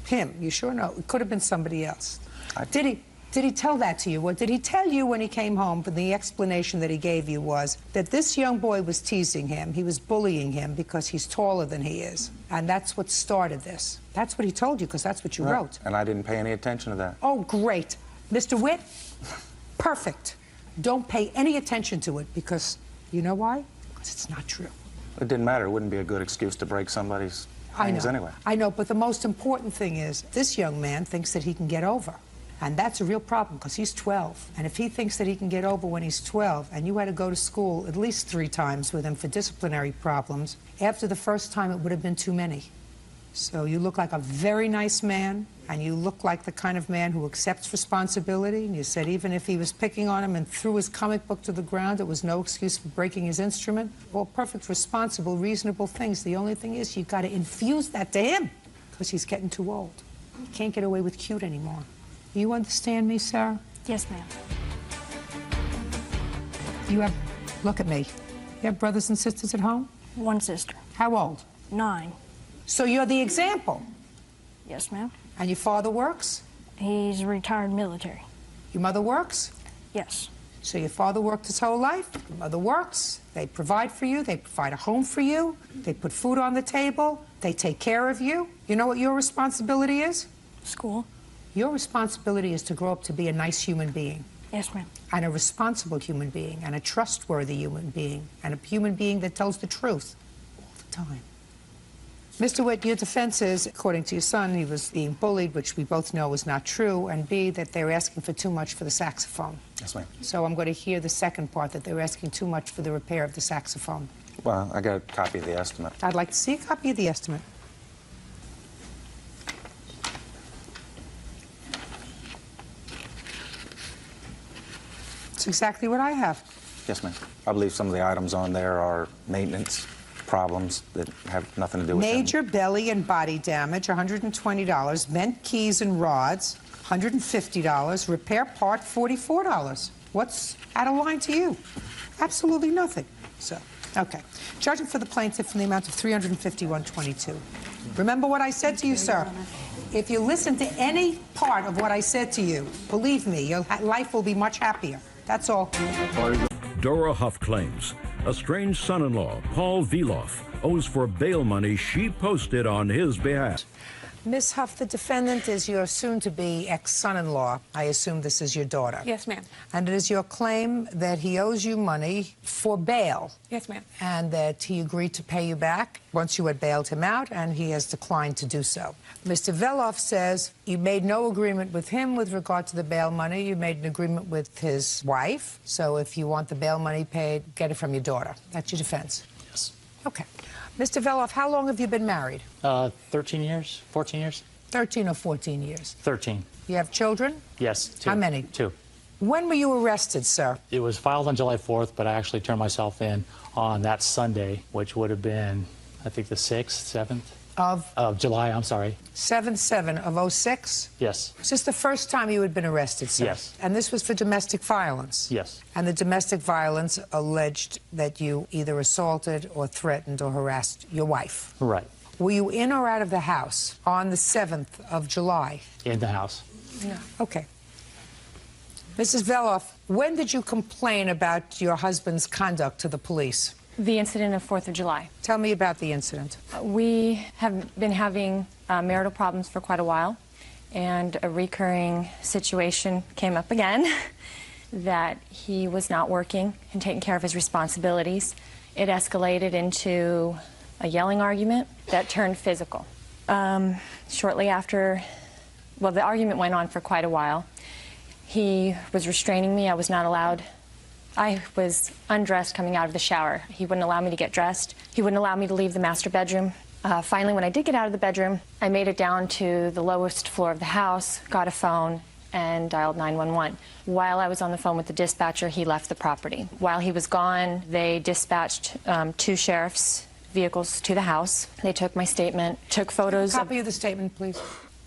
Him, you sure? No, it could have been somebody else. Did he tell that to you? Or did he tell you when he came home, but the explanation that he gave you was that this young boy was teasing him, he was bullying him because he's taller than he is, and that's what started this? That's what he told you, because that's what you wrote. And I didn't pay any attention to that. Oh, great. Mr. Witt, perfect. Don't pay any attention to it, because you know why? Because it's not true. It didn't matter. It wouldn't be a good excuse to break somebody's things anyway. I know, but the most important thing is this young man thinks that he can get over. And that's a real problem, because he's 12. And if he thinks that he can get over when he's 12, and you had to go to school at least 3 times with him for disciplinary problems, after the first time it would have been too many. So you look like a very nice man, and you look like the kind of man who accepts responsibility. And you said even if he was picking on him and threw his comic book to the ground, it was no excuse for breaking his instrument. All perfect, responsible, reasonable things. The only thing is you've got to infuse that to him, because he's getting too old. He can't get away with cute anymore. You understand me, Sarah? Yes, ma'am. You have, look at me. You have brothers and sisters at home? 1 sister. How old? 9. So you're the example? Yes, ma'am. And your father works? He's retired military. Your mother works? Yes. So your father worked his whole life, your mother works, they provide for you, they provide a home for you, they put food on the table, they take care of you. You know what your responsibility is? School. Your responsibility is to grow up to be a nice human being. Yes, ma'am. And a responsible human being, and a trustworthy human being, and a human being that tells the truth all the time. Mr. Witt, your defense is, according to your son, he was being bullied, which we both know is not true, and B, that they were asking for too much for the saxophone. Yes, ma'am. So I'm going to hear the second part, that they were asking too much for the repair of the saxophone. Well, I got a copy of the estimate. I'd like to see a copy of the estimate. It's exactly what I have. Yes, ma'am. I believe some of the items on there are maintenance problems that have nothing to do with Major belly and body damage, $120. Bent keys and rods, $150. Repair part, $44. What's out of line to you? Absolutely nothing. So, okay. Judgment for the plaintiff in the amount of $351.22. Remember what I said to you, sir. If you listen to any part of what I said to you, believe me, your life will be much happier. That's all. Dora Huff claims a strange son-in-law, Paul Veloff, owes for bail money she posted on his behalf. Ms. Huff, the defendant is your soon-to-be ex-son-in-law. I assume this is your daughter. Yes, ma'am. And it is your claim that he owes you money for bail. Yes, ma'am. And that he agreed to pay you back once you had bailed him out, and he has declined to do so. Mr. Veloff says you made no agreement with him with regard to the bail money. You made an agreement with his wife. So if you want the bail money paid, get it from your daughter. That's your defense. Yes. Okay. Mr. Veloff, how long have you been married? 13 years, 14 years? 13 or 14 years. 13. You have children? Yes, 2. How many? 2. When were you arrested, sir? It was filed on July 4th, but I actually turned myself in on that Sunday, which would have been, I think, the 6th, 7th? Of July, I'm sorry. 7/7 of 06? Yes. Is this the first time you had been arrested, sir? Yes. And this was for domestic violence? Yes. And the domestic violence alleged that you either assaulted or threatened or harassed your wife? Right. Were you in or out of the house on the 7th of July? In the house. No. Okay. Mrs. Veloff, when did you complain about your husband's conduct to the police? The incident of 4th of July. Tell me about the incident. We have been having marital problems for quite a while, and a recurring situation came up again that he was not working and taking care of his responsibilities. It escalated into a yelling argument that turned physical. Shortly after, well, the argument went on for quite a while. He was restraining me. I was not allowed. I was undressed coming out of the shower. He wouldn't allow me to get dressed. He wouldn't allow me to leave the master bedroom. Finally, when I did get out of the bedroom, I made it down to the lowest floor of the house, got a phone, and dialed 911. While I was on the phone with the dispatcher, he left the property. While he was gone, they dispatched 2 sheriff's vehicles to the house. They took my statement, took photos. A copy of the statement, please. Do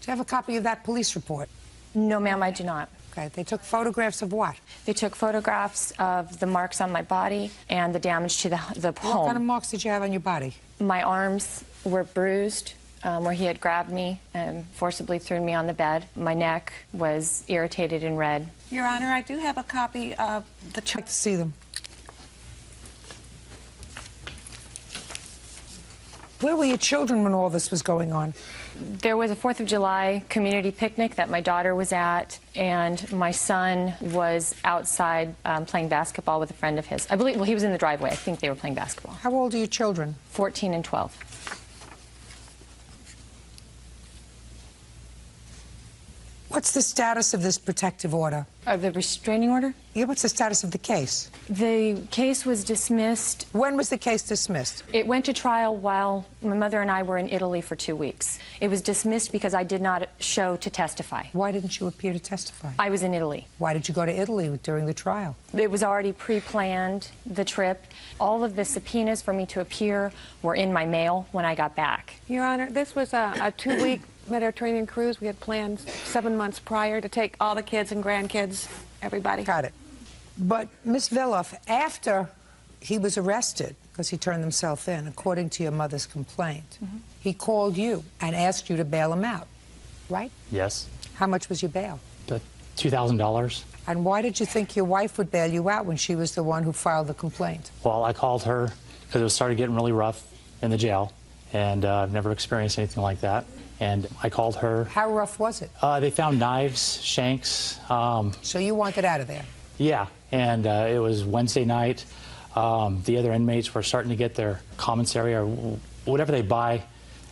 you have a copy of that police report? No, ma'am, I do not. Okay. They took photographs of what? They took photographs of the marks on my body and the damage to the home. What kind of marks did you have on your body? My arms were bruised where he had grabbed me and forcibly threw me on the bed. My neck was irritated and red. Your Honor, I do have a copy of the... I'd like to see them. Where were your children when all this was going on? There was a 4th of July community picnic that my daughter was at, and my son was outside playing basketball with a friend of his. I believe, well, he was in the driveway. I think they were playing basketball. How old are your children? 14 and 12. What's the status of this protective order? The restraining order? Yeah, what's the status of the case? The case was dismissed. When was the case dismissed? It went to trial while my mother and I were in Italy for 2 weeks. It was dismissed because I did not show to testify. Why didn't you appear to testify? I was in Italy. Why did you go to Italy during the trial? It was already pre-planned, the trip. All of the subpoenas for me to appear were in my mail when I got back. Your Honor, this was a 2-week Mediterranean cruise. We had planned 7 months prior to take all the kids and grandkids, everybody. Got it. But, Ms. Veloff, after he was arrested, because he turned himself in, according to your mother's complaint, he called you and asked you to bail him out, right? Yes. How much was your bail? $2,000. And why did you think your wife would bail you out when she was the one who filed the complaint? Well, I called her because it started getting really rough in the jail, and I've never experienced anything like that. And I called her. How rough was it? They found knives, shanks. So you wanted out of there? Yeah, and it was Wednesday night. The other inmates were starting to get their commissary or whatever they buy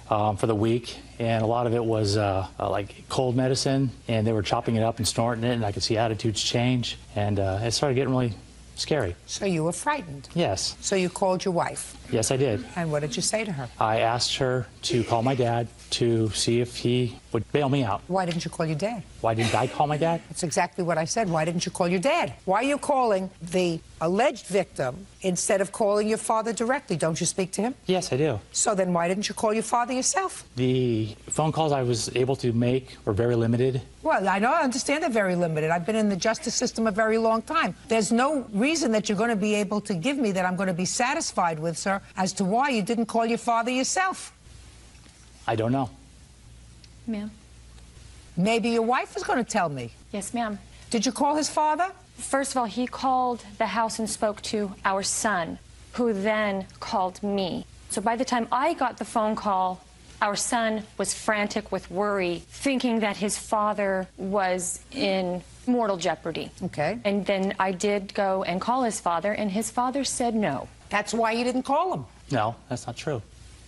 for the week, and a lot of it was like cold medicine, and they were chopping it up and snorting it, and I could see attitudes change, and it started getting really scary. So you were frightened? Yes. So you called your wife? Yes, I did. And what did you say to her? I asked her to call my dad to see if he would bail me out. Why didn't you call your dad? Why didn't I call my dad? That's exactly what I said. Why didn't you call your dad? Why are you calling the alleged victim instead of calling your father directly? Don't you speak to him? Yes, I do. So then why didn't you call your father yourself? The phone calls I was able to make were very limited. Well, I know, I understand they're very limited. I've been in the justice system a very long time. There's no reason that you're going to be able to give me that I'm going to be satisfied with, sir, as to why you didn't call your father yourself. I don't know. Ma'am? Maybe your wife is going to tell me. Yes, ma'am. Did you call his father? First of all, he called the house and spoke to our son, who then called me. So by the time I got the phone call Our son was frantic with worry, thinking that his father was in mortal jeopardy. Okay. And then I did go and call his father, and his father said no. That's why you didn't call him. No, that's not true.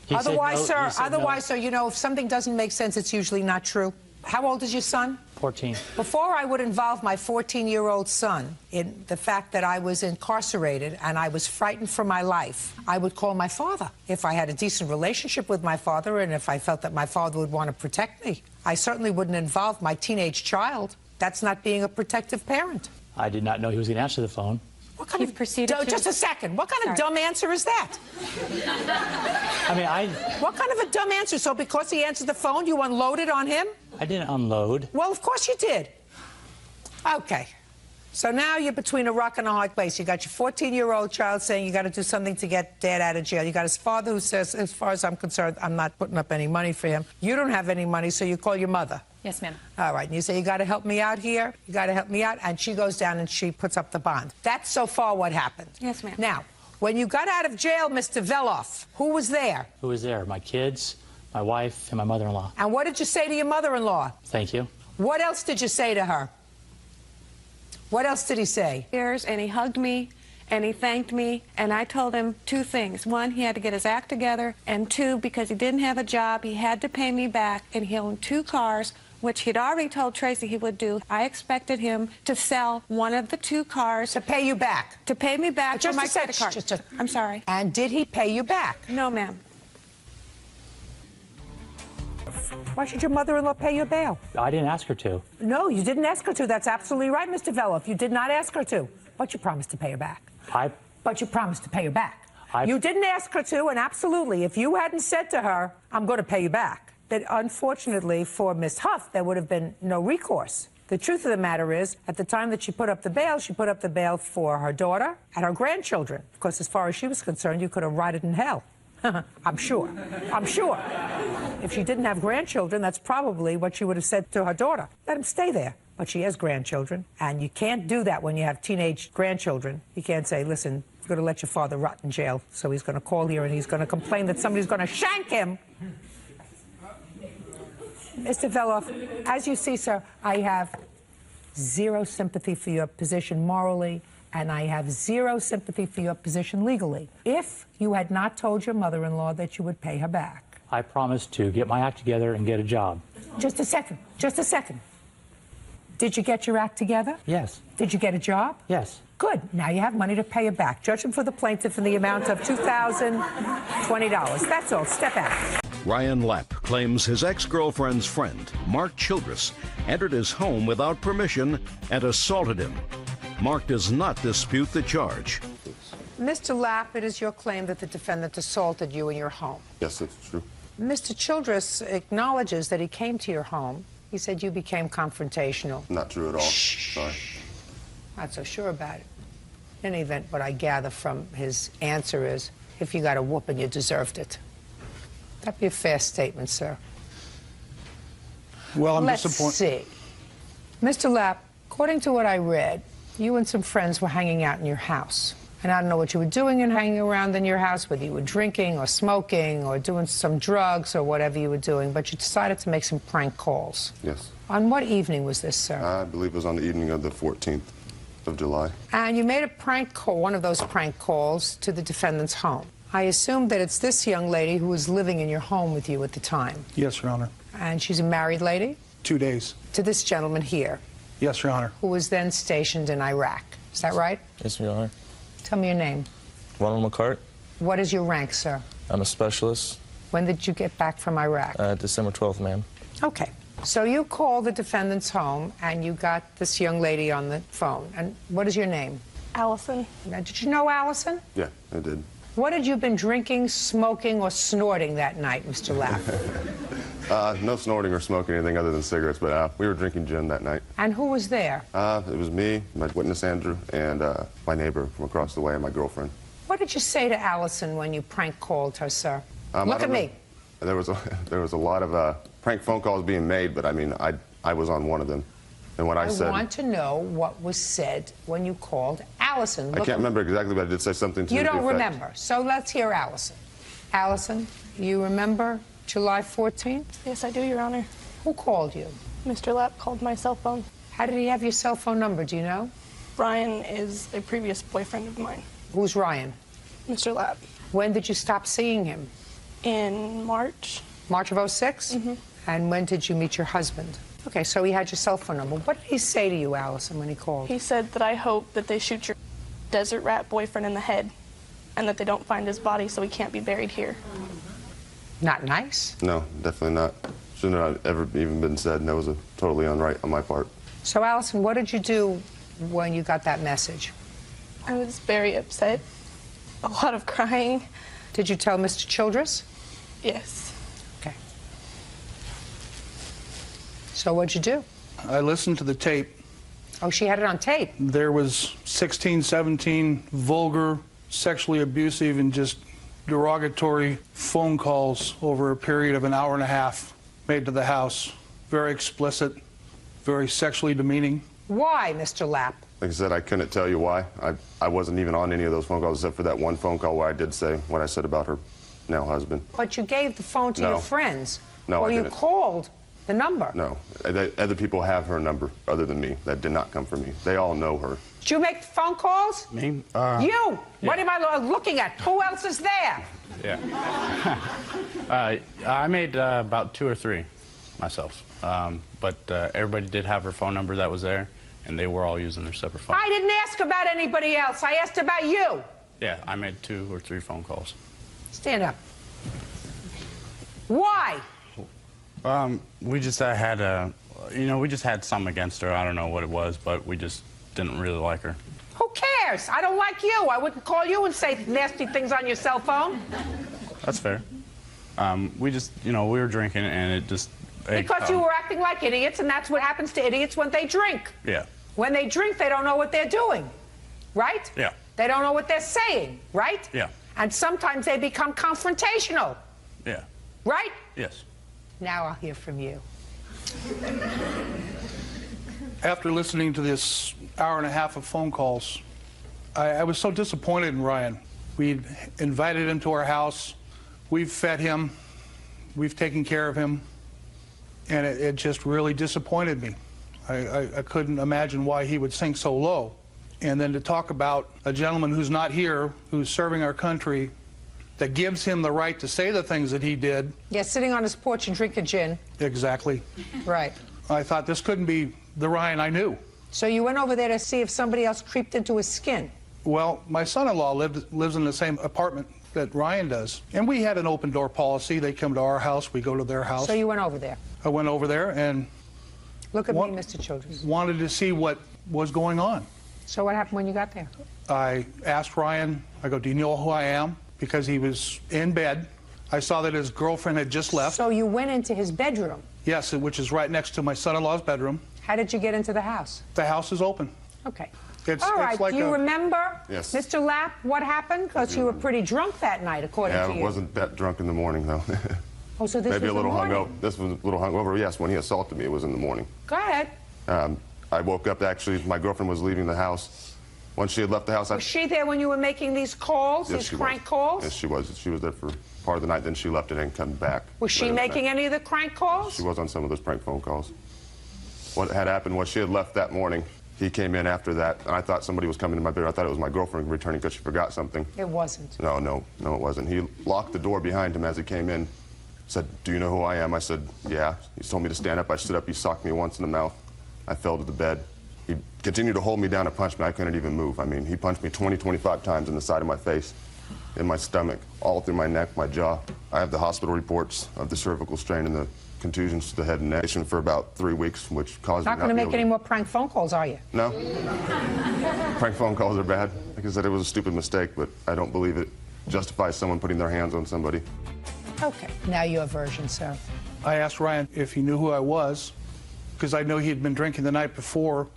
Otherwise, sir, you know, if something doesn't make sense, it's usually not true. How old is your son? 14. Before I would involve my 14-year-old son in the fact that I was incarcerated and I was frightened for my life, I would call my father. If I had a decent relationship with my father and if I felt that my father would want to protect me, I certainly wouldn't involve my teenage child. That's not being a protective parent. I did not know he was going to answer the phone. What kind of just a second. What kind of dumb answer is that? I mean, What kind of a dumb answer? So because he answered the phone, you unloaded on him? I didn't unload. Well, of course you did. Okay. So now you're between a rock and a hard place. You got your 14-year-old child saying you got to do something to get Dad out of jail. You got his father who says, as far as I'm concerned, I'm not putting up any money for him. You don't have any money, so you call your mother. Yes, ma'am. All right, and you say, you got to help me out here. You got to help me out. And she goes down and she puts up the bond. That's so far what happened. Yes, ma'am. Now, when you got out of jail, Mr. Veloff, who was there? Who was there? My kids, my wife, and my mother-in-law. And what did you say to your mother-in-law? Thank you. What else did you say to her? What else did he say? And he hugged me, and he thanked me, and I told him two things. One, he had to get his act together, and two, because he didn't have a job, he had to pay me back, and he owned 2 cars, which he'd already told Tracy he would do. I expected him to sell one of the 2 cars. To pay you back? To pay me back for my credit card. I'm sorry. And did he pay you back? No, ma'am. Why should your mother-in-law pay your bail? I didn't ask her to. No, you didn't ask her to. That's absolutely right, Mr. Veloff. You did not ask her to. But you promised to pay her back. But you promised to pay her back. You didn't ask her to, and absolutely, if you hadn't said to her, I'm going to pay you back, that unfortunately for Miss Huff, there would have been no recourse. The truth of the matter is, at the time that she put up the bail for her daughter and her grandchildren. Because as far as she was concerned, you could have rotted in hell. I'm sure. I'm sure. If she didn't have grandchildren, that's probably what she would have said to her daughter. Let him stay there. But she has grandchildren, and you can't do that when you have teenage grandchildren. You can't say, listen, you're going to let your father rot in jail, so he's going to call here and he's going to complain that somebody's going to shank him. Mr. Veloff, as you see, sir, I have zero sympathy for your position morally, and I have zero sympathy for your position legally. If you had not told your mother-in-law that you would pay her back. I promised to get my act together and get a job. Just a second. Just a second. Did you get your act together? Yes. Did you get a job? Yes. Good. Now you have money to pay her back. Judgment for the plaintiff in the amount of $2,020. That's all. Step out. Ryan Lapp claims his ex-girlfriend's friend, Mark Childress, entered his home without permission and assaulted him. Mark does not dispute the charge. Mr. Lapp, it is your claim that the defendant assaulted you in your home. Yes, it's true. Mr. Childress acknowledges that he came to your home. He said you became confrontational. Not true at all. Sorry. Not so sure about it. In any event, what I gather from his answer is, if you got a whooping, you deserved it. That'd be a fair statement, sir. Well, I'm Let's disappointed. see. Mr. Lapp, according to what I read, you and some friends were hanging out in your house. And I don't know what you were doing and hanging around in your house, whether you were drinking or smoking or doing some drugs or whatever you were doing, but you decided to make some prank calls. Yes. On what evening was this, sir? I believe it was on the evening of the 14th of July. And you made a prank call, one of those prank calls, to the defendant's home. I assume that it's this young lady who was living in your home with you at the time. Yes, Your Honor. And she's a married lady? 2 days. To this gentleman here? Yes, Your Honor. Who was then stationed in Iraq. Is that right? Yes, Your Honor. Tell me your name. Ronald McCart. What is your rank, sir? I'm a specialist. When did you get back from Iraq? December 12th, ma'am. Okay. So you called the defendant's home and you got this young lady on the phone. And what is your name? Allison. Now, did you know Allison? Yeah, I did. What had you been drinking, smoking, or snorting that night, Mr. Lapp? No snorting or smoking anything other than cigarettes, but we were drinking gin that night. And who was there? It was me, my witness Andrew, and my neighbor from across the way, and my girlfriend. What did you say to Allison when you prank called her, sir? Look at me. There was a lot of prank phone calls being made, but I mean, I was on one of them. And what I said... I want to know what was said when you called Allison. I can't remember exactly, but I did say something to you the don't effect. remember. So let's hear Allison. Allison, you remember July 14th? Yes, I do, Your Honor. Who called you? Mr. Lapp called my cell phone. How did he have your cell phone number, do you know? Ryan is a previous boyfriend of mine. Who's Ryan? Mr. Lapp. When did you stop seeing him? In March. March of 06? Mm-hmm. And when did you meet your husband? Okay, so he had your cell phone number. What did he say to you, Allison, when he called? He said that I hope that they shoot your desert rat boyfriend in the head and that they don't find his body so he can't be buried here. Not nice. No, definitely not. Shouldn't have ever even been said, and that was totally unright on my part. So, Allison, what did you do when you got that message? I was very upset. A lot of crying. Did you tell Mr. Childress? Yes. Okay. So what'd you do? I listened to the tape. Oh, she had it on tape. There was 16, 17 vulgar, sexually abusive, and just derogatory phone calls over a period of an hour and a half made to the house. Very explicit, very sexually demeaning. Why, Mr. Lapp? Like I said, I couldn't tell you why. I wasn't even on any of those phone calls except for that one phone call where I did say what I said about her now husband. But you gave the phone to your friends. No, or I you didn't. called the number. No. Other people have her number other than me. That did not come from me. They all know her. Did you make phone calls? Me? You? Yeah. What am I looking at? Who else is there? Yeah. I made about 2 or 3 myself. But everybody did have her phone number that was there, and they were all using their separate phones. I didn't ask about anybody else. I asked about you. Yeah, I made 2 or 3 phone calls. Stand up. Why? We just had we just had something against her. I don't know what it was, but we just didn't really like her. Who cares? I don't like you. I wouldn't call you and say nasty things on your cell phone. That's fair. We just, we were drinking, and it just... Because you were acting like idiots, and that's what happens to idiots when they drink. Yeah. When they drink, they don't know what they're doing, right? Yeah. They don't know what they're saying, right? Yeah. And sometimes they become confrontational, Yeah. right? Yes. Now I'll hear from you. After listening to this hour and a half of phone calls, I was so disappointed in Ryan. We'd invited him to our house. We've fed him. We've taken care of him. And it just really disappointed me. I couldn't imagine why he would sink so low. And then to talk about a gentleman who's not here, who's serving our country, that gives him the right to say the things that he did. Yeah, sitting on his porch and drinking gin. Exactly. Right. I thought this couldn't be the Ryan I knew. So you went over there to see if somebody else creeped into his skin. Well, my son-in-law lives in the same apartment that Ryan does. And we had an open door policy. They come to our house, we go to their house. So you went over there. I went over there and look at me, Mr. Childress. Wanted to see what was going on. So what happened when you got there? I asked Ryan, I go, do you know who I am? Because he was in bed. I saw that his girlfriend had just left. So you went into his bedroom? Yes, which is right next to my son-in-law's bedroom. How did you get into the house? The house is open. Okay. It's like do you remember, Yes. Mr. Lapp, what happened? Because you were pretty drunk that night, according to you. Yeah, I wasn't that drunk in the morning, though. Oh, so this Maybe was a little the morning. hungover. This was a little hungover, yes. When he assaulted me, it was in the morning. Go ahead. I woke up, actually, my girlfriend was leaving the house. Once she had left the house, Was she there when you were making these calls, Yes, these she crank was. calls? Yes, she was. She was there for part of the night, then she left and didn't come back. Was she making any of the crank calls? She was on some of those prank phone calls. What had happened was she had left that morning. He came in after that, and I thought somebody was coming to my bedroom. I thought it was my girlfriend returning because she forgot something. It wasn't. No, it wasn't. He locked the door behind him as he came in. Said, do you know who I am? I said, yeah. He told me to stand up. I stood up. He socked me once in the mouth. I fell to the bed. He continued to hold me down and punch me. I couldn't even move. I mean, he punched me 20, 25 times in the side of my face, in my stomach, all through my neck, my jaw. I have the hospital reports of the cervical strain and the contusions to the head and neck for about 3 weeks, which caused me Not going to be make able any more prank phone calls, are you? No. Prank phone calls are bad. Like I said, it was a stupid mistake, but I don't believe it justifies someone putting their hands on somebody. Okay. Now your version, sir. I asked Ryan if he knew who I was, because I know he had been drinking the night before,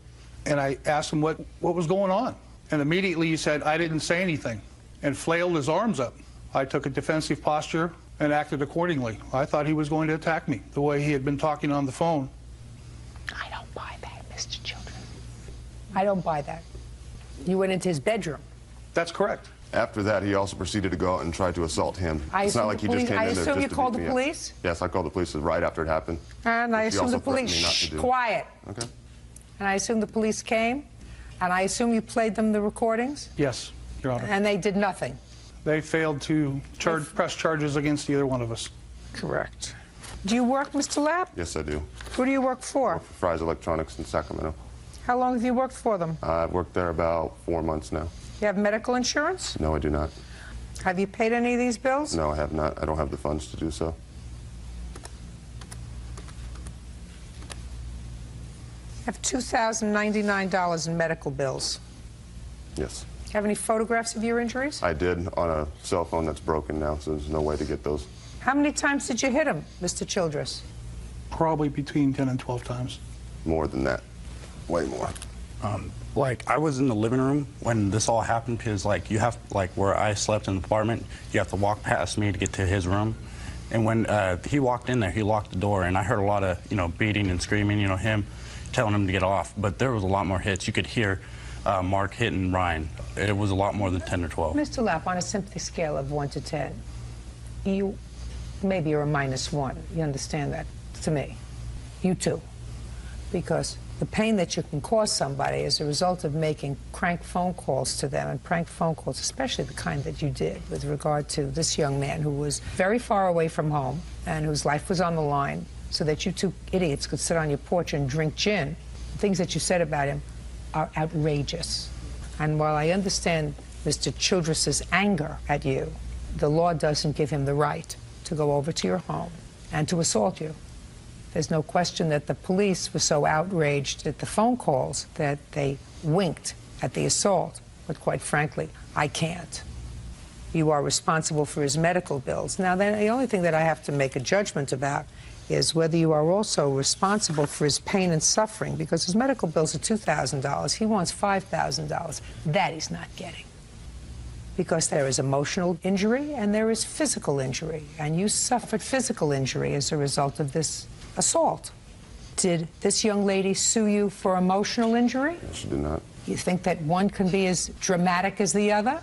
and I asked him what was going on. And immediately he said, I didn't say anything, and flailed his arms up. I took a defensive posture and acted accordingly. I thought he was going to attack me, the way he had been talking on the phone. I don't buy that, Mr. Children. I don't buy that. You went into his bedroom. That's correct. After that, he also proceeded to go out and try to assault him. It's not like he just came in there just to beat me up. I assume you called the police? Yes, I called the police right after it happened. And I He assume also the police, threatened me not to shh, do it. quiet. Okay. And I assume the police came, and I assume you played them the recordings? Yes, Your Honor. And they did nothing? They failed to press charges against either one of us. Correct. Do you work, Mr. Lapp? Yes, I do. Who do you work for? Fry's Electronics in Sacramento. How long have you worked for them? I've worked there about 4 months now. You have medical insurance? No, I do not. Have you paid any of these bills? No, I have not. I don't have the funds to do so. You have $2,099 in medical bills. Yes. Do you have any photographs of your injuries? I did on a cell phone that's broken now, so there's no way to get those. How many times did you hit him, Mr. Childress? Probably between 10 and 12 times. More than that. Way more. Like, I was in the living room when this all happened because, like, you have, like, where I slept in the apartment, you have to walk past me to get to his room. And when he walked in there, he locked the door, and I heard a lot of, you know, beating and screaming, you know, him telling him to get off. But there was a lot more hits. You could hear Mark hitting Ryan. It was a lot more than 10 or 12. Mr. Lapp, on a sympathy scale of 1 to 10, you maybe you're a -1. You understand that? To me. You too. Because the pain that you can cause somebody as a result of making crank phone calls to them, and prank phone calls, especially the kind that you did with regard to this young man who was very far away from home and whose life was on the line, so that you two idiots could sit on your porch and drink gin. The things that you said about him are outrageous. And while I understand Mr. Childress's anger at you, the law doesn't give him the right to go over to your home and to assault you. There's no question that the police were so outraged at the phone calls that they winked at the assault. But quite frankly, I can't. You are responsible for his medical bills. Now, then, the only thing that I have to make a judgment about is whether you are also responsible for his pain and suffering, because his medical bills are $2,000. He wants $5,000. That he's not getting. Because there is emotional injury and there is physical injury. And you suffered physical injury as a result of this assault. Did this young lady sue you for emotional injury? No, she did not. You think that one can be as dramatic as the other?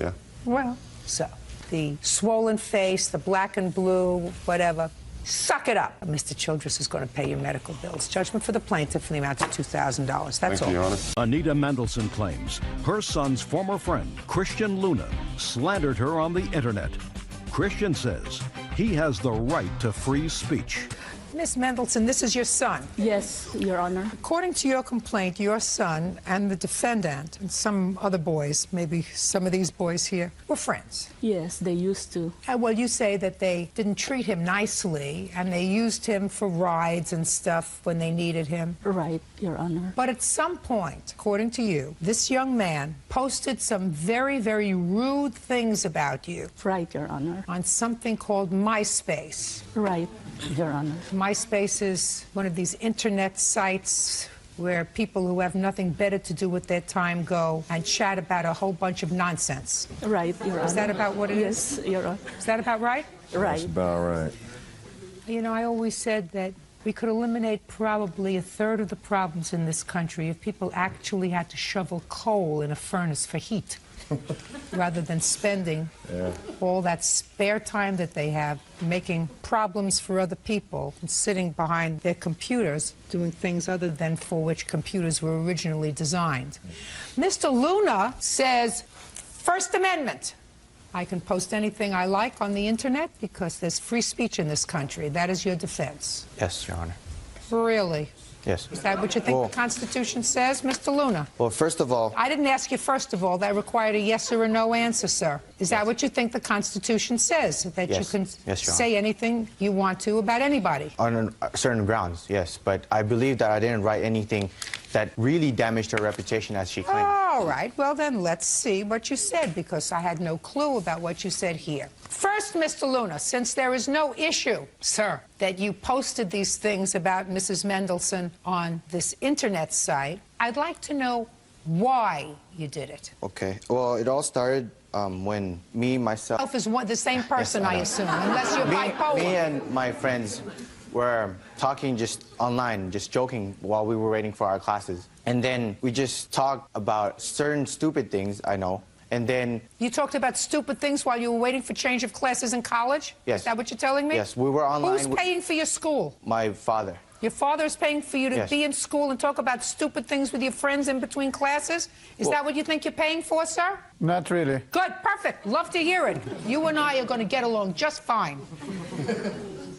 Yeah. Well, so the swollen face, the black and blue, whatever, suck it up. Mr. Childress is going to pay your medical bills. Judgment for the plaintiff in the amount of $2,000. That's Thank all. you, Your Honor. Anita Mendelson claims her son's former friend, Christian Luna, slandered her on the internet. Christian says he has the right to free speech. Miss Mendelson, this is your son. Yes, Your Honor. According to your complaint, your son and the defendant and some other boys, maybe some of these boys here, were friends. Yes, they used to. Well, you say that they didn't treat him nicely and they used him for rides and stuff when they needed him. Right, Your Honor. But at some point, according to you, this young man posted some very, very rude things about you. Right, Your Honor. On something called MySpace. Right, Your Honor. MySpace is one of these internet sites where people who have nothing better to do with their time go and chat about a whole bunch of nonsense. Right, Your Honor. Is that about what it is? Yes, Your Honor. Is that about right? Right. That's about right. You know, I always said that we could eliminate probably 1/3 of the problems in this country if people actually had to shovel coal in a furnace for heat rather than spending all that spare time that they have making problems for other people and sitting behind their computers doing things other than for which computers were originally designed. Mr. Luna says, First Amendment. I can post anything I like on the internet because there's free speech in this country. That is your defense. Yes, Your Honor. Really? Yes. Is that what you think the Constitution says, Mr. Luna? Well, first of all... I didn't ask you first of all. That required a yes or a no answer, sir. Is that what you think the Constitution says? That Yes. you can Yes, Your say anything you want to about anybody? On certain grounds, yes. But I believe that I didn't write anything that really damaged her reputation as she claimed. All right. Well, then let's see what you said, because I had no clue about what you said here. First, Mr. Luna, since there is no issue, sir, that you posted these things about Mrs. Mendelson on this internet site, I'd like to know why you did it. Okay. Well, it all started when me, myself... Is the same person, Yes, I know. assume, unless you're bipolar. Me and my friends were talking just online, just joking while we were waiting for our classes. And then we just talked about certain stupid things, I know. And then... You talked about stupid things while you were waiting for change of classes in college? Yes. Is that what you're telling me? Yes, we were online. Who's paying for your school? My father. Your father is paying for you to Yes. be in school and talk about stupid things with your friends in between classes? Is that what you think you're paying for, sir? Not really. Good, perfect. Love to hear it. You and I are going to get along just fine.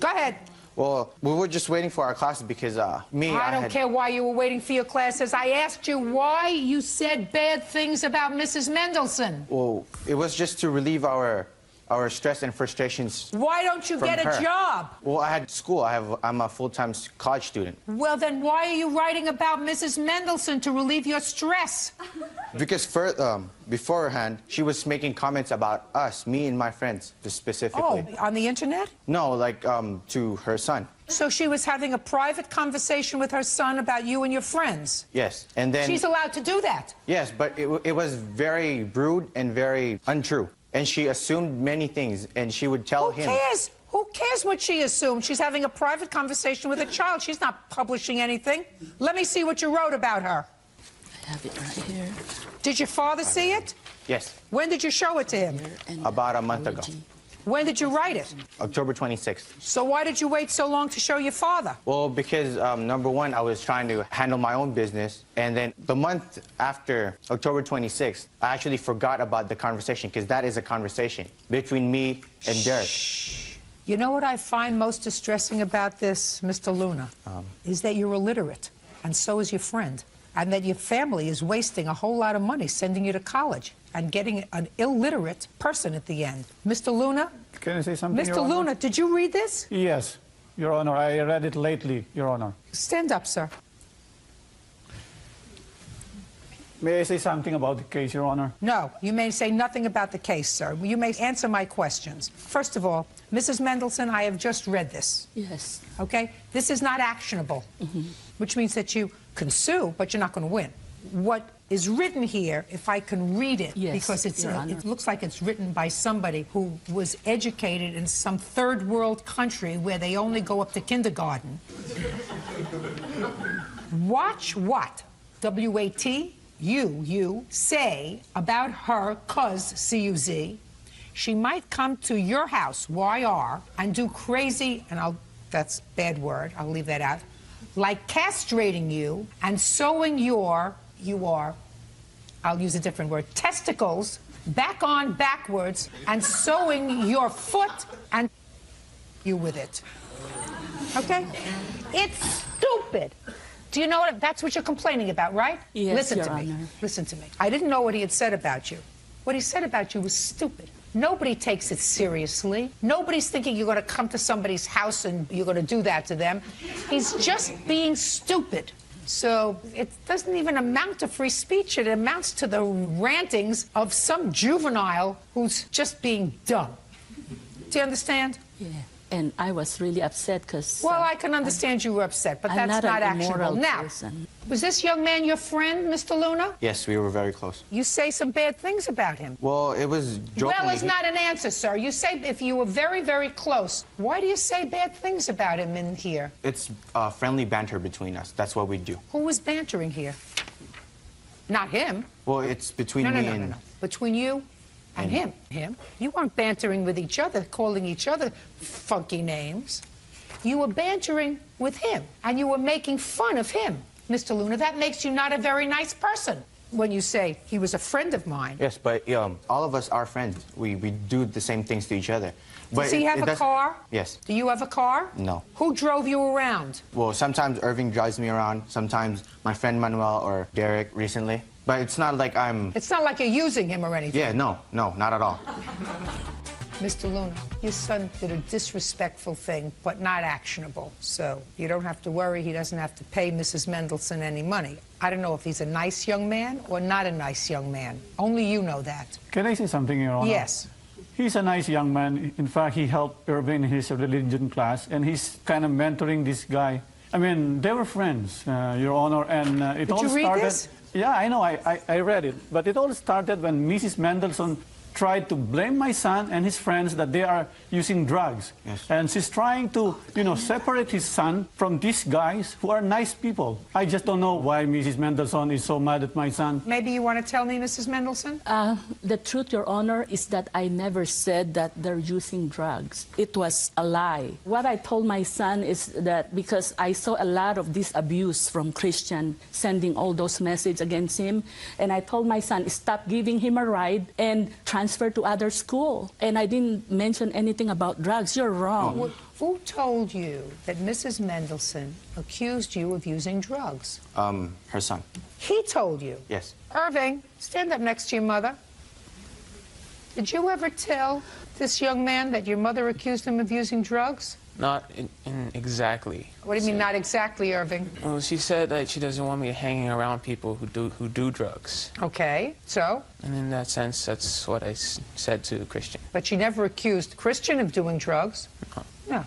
Go ahead. Well, we were just waiting for our classes because I don't care why you were waiting for your classes. I asked you why you said bad things about Mrs. Mendelssohn. Well, it was just to relieve our stress and frustrations. Why don't you from get a her. job? Well, I had school. I'm a full-time college student. Well, then why are you writing about Mrs. Mendelssohn to relieve your stress? Because beforehand, she was making comments about us, me and my friends, specifically. Oh, on the internet? No, like to her son. So she was having a private conversation with her son about you and your friends? Yes, and then... She's allowed to do that? Yes, but it was very rude and very untrue. And she assumed many things, and she would tell him... Who cares? Who cares what she assumed? She's having a private conversation with a child. She's not publishing anything. Let me see what you wrote about her. I have it right here. Did your father see it? Yes. When did you show it to him? About a month ago. When did you write it? October 26th. So why did you wait so long to show your father? Well, because number one, I was trying to handle my own business. And then the month after October 26th, I actually forgot about the conversation because that is a conversation between me and Derek. You know what I find most distressing about this, Mr. Luna? Is that you're illiterate, and so is your friend. And that your family is wasting a whole lot of money sending you to college and getting an illiterate person at the end. Mr. Luna? Can I say something, Your Mr. Honor? Luna, did you read this? Yes, Your Honor. I read it lately, Your Honor. Stand up, sir. May I say something about the case, Your Honor? No, you may say nothing about the case, sir. You may answer my questions. First of all, Mrs. Mendelssohn, I have just read this. Yes. Okay? This is not actionable, which means that you can sue, but you're not going to win. What is written here, if I can read it, Yes, because Your Honor. it looks like it's written by somebody who was educated in some third world country where they only go up to kindergarten. Watch what W-A-T, you say about her, cuz, C-U-Z. She might come to your house, Y-R, and do crazy, and that's a bad word, I'll leave that out, like castrating you and sewing I'll use a different word, testicles back on backwards and sewing your foot and you with it. Okay? It's stupid. Do you know what? That's what you're complaining about, right? Yes, Listen Your to me. Honor. Listen to me. I didn't know what he had said about you. What he said about you was stupid. Nobody takes it seriously. Nobody's thinking you're going to come to somebody's house and you're going to do that to them. He's just being stupid. So it doesn't even amount to free speech. It amounts to the rantings of some juvenile who's just being dumb. Do you understand? Yeah. And I was really upset because... Well, I can understand you were upset, but I'm that's not not an actionable. immoral Now, person. was this young man your friend, Mr. Luna? Yes, we were very close. You say some bad things about him. Well, it was jokingly... Well, it's not an answer, sir. You say if you were very, very close. Why do you say bad things about him in here? It's friendly banter between us. That's what we do. Who was bantering here? Not him. Well, it's between No. me and... Between you and him. You weren't bantering with each other, calling each other funky names. You were bantering with him, and you were making fun of him. Mr. Luna, that makes you not a very nice person when you say he was a friend of mine. Yes, but all of us are friends. We do the same things to each other. Does he have a car? Yes. Do you have a car? No. Who drove you around? Well, sometimes Irving drives me around, sometimes my friend Manuel or Derek recently. But it's not like I'm... It's not like you're using him or anything. Yeah, no, not at all. Mr. Luna, your son did a disrespectful thing, but not actionable. So you don't have to worry. He doesn't have to pay Mrs. Mendelssohn any money. I don't know if he's a nice young man or not a nice young man. Only you know that. Can I say something, Your Honor? Yes. He's a nice young man. In fact, he helped Irving in his religion class, and he's kind of mentoring this guy. I mean, they were friends, Your Honor, and it all started... Did you read this? Yeah, I know. I read it. But it all started when Mrs. Mendelssohn tried to blame my son and his friends that they are using drugs. Yes. And she's trying to, separate his son from these guys who are nice people. I just don't know why Mrs. Mendelssohn is so mad at my son. Maybe you want to tell me, Mrs. Mendelssohn? The truth, Your Honor, is that I never said that they're using drugs. It was a lie. What I told my son is that because I saw a lot of this abuse from Christian sending all those messages against him, and I told my son, stop giving him a ride and transfer to other school. And I didn't mention anything about drugs. You're wrong. Who told you that Mrs. Mendelssohn accused you of using drugs? Her son. He told you? Yes. Irving, stand up next to your mother. Did you ever tell this young man that your mother accused him of using drugs? Not exactly. What do you mean, not exactly, Irving? Well, she said that she doesn't want me hanging around people who do drugs. Okay, so? And in that sense, that's what I said to Christian. But she never accused Christian of doing drugs? No.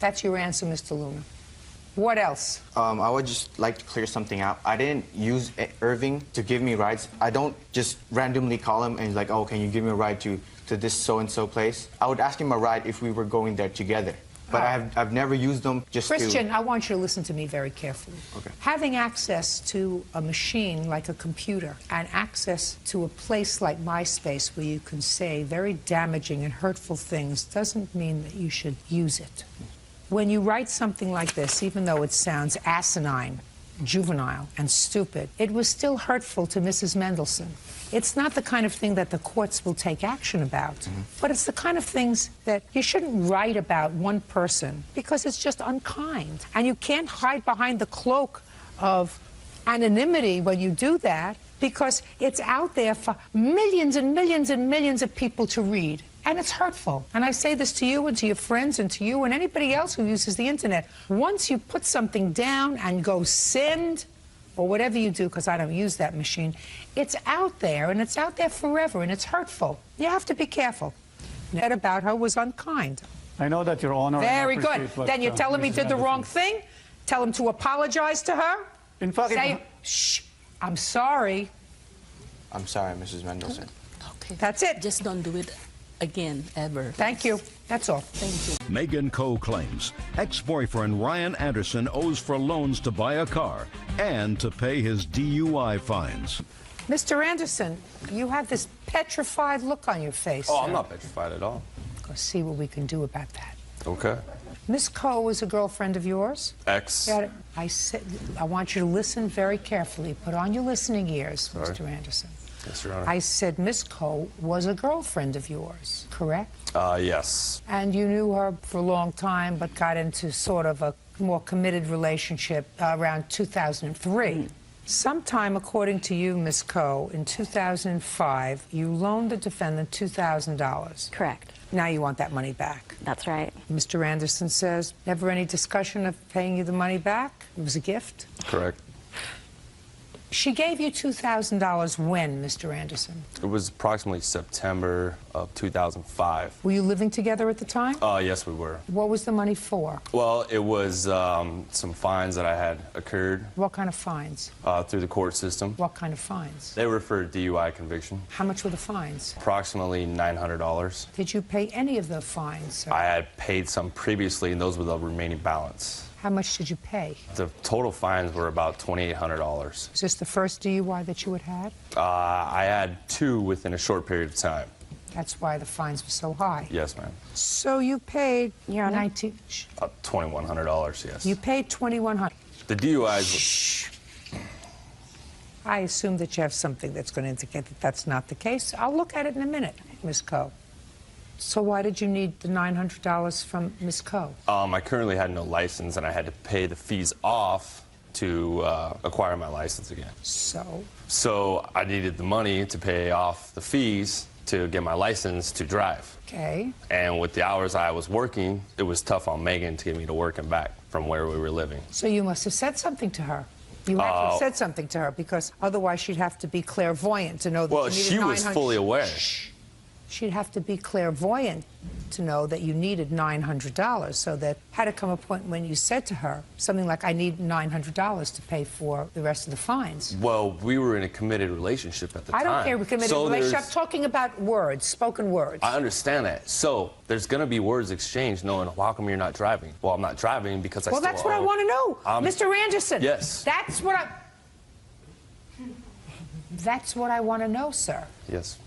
That's your answer, Mr. Luna. What else? I would just like to clear something out. I didn't use Irving to give me rides. I don't just randomly call him and like, oh, can you give me a ride to this so-and-so place? I would ask him a ride if we were going there together. But I've never used them just Christian, I want you to listen to me very carefully. Okay. Having access to a machine like a computer and access to a place like MySpace where you can say very damaging and hurtful things doesn't mean that you should use it. When you write something like this, even though it sounds asinine, juvenile, and stupid, it was still hurtful to Mrs. Mendelssohn. It's not the kind of thing that the courts will take action about, but it's the kind of things that you shouldn't write about one person because it's just unkind. And you can't hide behind the cloak of anonymity when you do that because it's out there for millions and millions and millions of people to read. And it's hurtful. And I say this to you and to your friends and to you and anybody else who uses the internet. Once you put something down and go send, or whatever you do, because I don't use that machine, it's out there, and it's out there forever, and it's hurtful. You have to be careful. That about her was unkind. I know that, Your Honor. Very good. Then you tell him he did the wrong thing? Tell him to apologize to her? In fact, say, shh, I'm sorry. I'm sorry, Mrs. Mendelssohn. Okay. That's it. Just don't do it again, ever. Thank you. That's all. Thank you. Megan Coe claims ex-boyfriend Ryan Anderson owes for loans to buy a car and to pay his DUI fines. Mr. Anderson, you have this petrified look on your face. Oh, sir. I'm not petrified at all. Let's see what we can do about that. Okay. Miss Coe is a girlfriend of yours? Ex. I said, I want you to listen very carefully. Put on your listening ears, Sorry. Mr. Anderson. Yes, Your Honor. I said Miss Coe was a girlfriend of yours, correct? Yes. And you knew her for a long time, but got into sort of a more committed relationship around 2003. Sometime, according to you, Miss Coe, in 2005, you loaned the defendant $2,000. Correct. Now you want that money back. That's right. Mr. Anderson says, never any discussion of paying you the money back? It was a gift? Correct. She gave you $2,000 when, Mr. Anderson? It was approximately September of 2005. Were you living together at the time? Yes, we were. What was the money for? Well, it was some fines that I had occurred. What kind of fines? Through the court system. What kind of fines? They were for DUI conviction. How much were the fines? Approximately $900. Did you pay any of the fines, sir? I had paid some previously, and those were the remaining balance. How much did you pay? The total fines were about $2,800. Is this the first DUI that you had had? I had 2 within a short period of time. That's why the fines were so high. Yes, ma'am. So you paid $2,100, yes. You paid $2,100. The DUIs. Shh. I assume that you have something that's going to indicate that that's not the case. I'll look at it in a minute, Ms. Coe. So why did you need the $900 from Ms. Coe? I currently had no license, and I had to pay the fees off to acquire my license again. So I needed the money to pay off the fees to get my license to drive. Okay. And with the hours I was working, it was tough on Megan to get me to work and back from where we were living. So you must have said something to her. You have to have said something to her, because otherwise she'd have to be clairvoyant to know that well, you needed she was fully aware. Shh. She'd have to be clairvoyant to know that you needed $900, so that had to come a point when you said to her something like, I need $900 to pay for the rest of the fines. Well, we were in a committed relationship at the time. I don't care, we're committed relationship. I'm talking about words, spoken words. I understand that. So there's going to be words exchanged knowing, well, how come you're not driving? Well, I'm not driving because I still that's what I want to know. Mr. Anderson. Yes. That's what I want to know, sir. Yes.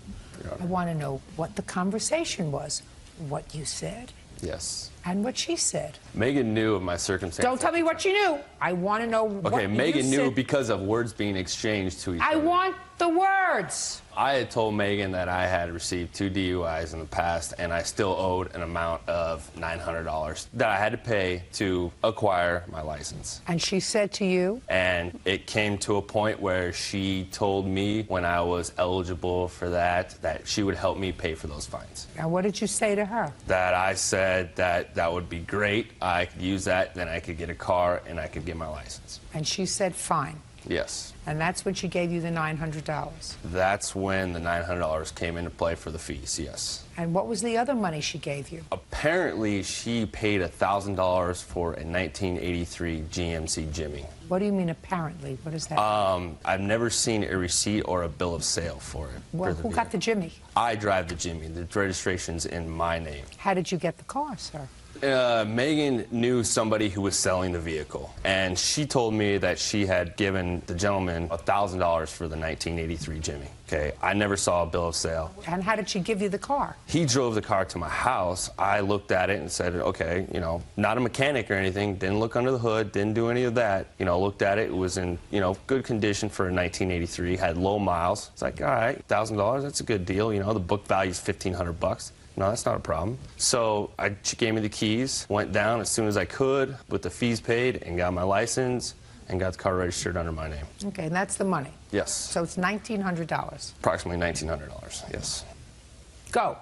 I want to know what the conversation was, what you said. Yes. And what she said. Megan knew of my circumstances. Don't tell me what she knew. I want to know what you said. Okay, Megan knew because of words being exchanged to each other. I want the words. I had told Megan that I had received 2 DUIs in the past, and I still owed an amount of $900 that I had to pay to acquire my license. And she said to you? And it came to a point where she told me when I was eligible for that she would help me pay for those fines. Now, what did you say to her? That I said that would be great. I could use that, then I could get a car, and I could get my license. And she said, fine. Yes. And that's when she gave you the $900? That's when the $900 came into play for the fees, yes. And what was the other money she gave you? Apparently, she paid $1,000 for a 1983 GMC Jimmy. What do you mean, apparently? What is that? I've never seen a receipt or a bill of sale for it. Well, who got the Jimmy? I drive the Jimmy. The registration's in my name. How did you get the car, sir? Megan knew somebody who was selling the vehicle, and she told me that she had given the gentleman $1,000 for the 1983 Jimmy. Okay, I never saw a bill of sale. And how did she give you the car? He drove the car to my house. I looked at it and said, okay, you know, not a mechanic or anything, didn't look under the hood, didn't do any of that. You know, looked at it, it was in, you know, good condition for a 1983, had low miles. It's like, all right, $1,000, that's a good deal. You know, the book value's $1,500. No, that's not a problem. So she gave me the keys, went down as soon as I could with the fees paid, and got my license and got the car registered under my name. Okay, and that's the money? Yes. So it's $1,900? Approximately $1,900, yes. Go.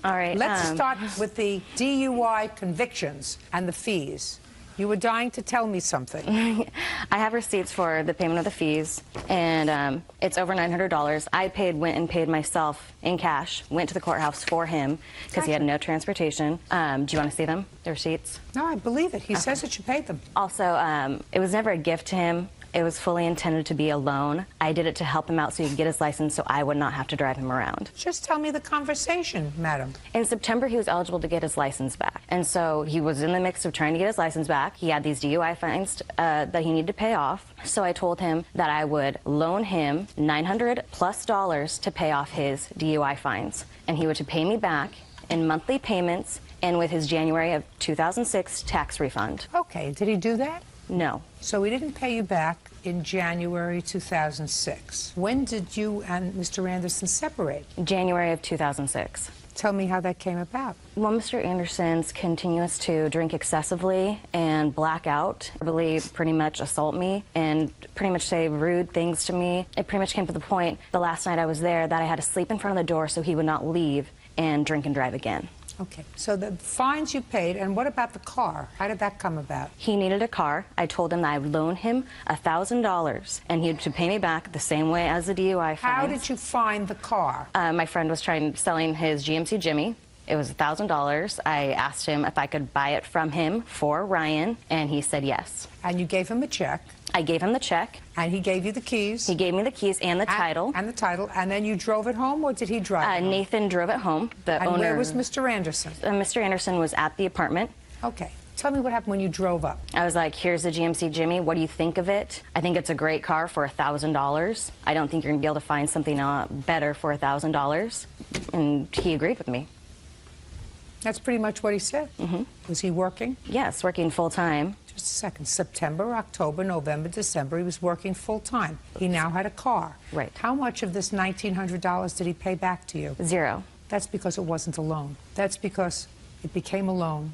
All right. Let's start with the DUI convictions and the fees. You were dying to tell me something. I have receipts for the payment of the fees, and it's over $900. I went and paid myself in cash, went to the courthouse for him because he had no transportation. Do you want to see them, the receipts? No, I believe it. He says that you paid them. Also, it was never a gift to him. It was fully intended to be a loan. I did it to help him out so he could get his license so I would not have to drive him around. Just tell me the conversation, madam. In September, he was eligible to get his license back. And so he was in the mix of trying to get his license back. He had these DUI fines that he needed to pay off. So I told him that I would loan him $900+ to pay off his DUI fines. And he would pay me back in monthly payments and with his January of 2006 tax refund. Okay, did he do that? No. So he didn't pay you back in January 2006. When did you and Mr. Anderson separate? January of 2006. Tell me how that came about. Well, Mr. Anderson's continuous to drink excessively and black out, verbally pretty much assault me and pretty much say rude things to me. It pretty much came to the point the last night I was there that I had to sleep in front of the door so he would not leave and drink and drive again. Okay, so the fines you paid, and what about the car? How did that come about? He needed a car. I told him that I would loan him $1,000, and he would pay me back the same way as the DUI fines. How did you find the car? My friend was selling his GMC Jimmy. It was $1,000. I asked him if I could buy it from him for Ryan, and he said yes. And you gave him a check? I gave him the check. And he gave you the keys? He gave me the keys and the title. And the title. And then you drove it home, or did he drive it home? Nathan drove it home. And where was Mr. Anderson? Mr. Anderson was at the apartment. Okay. Tell me what happened when you drove up. I was like, here's the GMC Jimmy. What do you think of it? I think it's a great car for $1,000. I don't think you're going to be able to find something better for $1,000. And he agreed with me. That's pretty much what he said. Mm-hmm. Was he working? Yes, working full-time. Just a second. September, October, November, December, he was working full-time. He now had a car. Right. How much of this $1,900 did he pay back to you? Zero. That's because it wasn't a loan. That's because it became a loan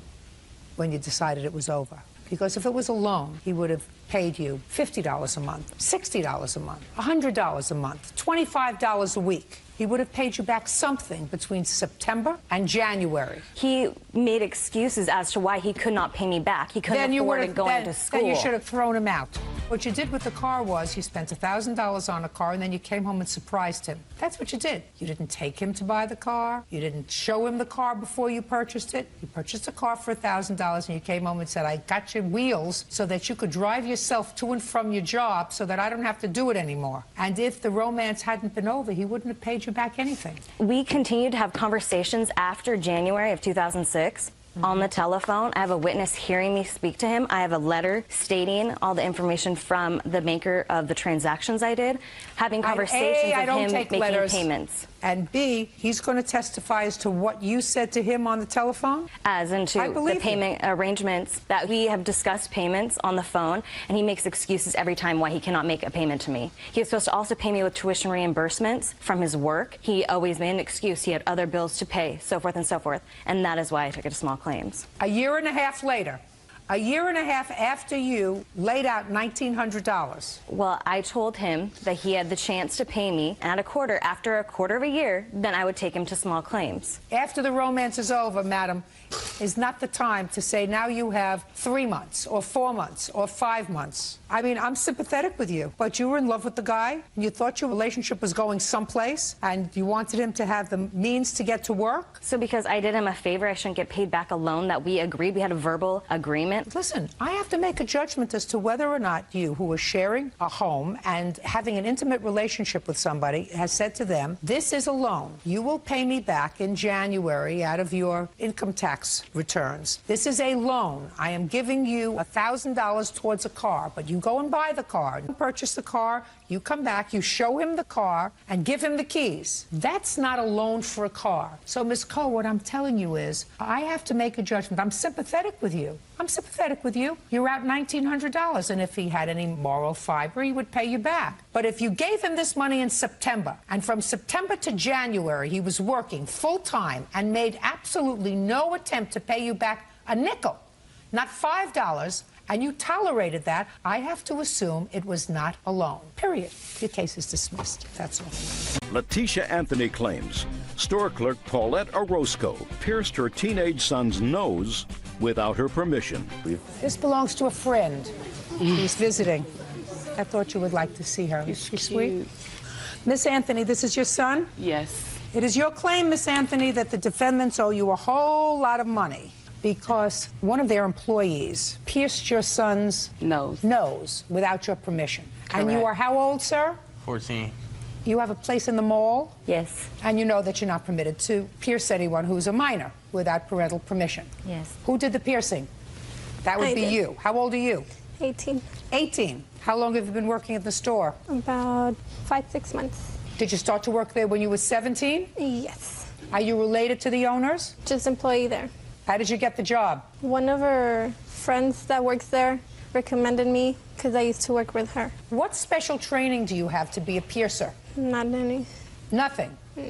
when you decided it was over. Because if it was a loan, he would have paid you $50 a month, $60 a month, $100 a month, $25 a week. He would have paid you back something between September and January. He made excuses as to why he could not pay me back. He couldn't afford to go into school. Then you should have thrown him out. What you did with the car was you spent $1,000 on a car and then you came home and surprised him. That's what you did. You didn't take him to buy the car. You didn't show him the car before you purchased it. You purchased a car for $1,000 and you came home and said, I got you wheels so that you could drive yourself to and from your job so that I don't have to do it anymore. And if the romance hadn't been over, he wouldn't have paid you back anything. We continued to have conversations after January of 2006. On the telephone. I have a witness hearing me speak to him. I have a letter stating all the information from the maker of the transactions I did, having conversations with him, making payments. And B, he's going to testify as to what you said to him on the telephone? As into the payment arrangements that we have discussed payments on the phone, and he makes excuses every time why he cannot make a payment to me. He was supposed to also pay me with tuition reimbursements from his work. He always made an excuse. He had other bills to pay, so forth and so forth. And that is why I took it to small claims. A year and a half later, a year and a half after you laid out $1,900. Well, I told him that he had the chance to pay me, and after a quarter of a year, then I would take him to small claims. After the romance is over, madam, is not the time to say now you have 3 months or 4 months or 5 months. I mean, I'm sympathetic with you, but you were in love with the guy, and you thought your relationship was going someplace, and you wanted him to have the means to get to work. So because I did him a favor, I shouldn't get paid back a loan that we agreed. We had a verbal agreement. Listen, I have to make a judgment as to whether or not you, who are sharing a home and having an intimate relationship with somebody, has said to them, this is a loan. You will pay me back in January out of your income tax returns. This is a loan. I am giving you $1,000 towards a car, but you go and buy the car, you purchase the car, you come back, you show him the car, and give him the keys. That's not a loan for a car. So, Ms. Coe, what I'm telling you is, I have to make a judgment. I'm sympathetic with you. I'm sympathetic with you. You're out $1,900, and if he had any moral fiber, he would pay you back. But if you gave him this money in September, and from September to January, he was working full-time and made absolutely no attempt to pay you back a nickel, not $5, and you tolerated that, I have to assume it was not a loan. Period. Your case is dismissed. That's all. Letitia Anthony claims store clerk Paulette Orozco pierced her teenage son's nose without her permission. This belongs to a friend. He's visiting. I thought you would like to see her. Is she sweet? Miss Anthony, this is your son? Yes. It is your claim, Miss Anthony, that the defendants owe you a whole lot of money because one of their employees pierced your son's nose without your permission. Correct. And you are how old, sir? 14. You have a place in the mall? Yes. And you know that you're not permitted to pierce anyone who's a minor without parental permission? Yes. Who did the piercing? That would be you. How old are you? 18. 18. How long have you been working at the store? About 5-6 months. Did you start to work there when you were 17? Yes. Are you related to the owners? Just employee there. How did you get the job? One of her friends that works there recommended me because I used to work with her. What special training do you have to be a piercer? Not any. Nothing? No.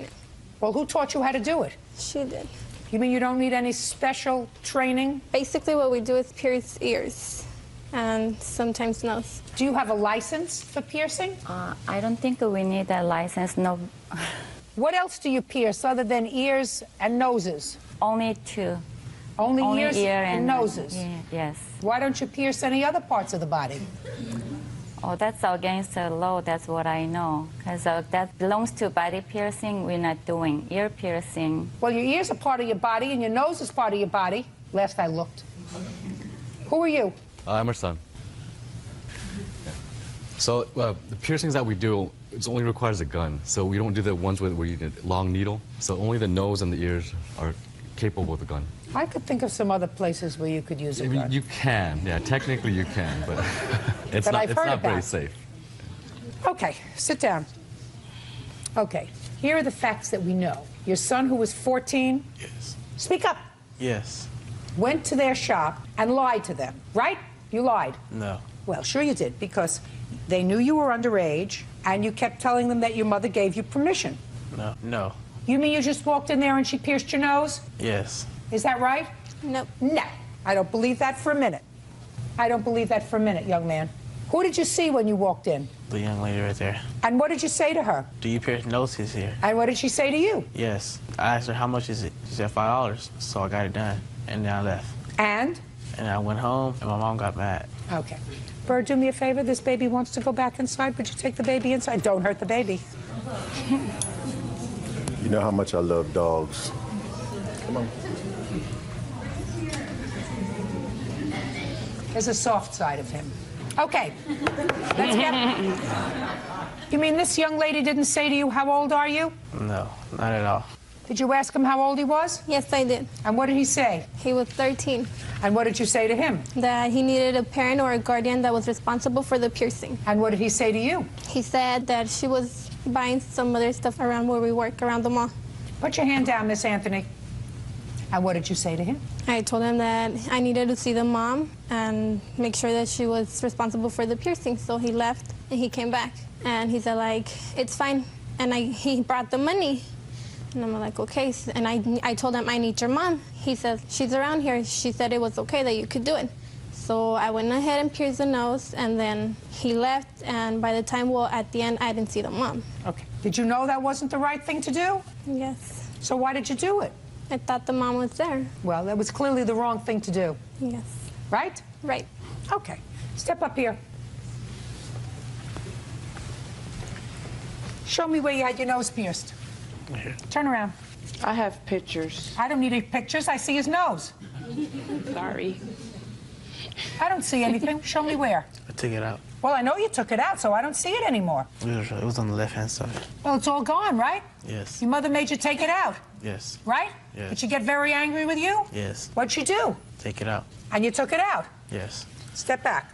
Well, who taught you how to do it? She did. You mean you don't need any special training? Basically what we do is pierce ears and sometimes nose. Do you have a license for piercing? I don't think we need a license, no. What else do you pierce other than ears and noses? Only two. Only ears ear and noses? Yeah, yes. Why don't you pierce any other parts of the body? Oh, that's against the law, that's what I know. Because that belongs to body piercing, we're not doing ear piercing. Well, your ears are part of your body and your nose is part of your body, last I looked. Who are you? I'm her son. So the piercings that we do, it only requires a gun. So we don't do the ones where you need a long needle. So only the nose and the ears are capable with a gun. I could think of some other places where you could use a gun. You can, yeah, technically you can, but it's But not, I've it's heard not very about. safe. Okay, sit down. Okay, here are the facts that we know. Your son, who was 14, Yes. speak up, Yes. went to their shop and lied to them, right? You lied. No. Well, sure you did, because they knew you were underage, and you kept telling them that your mother gave you permission. No. No. You mean you just walked in there and she pierced your nose? Yes. Is that right? Nope. No. I don't believe that for a minute. I don't believe that for a minute, young man. Who did you see when you walked in? The young lady right there. And what did you say to her? Do you pierce noses here? And what did she say to you? Yes. I asked her how much is it. She said $5. So I got it done, and then I left. And? And I went home, and my mom got mad. Okay. Bird, do me a favor. This baby wants to go back inside. Would you take the baby inside? Don't hurt the baby. You know how much I love dogs. Come on. There's a soft side of him. Okay. Let's get... You mean this young lady didn't say to you, how old are you? No, not at all. Did you ask him how old he was? Yes, I did. And what did he say? He was 13. And what did you say to him? That he needed a parent or a guardian that was responsible for the piercing. And what did he say to you? He said that she was buying some other stuff around where we work, around the mall. Put your hand down, Miss Anthony. And what did you say to him? I told him that I needed to see the mom and make sure that she was responsible for the piercing. So he left and he came back. And he said, like, it's fine. And he brought the money. And I'm like, okay. And I told him, I need your mom. He said, she's around here. She said it was okay that you could do it. So I went ahead and pierced the nose, and then he left. And by the time, well, at the end, I didn't see the mom. Okay. Did you know that wasn't the right thing to do? Yes. So why did you do it? I thought the mom was there. Well, that was clearly the wrong thing to do. Yes. Right? Right. Okay. Step up here. Show me where you had your nose pierced. Here. Turn around. I have pictures. I don't need any pictures. I see his nose. Sorry. I don't see anything. Show me where. I took it out. Well, I know you took it out, so I don't see it anymore. It was on the left-hand side. Well, it's all gone, right? Yes. Your mother made you take it out, Yes. right? Yes. Did she get very angry with you? Yes. What'd she do? Take it out. And you took it out? Yes. Step back.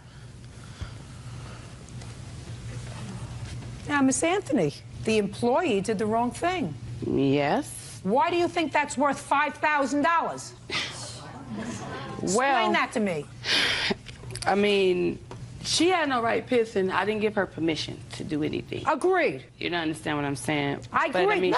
Now, Miss Anthony, the employee did the wrong thing. Yes. Why do you think that's worth $5,000? Explain that to me. I mean, she had no right pissing. I didn't give her permission to do anything. Agreed. You don't understand what I'm saying? I But, agree. mean,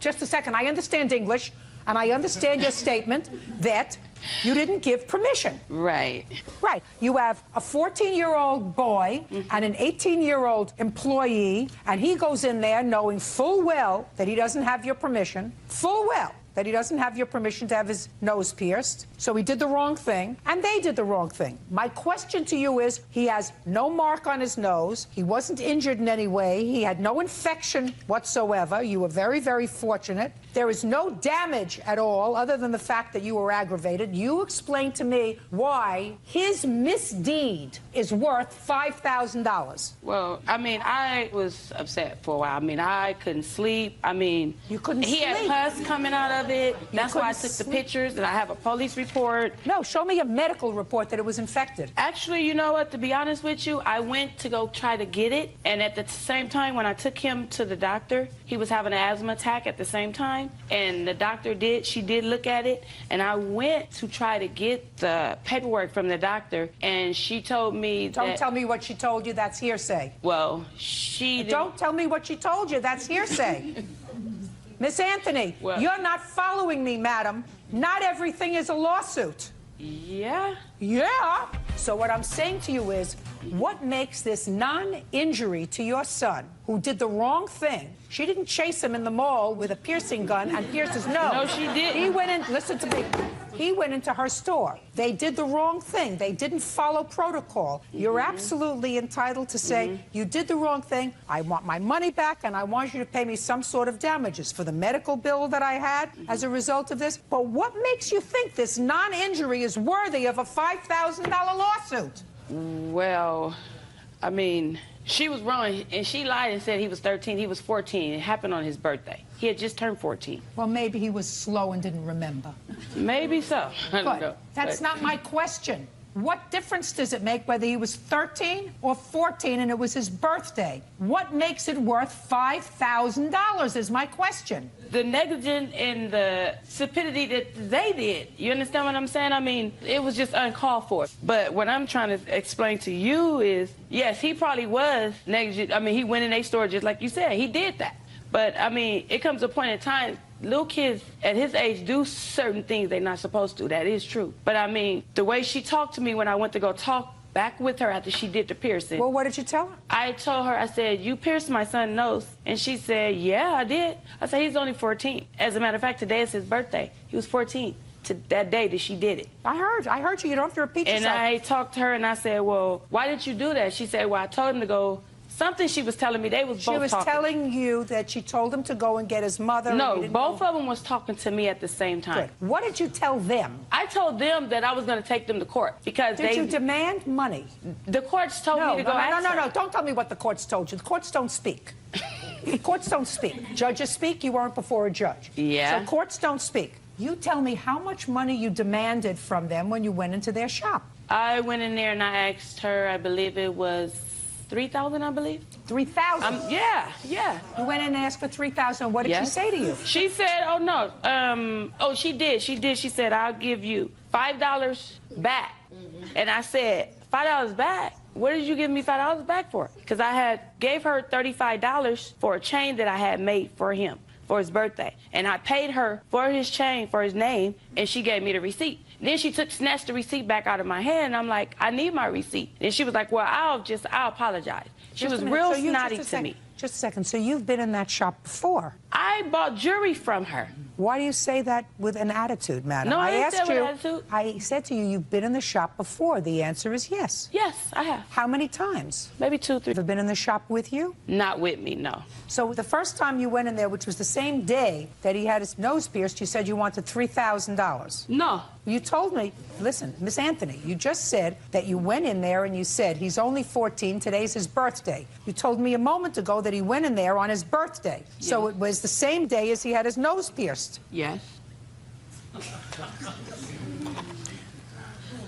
Just a second. I understand English, and I understand your statement that you didn't give permission. Right. Right. You have a 14-year-old boy and an 18-year-old employee, and he goes in there knowing full well that he doesn't have your permission, full well that he doesn't have your permission to have his nose pierced. So he did the wrong thing, and they did the wrong thing. My question to you is, he has no mark on his nose. He wasn't injured in any way. He had no infection whatsoever. You were very, very fortunate. There is no damage at all other than the fact that you were aggravated. You explain to me why his misdeed is worth $5,000. Well, I mean, I was upset for a while. I mean, I couldn't sleep. I mean, you couldn't he sleep. had pus coming out of it. That's why I couldn't took the sleep. pictures, and I have a police report. No, show me a medical report that it was infected. Actually, you know what? To be honest with you, I went to go try to get it, and at the same time, when I took him to the doctor, he was having an asthma attack at the same time. And the doctor she did look at it, and I went to try to get the paperwork from the doctor, and she told me Don't tell me what she told you, that's hearsay. Well, she Don't tell me what she told you, that's hearsay. Miss Anthony, you're not following me, madam. Not everything is a lawsuit. Yeah? Yeah. So what I'm saying to you is, what makes this non-injury to your son, who did the wrong thing? She didn't chase him in the mall with a piercing gun and pierce his nose. No, she didn't. He went in, listen to me. He went into her store. They did the wrong thing. They didn't follow protocol. You're absolutely entitled to say, you did the wrong thing. I want my money back, and I want you to pay me some sort of damages for the medical bill that I had as a result of this. But what makes you think this non-injury is worthy of a $5,000 lawsuit? Well, I mean, she was wrong, and she lied and said he was 13. He was 14. It happened on his birthday. He had just turned 14. Well, maybe he was slow and didn't remember. Maybe so. I don't Good. know. That's not my question. What difference does it make whether he was 13 or 14 and it was his birthday? What makes it worth $5,000 is my question. The negligence and the stupidity that they did. You understand what I'm saying? I mean, it was just uncalled for. But what I'm trying to explain to you is, yes, he probably was negligent. I mean, he went in a store just like you said. He did that. But, I mean, it comes to a point in time, little kids at his age do certain things they're not supposed to. That is true. But, I mean, the way she talked to me when I went to go talk back with her after she did the piercing. Well, what did you tell her? I told her, I said, you pierced my son's nose. And she said, yeah, I did. I said, he's only 14. As a matter of fact, today is his birthday. He was 14. that day that she did it. I heard you. You don't have to repeat yourself. And I talked to her and I said, well, why did you do that? She said, well, I told him to go. Something she was telling me. They was both talking. She was telling you that she told him to go and get his mother. No, both of them was talking to me at the same time. Good. What did you tell them? I told them that I was going to take them to court because Did you demand money? The courts told me to go ask her. No. Don't tell me what the courts told you. The courts don't speak. Courts don't speak. Judges speak. You weren't before a judge. Yeah. So courts don't speak. You tell me how much money you demanded from them when you went into their shop. I went in there and I asked her, I believe it was $3,000, I believe. $3,000? Yeah. You went in and asked for $3,000. What did she say to you? She said, oh, no. She did. She said, I'll give you $5 back. And I said, $5 back? What did you give me $5 back for? Because I gave her $35 for a chain that I had made for him for his birthday. And I paid her for his chain, for his name, and she gave me the receipt. Then she snatched the receipt back out of my hand, and I'm like, I need my receipt. And she was like, well, I'll apologize. She was real snotty to me. Just a second. So you've been in that shop before? I bought jewelry from her. Why do you say that with an attitude, madam? No, I didn't asked say you. with attitude. I said to you, you've been in the shop before. The answer is yes. Yes, I have. How many times? Maybe 2, 3. Ever been in the shop with you? Not with me, no. So the first time you went in there, which was the same day that he had his nose pierced, you said you wanted $3,000. No. You told me, listen, Miss Anthony, you just said that you went in there and you said he's only 14, today's his birthday. You told me a moment ago that he went in there on his birthday. Yes. So it was the same day as he had his nose pierced. Yes.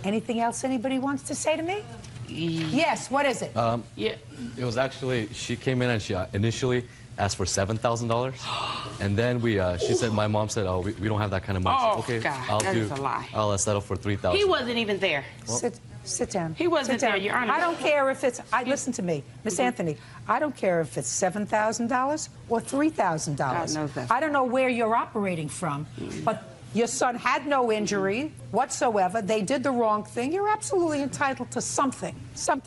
Anything else anybody wants to say to me? Yes, what is it? Yeah. It was actually, she came in and she initially asked for $7,000. And then she said, my mom said, oh, we don't have that kind of money. Oh, okay, God, that is a lie. I'll settle for $3,000. He wasn't even there. Well, Sit down. He wasn't there, Your Honor. I don't care if it's, listen to me, Miss Anthony, I don't care if it's $7,000 or $3,000. God knows that. I don't know where you're operating from, but your son had no injury whatsoever. They did the wrong thing. You're absolutely entitled to something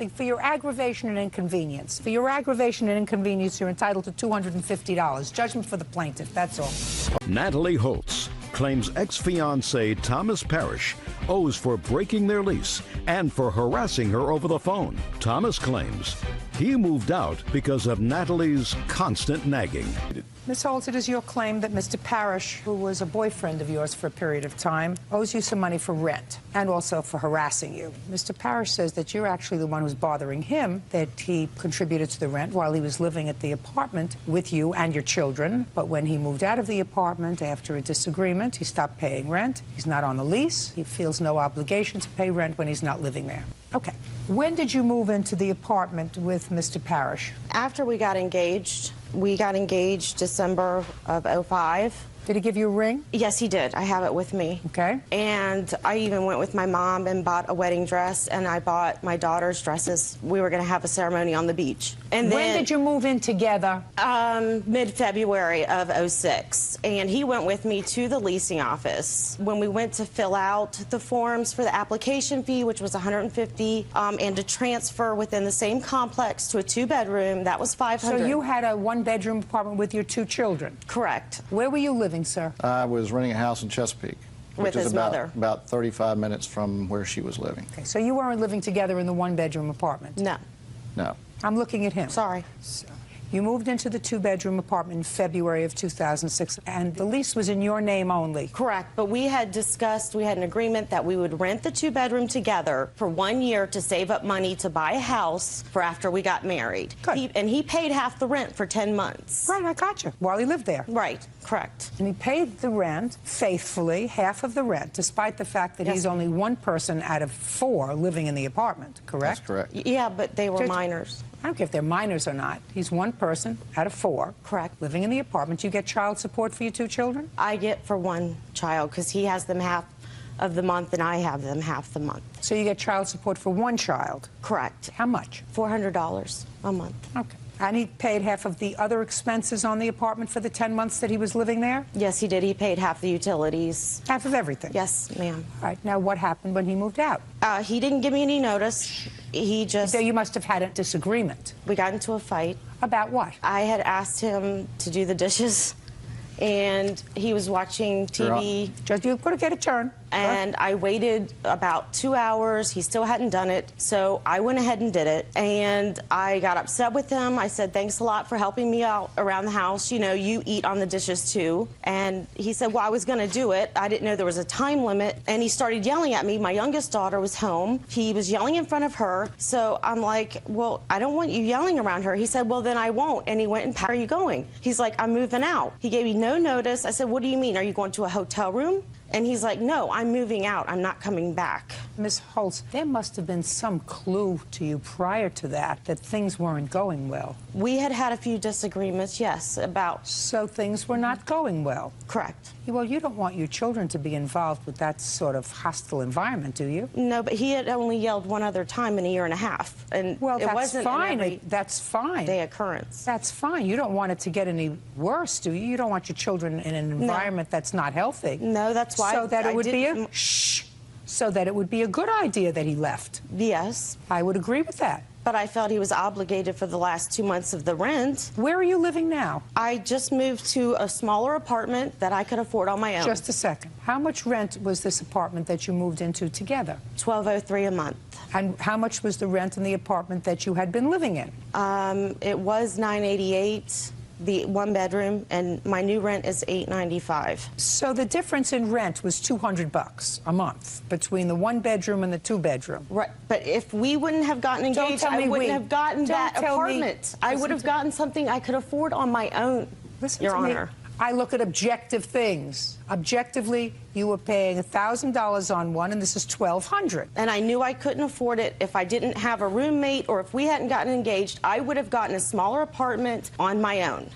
for your aggravation and inconvenience. For your aggravation and inconvenience, you're entitled to $250. Judgment for the plaintiff, that's all. Natalie Holtz claims ex-fiancé Thomas Parrish owes for breaking their lease and for harassing her over the phone. Thomas claims he moved out because of Natalie's constant nagging. Ms. Holtz, it is your claim that Mr. Parrish, who was a boyfriend of yours for a period of time, owes you some money for rent and also for harassing you. Mr. Parrish says that you're actually the one who's bothering him, that he contributed to the rent while he was living at the apartment with you and your children. But when he moved out of the apartment after a disagreement, he stopped paying rent. He's not on the lease. He feels no obligation to pay rent when he's not living there. Okay. When did you move into the apartment with Mr. Parrish? After we got engaged. We got engaged December of '05. Did he give you a ring? Yes, he did. I have it with me. Okay. And I even went with my mom and bought a wedding dress, and I bought my daughter's dresses. We were going to have a ceremony on the beach. And when did you move in together? Mid-February of '06. And he went with me to the leasing office. When we went to fill out the forms for the application fee, which was $150, and to transfer within the same complex to a 2-bedroom, that was $500. So you had a 1-bedroom apartment with your 2 children? Correct. Where were you living, sir? I was renting a house in Chesapeake, with which is his mother. about 35 minutes from where she was living. Okay, so you weren't living together in the 1-bedroom apartment? No. No. I'm looking at him. Sorry. So, you moved into the 2-bedroom apartment in February of 2006, and the lease was in your name only. Correct, but we had discussed, we had an agreement that we would rent the 2-bedroom together for 1 year to save up money to buy a house for after we got married. Good. And he paid half the rent for 10 months. Right, I got you, while he lived there. Right, correct. And he paid the rent faithfully, half of the rent, despite the fact that he's only one person out of 4 living in the apartment, correct? That's correct. Yeah, but they were minors. I don't care if they're minors or not. He's one person out of 4. Correct. Living in the apartment. You get child support for your 2 children? I get for 1 child because he has them half of the month and I have them half the month. So you get child support for 1 child? Correct. How much? $400 a month. Okay. And he paid half of the other expenses on the apartment for the 10 months that he was living there? Yes, he did. He paid half the utilities. Half of everything? Yes, ma'am. All right. Now, what happened when he moved out? He didn't give me any notice. He just... So you must have had a disagreement. We got into a fight. About what? I had asked him to do the dishes, and he was watching TV. Just you could get a turn. And I waited about 2 hours. He still hadn't done it, so I went ahead and did it. And I got upset with him. I said, thanks a lot for helping me out around the house. You know, you eat on the dishes too. And he said, well, I was going to do it. I didn't know there was a time limit. And he started yelling at me. My youngest daughter was home. He was yelling in front of her. So I'm like, well, I don't want you yelling around her. He said, well, then I won't. And he went and, how are you going? He's like, I'm moving out. He gave me no notice. I said, what do you mean? Are you going to a hotel room? And he's like, no, I'm moving out. I'm not coming back. Ms. Holtz, there must have been some clue to you prior to that things weren't going well. We had had a few disagreements, yes, about... So things were not going well? Correct. Well, you don't want your children to be involved with that sort of hostile environment, do you? No, but he had only yelled one other time in a year and a half. And well, it wasn't fine. That's fine. Day occurrence. That's fine. You don't want it to get any worse, do you? You don't want your children in an environment that's not healthy. No, that's why. So that it would be a so that it would be a good idea that he left. Yes. I would agree with that. But I felt he was obligated for the last 2 months of the rent. Where are you living now? I just moved to a smaller apartment that I could afford on my own. Just a second. How much rent was this apartment that you moved into together? $1,203 a month. And how much was the rent in the apartment that you had been living in? It was $988. The one bedroom, and my new rent is $895. So the difference in rent was $200 a month between the one bedroom and the two bedroom. Right, but if we wouldn't have gotten engaged, I wouldn't have gotten that apartment. I would have gotten something I could afford on my own. Listen Your to Honor. Me. I look at objective things. Objectively, you were paying $1,000 on one, and this is $1,200. And I knew I couldn't afford it if I didn't have a roommate, or if we hadn't gotten engaged. I would have gotten a smaller apartment on my own.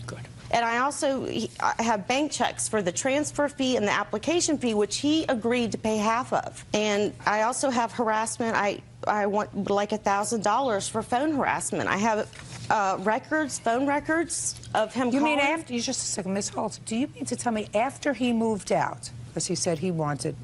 Good. And I also I have bank checks for the transfer fee and the application fee, which he agreed to pay half of. And I also have harassment. I want like $1,000 for phone harassment. I have phone records of him calling. You mean after, just a second, Ms. Holtz, do you mean to tell me after he moved out, because he said he wanted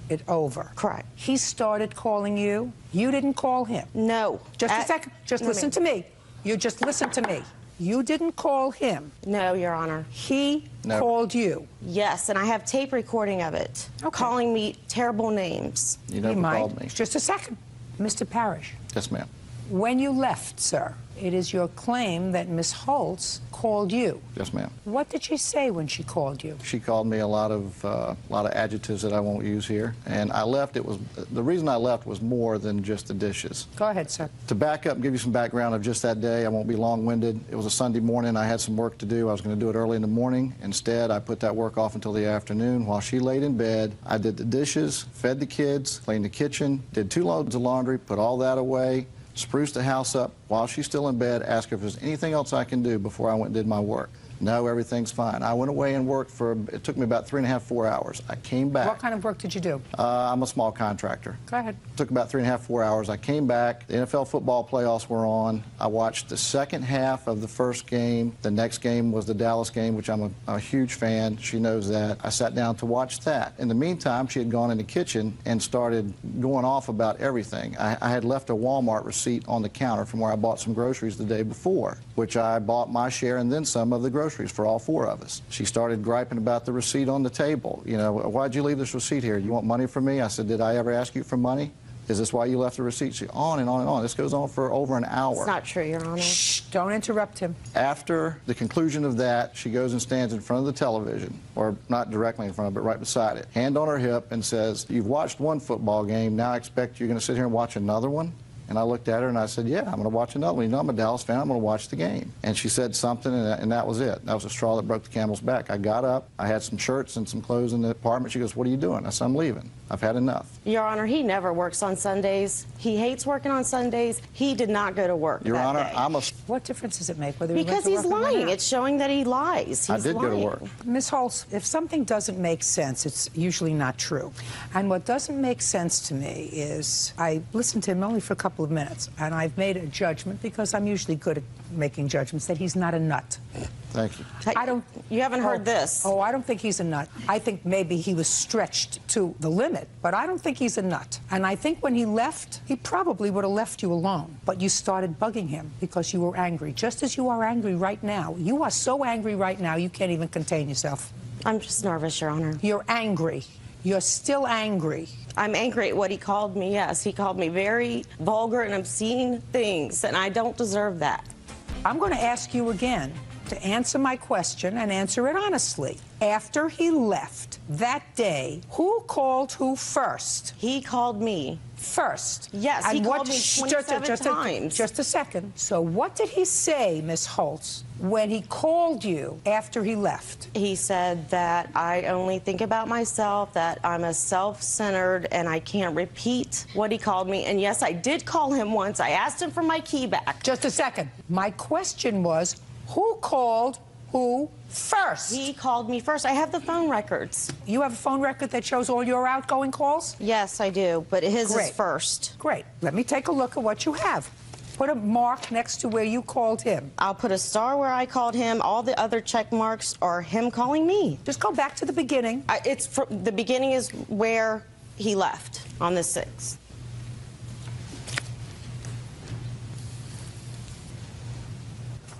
it over? Correct. He started calling you? You didn't call him? No. Just a second. Just listen to me. You just listen to me. You didn't call him? No, Your Honor. He called you? Yes, and I have tape recording of it, calling me terrible names. You never called me. Just a second. Mr. Parrish. Yes, ma'am. When you left, sir, it is your claim that Miss Holtz called you. Yes, ma'am. What did she say when she called you? She called me a lot of adjectives that I won't use here, and I left. The reason I left was more than just the dishes. Go ahead, sir. To back up and give you some background of just that day, I won't be long-winded. It was a Sunday morning. I had some work to do. I was going to do it early in the morning. Instead, I put that work off until the afternoon. While she laid in bed, I did the dishes, fed the kids, cleaned the kitchen, did 2 loads of laundry, put all that away, spruced the house up while she's still in bed, asked her if there's anything else I can do before I went and did my work. No, everything's fine. I went away and worked it took me about 3.5, 4 hours. I came back. What kind of work did you do? I'm a small contractor. Go ahead. It took about 3.5, 4 hours. I came back. The NFL football playoffs were on. I watched the second half of the first game. The next game was the Dallas game, which I'm a huge fan. She knows that. I sat down to watch that. In the meantime, she had gone in the kitchen and started going off about everything. I had left a Walmart receipt on the counter from where I bought some groceries the day before, which I bought my share and then some of the groceries for all 4 of us. She started griping about the receipt on the table. You know, why'd you leave this receipt here? You want money from me? I said, did I ever ask you for money? Is this why you left the receipt? She on and on and on. This goes on for over an hour. It's not true, Your Honor. Shh, don't interrupt him. After the conclusion of that, she goes and stands in front of the television, or not directly in front of it, but right beside it, hand on her hip, and says, you've watched one football game, now I expect you're going to sit here and watch another one? And I looked at her and I said, yeah, I'm going to watch another one. You know, I'm a Dallas fan. I'm going to watch the game. And she said something, and that was it. That was the straw that broke the camel's back. I got up. I had some shirts and some clothes in the apartment. She goes, what are you doing? I said, I'm leaving. I've had enough. Your Honor, he never works on Sundays. He hates working on Sundays. He did not go to work Your that Honor, day. What difference does it make whether he Because went to he's work or lying. not? It's showing that he lies. I He's did lying. go to work. Ms. Holtz, if something doesn't make sense, it's usually not true. And what doesn't make sense to me is I listened to him only for a couple of minutes, and I've made a judgment, because I'm usually good at making judgments, that he's not a nut. Thank you. You haven't heard this. Oh, I don't think he's a nut. I think maybe he was stretched to the limit, but I don't think he's a nut. And I think when he left, he probably would have left you alone. But you started bugging him because you were angry, just as you are angry right now. You are so angry right now, you can't even contain yourself. I'm just nervous, Your Honor. You're angry. You're still angry. I'm angry at what he called me, yes. He called me very vulgar and obscene things, and I don't deserve that. I'm going to ask you again to answer my question and answer it honestly. After he left that day, who called who first? He called me. First? Yes, he called me 27 times. Just a second. So what did he say, Miss Holtz, when he called you after he left? He said that I only think about myself, that I'm a self-centered, and I can't repeat what he called me. And yes, I did call him once. I asked him for my key back. Just a second. My question was, who called who first? He called me first. I have the phone records. You have a phone record that shows all your outgoing calls? Yes, I do, but his is first. Great. Let me take a look at what you have. Put a mark next to where you called him. I'll put a star where I called him. All the other check marks are him calling me. Just go back to the beginning. The beginning is where he left on the 6th.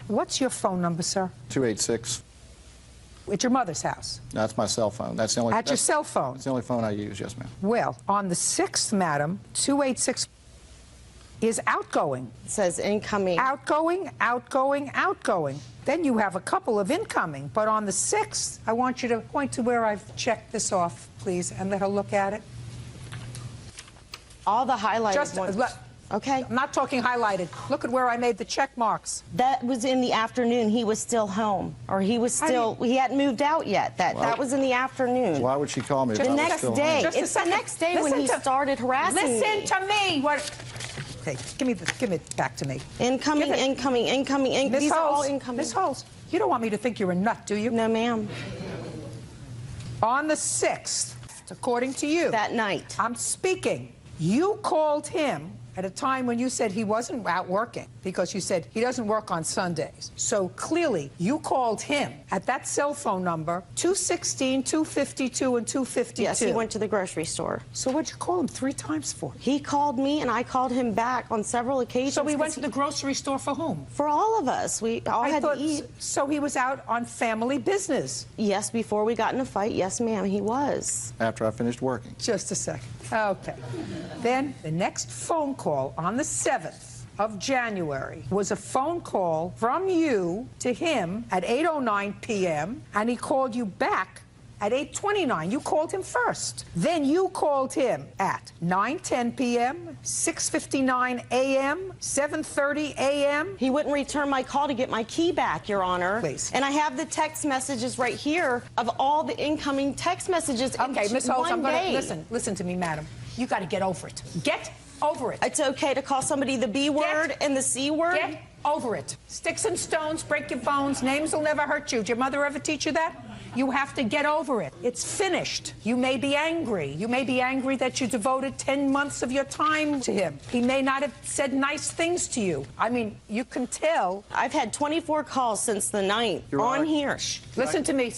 What's your phone number, sir? 286. At your mother's house? That's my cell phone. That's the only. At your cell phone? That's the only phone I use, yes, ma'am. Well, on the 6th, madam, 286 is outgoing. It says incoming. Outgoing, outgoing, outgoing. Then you have a couple of incoming. But on the 6th, I want you to point to where I've checked this off, please, and let her look at it. All the highlighted ones. Okay. I'm not talking highlighted. Look at where I made the check marks. That was in the afternoon. He was still home. Or he was still, he hadn't moved out yet. That was in the afternoon. Why would she call me? The next day. It's the next day when he started harassing me. Listen to me. Okay, give it back to me. Incoming. These are all incoming. Miss Holtz, you don't want me to think you're a nut, do you? No, ma'am. On the 6th, according to you. That night. I'm speaking. You called him at a time when you said he wasn't out working, because you said he doesn't work on Sundays. So clearly, you called him at that cell phone number, 216, 252, and 252. Yes, he went to the grocery store. So what'd you call him 3 times for? He called me, and I called him back on several occasions. So he went to the grocery store for whom? For all of us. We all had to eat. So he was out on family business? Yes, before we got in a fight. Yes, ma'am, he was. After I finished working. Just a second. Okay. Then the next phone call on the 7th of January was a phone call from you to him at 8:09 p.m. and he called you back at 8:29. You called him first. Then you called him at 9:10 p.m., 6:59 a.m., 7:30 a.m. He wouldn't return my call to get my key back, Your Honor. Please. And I have the text messages right here of all the incoming text messages. Okay, Miss Holtz, I'm going to listen to me, madam. You got to get over it. Get over it. It's okay to call somebody the B word and the C word? Get over it. Sticks and stones break your bones. Names will never hurt you. Did your mother ever teach you that? You have to get over it. It's finished. You may be angry. You may be angry that you devoted 10 months of your time to him. He may not have said nice things to you. I mean, you can tell. I've had 24 calls since the 9th on here. Listen to me.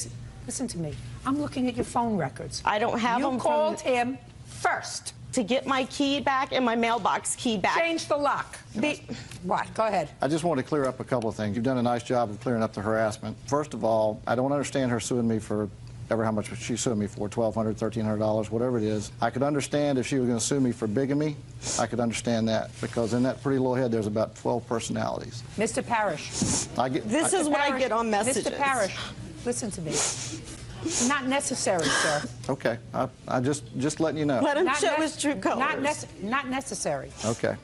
Listen to me. I'm looking at your phone records. I don't have them. You called him first. To get my key back and my mailbox key back. Change the lock. What? Go ahead. I just want to clear up a couple of things. You've done a nice job of clearing up the harassment. First of all, I don't understand her suing me for how much she sued me for, $1,200, $1,300, whatever it is. I could understand if she was going to sue me for bigamy. I could understand that, because in that pretty little head there's about 12 personalities. Mr. Parrish. This is what I get on messages. Mr. Parrish, listen to me. Not necessary, sir. Okay, I just letting you know. Let him show his true colors. Not necessary. Okay.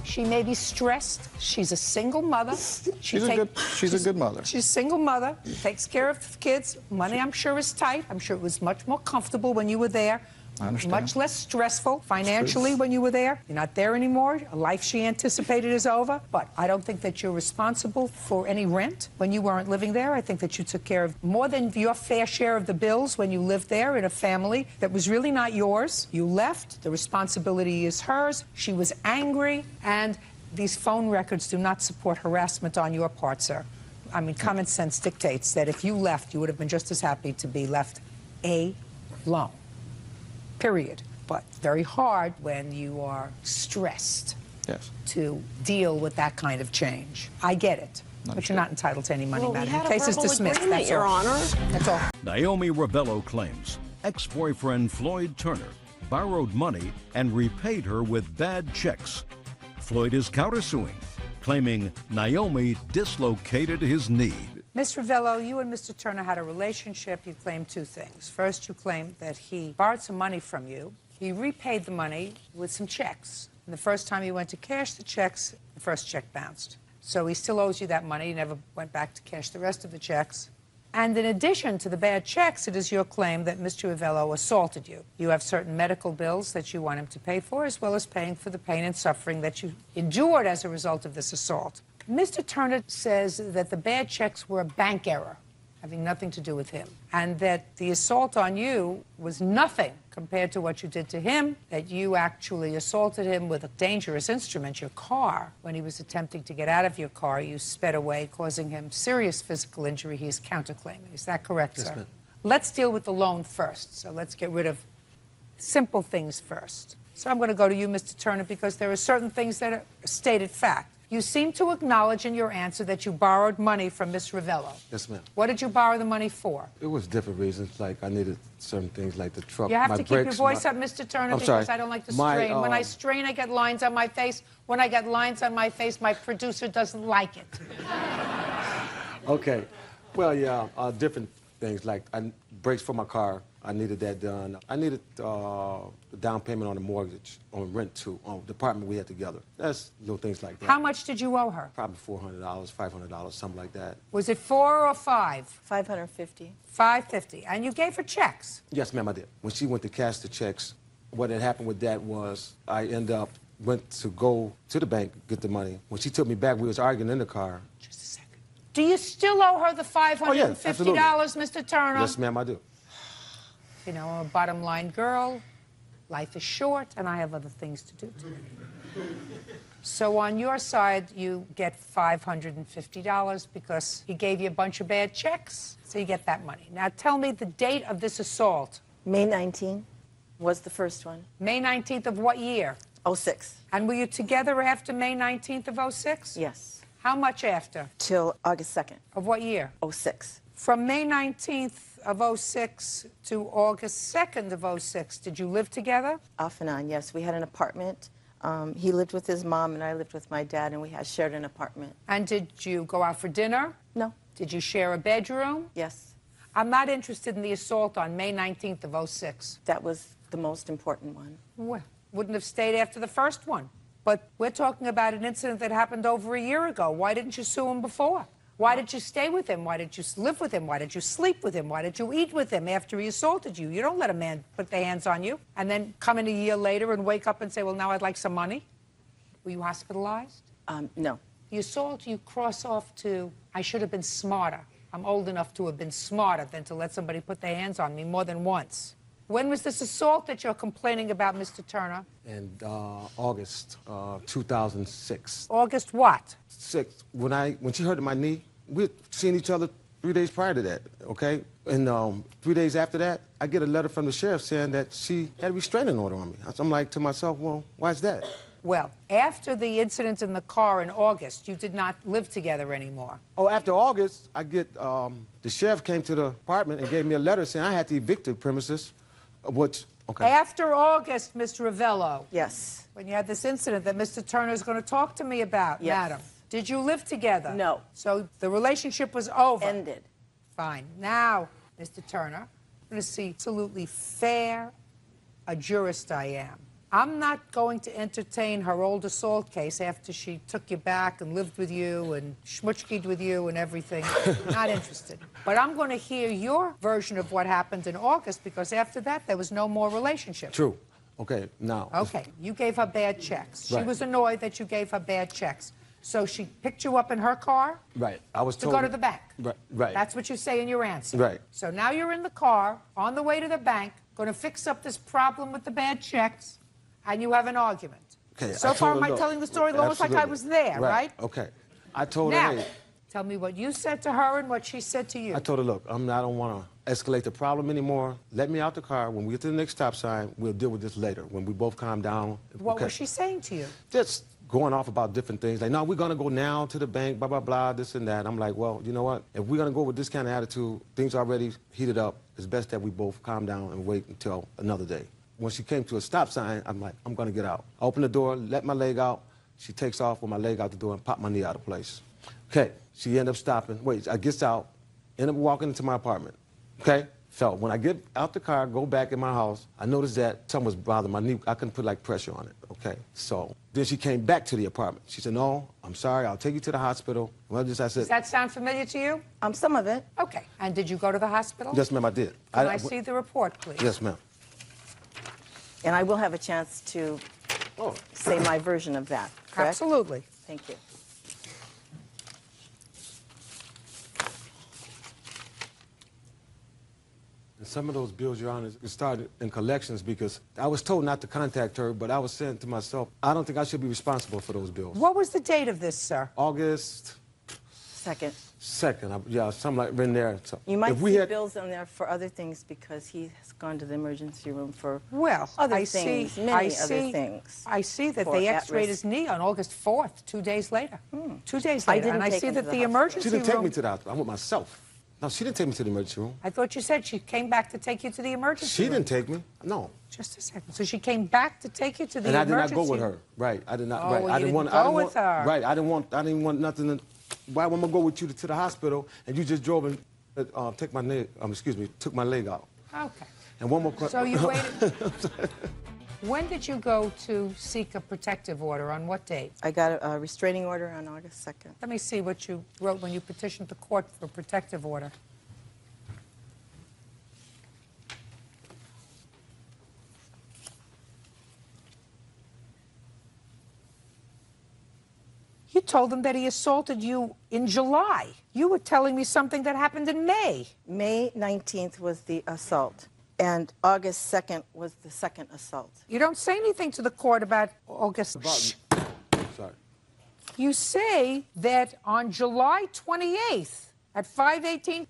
She may be stressed. She's a single mother. She's a good mother. She's a single mother. Takes care of the kids. Money, I'm sure, is tight. I'm sure it was much more comfortable when you were there. I understand. Much less stressful financially when you were there. You're not there anymore. A life she anticipated is over. But I don't think that you're responsible for any rent when you weren't living there. I think that you took care of more than your fair share of the bills when you lived there in a family that was really not yours. You left. The responsibility is hers. She was angry. And these phone records do not support harassment on your part, sir. I mean, common sense dictates that if you left, you would have been just as happy to be left alone, period. But very hard when you are stressed to deal with that kind of change. I get it. But you're not entitled to any money, Well, madam. we had The a case is verbal dismissed. agreement, That's Your all. Honor. That's all. Naomi Ravello claims ex-boyfriend Floyd Turner borrowed money and repaid her with bad checks. Floyd is countersuing, claiming Naomi dislocated his knee. Ms. Ravello, you and Mr. Turner had a relationship. You claimed two things. First, you claimed that he borrowed some money from you. He repaid the money with some checks. And the first time you went to cash the checks, the first check bounced. So he still owes you that money. He never went back to cash the rest of the checks. And in addition to the bad checks, it is your claim that Mr. Ravello assaulted you. You have certain medical bills that you want him to pay for, as well as paying for the pain and suffering that you endured as a result of this assault. Mr. Turner says that the bad checks were a bank error, having nothing to do with him, and that the assault on you was nothing compared to what you did to him, that you actually assaulted him with a dangerous instrument, your car. When he was attempting to get out of your car, you sped away, causing him serious physical injury. He is counterclaiming. Is that correct, Yes, sir? ma'am. Let's deal with the loan first. So let's get rid of simple things first. So I'm going to go to you, Mr. Turner, because there are certain things that are stated fact. You seem to acknowledge in your answer that you borrowed money from Miss Ravello. Yes, ma'am. What did you borrow the money for? It was different reasons, like I needed certain things like the truck, You have my to keep your brakes, voice my- up, Mr. Turner, I'm because sorry. I don't like to My, strain. When I strain, I get lines on my face. When I get lines on my face, my producer doesn't like it. Okay. Well, yeah, different things like brakes for my car. I needed that done. I needed the down payment on the mortgage, on rent too, on the apartment we had together. That's little things like that. How much did you owe her? Probably $400, $500, something like that. Was it 4 or 5? $550. $550. And you gave her checks. Yes, ma'am, I did. When she went to cash the checks, what had happened with that was I went to go to the bank, get the money. When she took me back, we was arguing in the car. Do you still owe her the $550, Oh, yeah, absolutely. Mr. Turner? Yes, ma'am, I do. You know, I'm a bottom line girl. Life is short, and I have other things to do today. So on your side, you get $550 because he gave you a bunch of bad checks. So you get that money. Now tell me the date of this assault. May 19 was the first one. May 19th of what year? 06. And were you together after May 19th of 06? Yes. How much after? Till August 2nd. Of what year? 06. From May 19th of 06 to August 2nd of 06, did you live together? Off and on, yes. We had an apartment. He lived with his mom and I lived with my dad, and we had shared an apartment. And did you go out for dinner? No. Did you share a bedroom? Yes. I'm not interested in the assault on May 19th of 06. That was the most important one. Well, wouldn't have stayed after the first one. But we're talking about an incident that happened over a year ago. Why didn't you sue him before? Why did you stay with him? Why did you live with him? Why did you sleep with him? Why did you eat with him after he assaulted you? You don't let a man put their hands on you and then come in a year later and wake up and say, well, now I'd like some money. Were you hospitalized? No. The assault you cross off to, I should have been smarter. I'm old enough to have been smarter than to let somebody put their hands on me more than once. When was this assault that you're complaining about, Mr. Turner? In August 2006. August what? 6. When she hurt my knee, we had seen each other 3 days prior to that, okay? And 3 days after that, I get a letter from the sheriff saying that she had a restraining order on me. I'm like to myself, well, why is that? Well, after the incident in the car in August, you did not live together anymore. Oh, after August, I get, the sheriff came to the apartment and gave me a letter saying I had to evict the premises, which, okay. After August, Mr. Ravello. Yes. When you had this incident that Mr. Turner is going to talk to me about, Yes. madam. Did you live together? No. So the relationship was over? Ended. Fine. Now, Mr. Turner, I'm going to see absolutely fair a jurist I am. I'm not going to entertain her old assault case after she took you back and lived with you and schmutchkied with you and everything. Not interested. But I'm going to hear your version of what happened in August, because after that, there was no more relationship. True. Okay, now. Okay, you gave her bad checks. She Right. was annoyed that you gave her bad checks. So she picked you up in her car Right. I was to told go to the bank. Right. Right. That's what you say in your answer. Right. So now you're in the car, on the way to the bank, going to fix up this problem with the bad checks, and you have an argument. Okay, So I far, told am her, I look, telling the story almost like I absolutely. was there, right? Okay. I told Now, her, hey, Tell me what you said to her and what she said to you. I told her, look, I don't want to escalate the problem anymore. Let me out the car. When we get to the next stop sign, we'll deal with this later, when we both calm down. What was she saying to you? Just going off about different things. Like, no, we're going to go now to the bank, blah, blah, blah, this and that. I'm like, well, you know what? If we're going to go with this kind of attitude, things already heated up. It's best that we both calm down and wait until another day. When she came to a stop sign, I'm like, I'm going to get out. I open the door, let my leg out. She takes off with my leg out the door and pop my knee out of place. Okay, she ended up stopping. Wait, I gets out, end up walking into my apartment. Okay? So when I get out the car, go back in my house, I noticed that something was bothering my knee. I couldn't put like pressure on it. Okay? So then she came back to the apartment. She said, no, I'm sorry, I'll take you to the hospital. Well, I said, does that sound familiar to you? Some of it. Okay. And did you go to the hospital? Yes, ma'am, I did. Can I see the report, please? Yes, ma'am. And I will have a chance to say my version of that, correct? Absolutely. Thank you. And some of those bills, Your Honor, started in collections because I was told not to contact her, but I was saying to myself, I don't think I should be responsible for those bills. What was the date of this, sir? August 2nd. 2nd, yeah, something like in there. So You might see bills on there for other things because he has gone to the emergency room for other things, many other things. I see that they x-rayed his knee on August 4th, 2 days later. 2 days later. And I see that the emergency room... She didn't take me to the hospital. I went myself. No, she didn't take me to the emergency room. I thought you said she came back to take you to the emergency room. She didn't take me. No. Just a second. So she came back to take you to the And emergency room. I did not go with her. Right. I did not. Oh, right. well, I you didn't didn't want. go with her. Right. I didn't want nothing. Why would I go with you to the hospital and you just drove and took my leg out? Okay. And one more question. So you waited. When did you go to seek a protective order? On what date? I got a restraining order on August 2nd. Let me see what you wrote when you petitioned the court for a protective order. You told them that he assaulted you in July. You were telling me something that happened in May. May 19th was the assault, and August 2nd was the second assault. You don't say anything to the court about August. Sorry. You say that on July 28th at 5:18,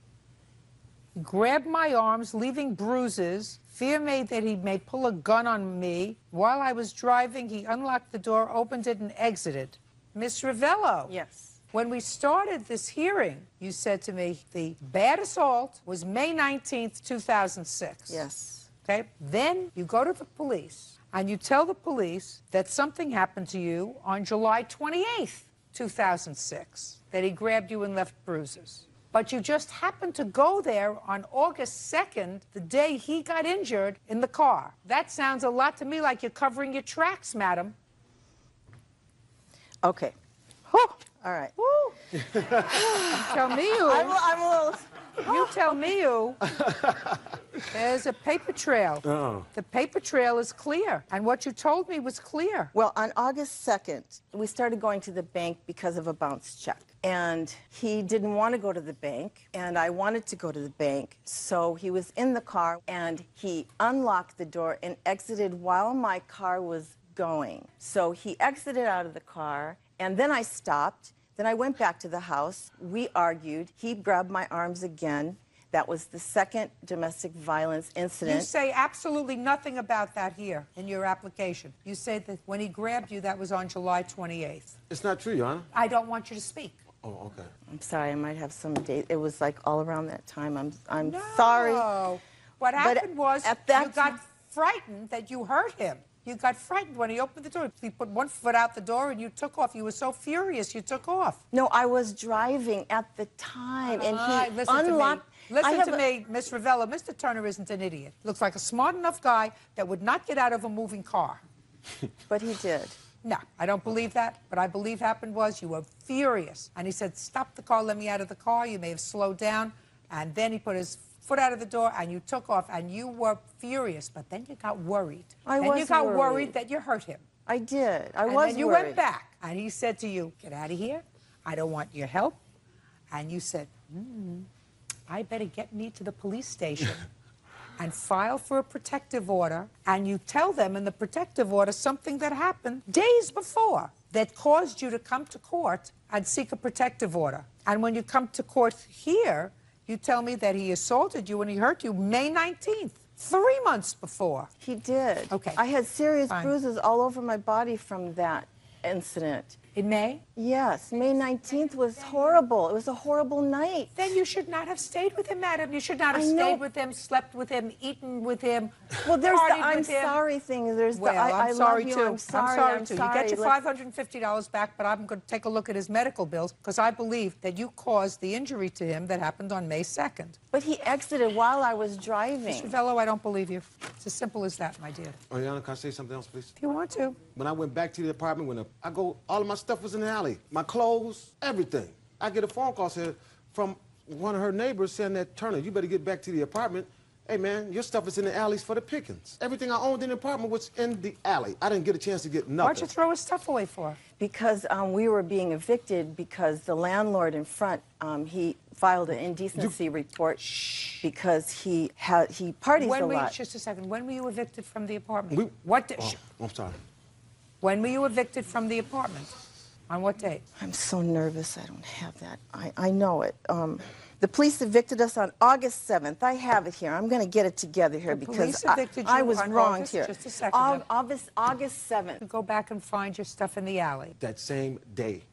he grabbed my arms, leaving bruises. Fear made that he may pull a gun on me. While I was driving, he unlocked the door, opened it, and exited. Miss Ravello. Yes. When we started this hearing, you said to me the bad assault was May 19th, 2006. Yes. Okay? Then you go to the police and you tell the police that something happened to you on July 28th, 2006, that he grabbed you and left bruises. But you just happened to go there on August 2nd, the day he got injured in the car. That sounds a lot to me like you're covering your tracks, madam. Okay. Whew. All right. Woo. Tell me you. I'm a little... You tell me you. There's a paper trail. Oh. The paper trail is clear. And what you told me was clear. Well, on August 2nd, we started going to the bank because of a bounce check. And he didn't want to go to the bank, and I wanted to go to the bank. So he was in the car, and he unlocked the door and exited while my car was going. So he exited out of the car, and then I stopped. Then I went back to the house. We argued. He grabbed my arms again. That was the second domestic violence incident. You say absolutely nothing about that here in your application. You say that when he grabbed you, that was on July 28th. It's not true, Your Honor. I don't want you to speak. Oh, okay. I'm sorry, I might have some date. It was like all around that time. I'm No. sorry. What happened was at that you got frightened that you hurt him. You got frightened when he opened the door. He put one foot out the door and you took off. You were so furious you took off. No, I was driving at the time, and he unlocked. Listen to me, Miss Ravello. Mr. Turner isn't an idiot. Looks like a smart enough guy that would not get out of a moving car. But he did. No, I don't believe that. What I believe happened was you were furious. And he said, stop the car, let me out of the car. You may have slowed down. And then he put his foot out of the door and you took off and you were furious. But then you got worried. And you got worried that you hurt him. I did. And then you went back and he said to you, get out of here. I don't want your help. And you said, I better get me to the police station and file for a protective order. And you tell them in the protective order something that happened days before. that caused you to come to court and seek a protective order. And when you come to court here, you tell me that he assaulted you and he hurt you May 19th, 3 months before. He did. Okay. I had serious Fine. bruises all over my body from that incident. In May? Yes, May 19th was horrible. It was a horrible night. Then you should not have stayed with him, madam. You should not have stayed with him, slept with him, eaten with him. Well, there's the partied I'm with him. sorry thing. There's Well, the I'm sorry love you. too. I'm sorry too. too. You get your Let's- $550 back, but I'm going to take a look at his medical bills because I believe that you caused the injury to him that happened on May 2nd. But he exited while I was driving. Mr. Vello, I don't believe you. It's as simple as that, my dear. Ariana, can I say something else, please? If you want to. When I went back to the apartment, all of my stuff was in the alley. My clothes, everything. I get a phone call from one of her neighbors saying that, Turner, you better get back to the apartment. Hey, man, your stuff is in the alleys for the pickings. Everything I owned in the apartment was in the alley. I didn't get a chance to get nothing. Why'd you throw his stuff away for? Because we were being evicted because the landlord in front, he filed an indecency report because he parties a lot. Just a second. When were you evicted from the apartment? I'm sorry. When were you evicted from the apartment? On what date? I'm so nervous. I don't have that. I know it. The police evicted us on August 7th. I have it here. I'm going to get it together here because I was wrong here. Just a second. August 7th. Go back and find your stuff in the alley. That same day.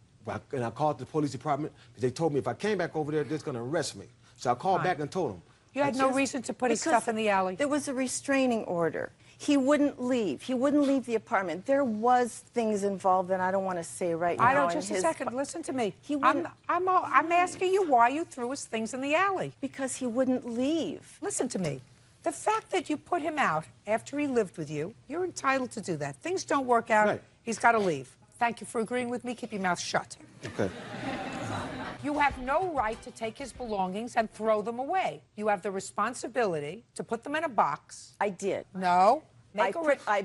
And I called the police department because they told me if I came back over there, they're going to arrest me. So I called back and told them. You had no reason to put his stuff in the alley. There was a restraining order. He wouldn't leave. He wouldn't leave the apartment. There was things involved that I don't want to say right now. I don't. Just a second. Listen to me. I'm asking you why you threw his things in the alley. Because he wouldn't leave. Listen to me. The fact that you put him out after he lived with you, you're entitled to do that. Things don't work out. Right. He's got to leave. Thank you for agreeing with me. Keep your mouth shut. Okay. You have no right to take his belongings and throw them away. You have the responsibility to put them in a box. I did. No. I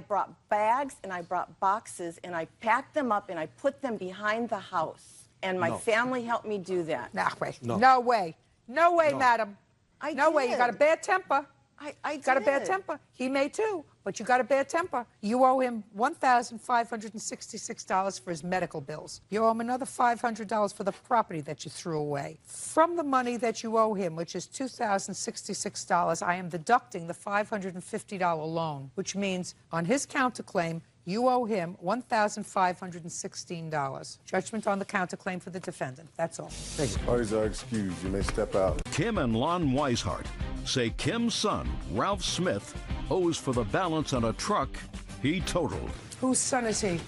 brought bags and I brought boxes and I packed them up and I put them behind the house. And my family helped me do that. No way. No way. No way, madam. No way. You got a bad temper. I got a bad temper. He may too, but you got a bad temper. You owe him $1,566 for his medical bills. You owe him another $500 for the property that you threw away. From the money that you owe him, which is $2,066, I am deducting the $550 loan, which means on his counterclaim, you owe him $1,516. Judgment on the counterclaim for the defendant. That's all. Thank you. Parties are excused. You may step out. Kim and Lon Weishart say Kim's son, Ralph Smith, owes for the balance on a truck he totaled. Whose son is he?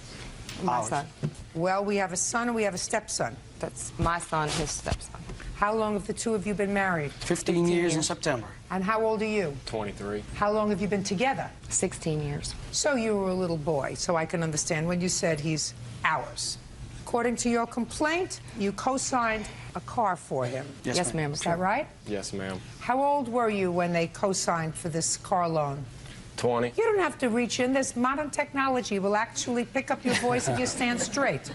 My son. Well, we have a son and we have a stepson. That's my son, his stepson. How long have the two of you been married? 15 years in September. And how old are you? 23. How long have you been together? 16 years. So you were a little boy, so I can understand when you said he's ours. According to your complaint, you co-signed a car for him. Yes, ma'am. Is that right? Yes, ma'am. How old were you when they co-signed for this car loan? 20. You don't have to reach in. This modern technology will actually pick up your voice if you stand straight.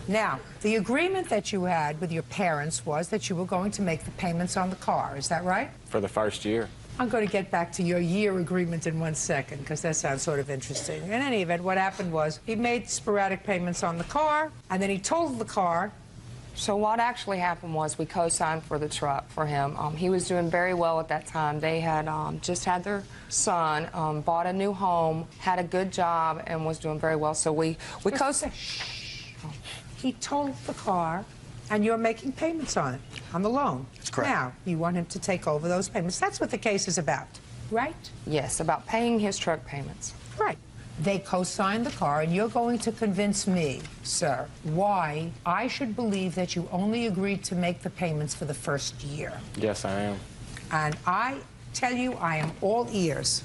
Now, the agreement that you had with your parents was that you were going to make the payments on the car. Is that right? For the first year. I'm going to get back to your year agreement in 1 second, because that sounds sort of interesting. In any event, what happened was he made sporadic payments on the car, and then he totaled the car. So what actually happened was we co-signed for the truck for him. He was doing very well at that time. They had just had their son, bought a new home, had a good job, and was doing very well. So we co-signed. He totaled the car, and you're making payments on it, on the loan. That's correct. Now, you want him to take over those payments. That's what the case is about, right? Yes, about paying his truck payments. Right. They co-signed the car, and you're going to convince me, sir, why I should believe that you only agreed to make the payments for the first year. Yes, I am. And I tell you, I am all ears.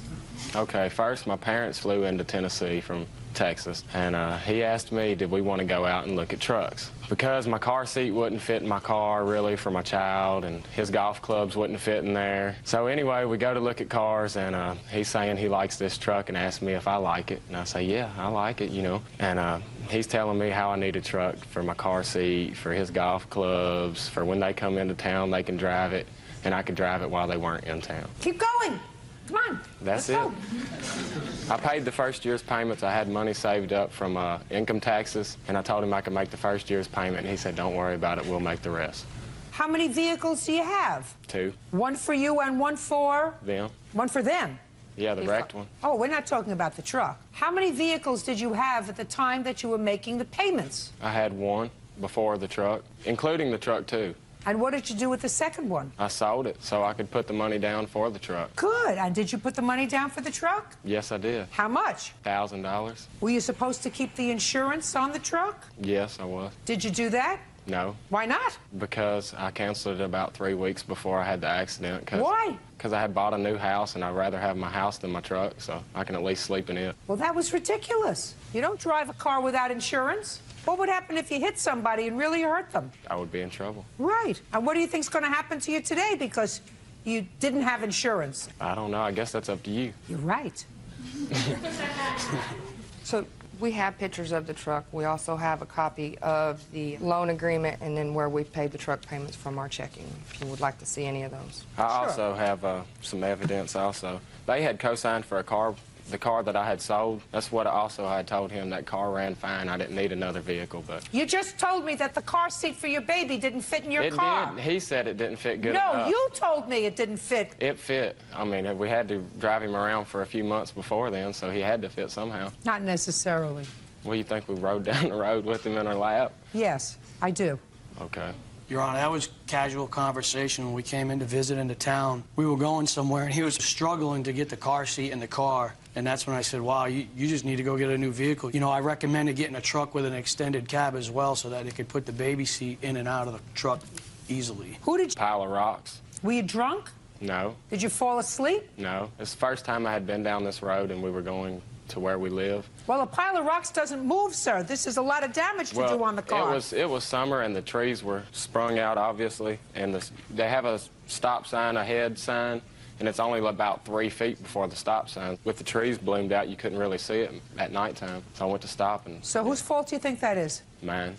Okay, first, my parents flew into Tennessee from Texas, and he asked me, did we want to go out and look at trucks? Because my car seat wouldn't fit in my car, really, for my child, and his golf clubs wouldn't fit in there. So anyway, we go to look at cars, and he's saying he likes this truck and asked me if I like it. And I say, yeah, I like it, you know. And he's telling me how I need a truck for my car seat, for his golf clubs, for when they come into town, they can drive it, and I could drive it while they weren't in town. Keep going. Come on. That's let's it. I paid the first year's payments. I had money saved up from income taxes, and I told him I could make the first year's payment, and he said, don't worry about it, we'll make the rest. How many vehicles do you have? 2. One for you and one for? Them. One for them? Yeah, the wrecked one. Oh, we're not talking about the truck. How many vehicles did you have at the time that you were making the payments? I had one before the truck, including the truck, too. And what did you do with the second one? I sold it so I could put the money down for the truck. Good. And did you put the money down for the truck? Yes, I did. How much? $1,000. Were you supposed to keep the insurance on the truck? Yes, I was. Did you do that? No. Why not? Because I canceled it about 3 weeks before I had the accident. Why? Because I had bought a new house, and I'd rather have my house than my truck, so I can at least sleep in it. Well, that was ridiculous. You don't drive a car without insurance. What would happen if you hit somebody and really hurt them? I would be in trouble. Right. And what do you think's going to happen to you today because you didn't have insurance? I don't know. I guess that's up to you. You're right. So we have pictures of the truck. We also have a copy of the loan agreement and then where we paid the truck payments from our checking, if you would like to see any of those. I also have some evidence also. They had co-signed for the car that I had sold. That's what I also had told him. That car ran fine. I didn't need another vehicle, but... You just told me that the car seat for your baby didn't fit in your car. It did. He said it didn't fit good enough. enough. No, you told me it didn't fit. It fit. I mean, we had to drive him around for a few months before then, so he had to fit somehow. Not necessarily. Well, you think we rode down the road with him in our lap? Yes, I do. Okay. Your Honor, that was casual conversation when we came in to visit into town. We were going somewhere, and he was struggling to get the car seat in the car. And that's when I said, wow, you just need to go get a new vehicle. You know, I recommended getting a truck with an extended cab as well so that it could put the baby seat in and out of the truck easily. Who did you... Pile of rocks. Were you drunk? No. Did you fall asleep? No. It's the first time I had been down this road and we were going to where we live. Well, a pile of rocks doesn't move, sir. This is a lot of damage to do on the car. It was summer and the trees were sprung out, obviously, and they have a stop sign, a head sign, and it's only about 3 feet before the stop sign. With the trees bloomed out, you couldn't really see it at nighttime, so I went to stop and... So whose fault do you think that is? Mine.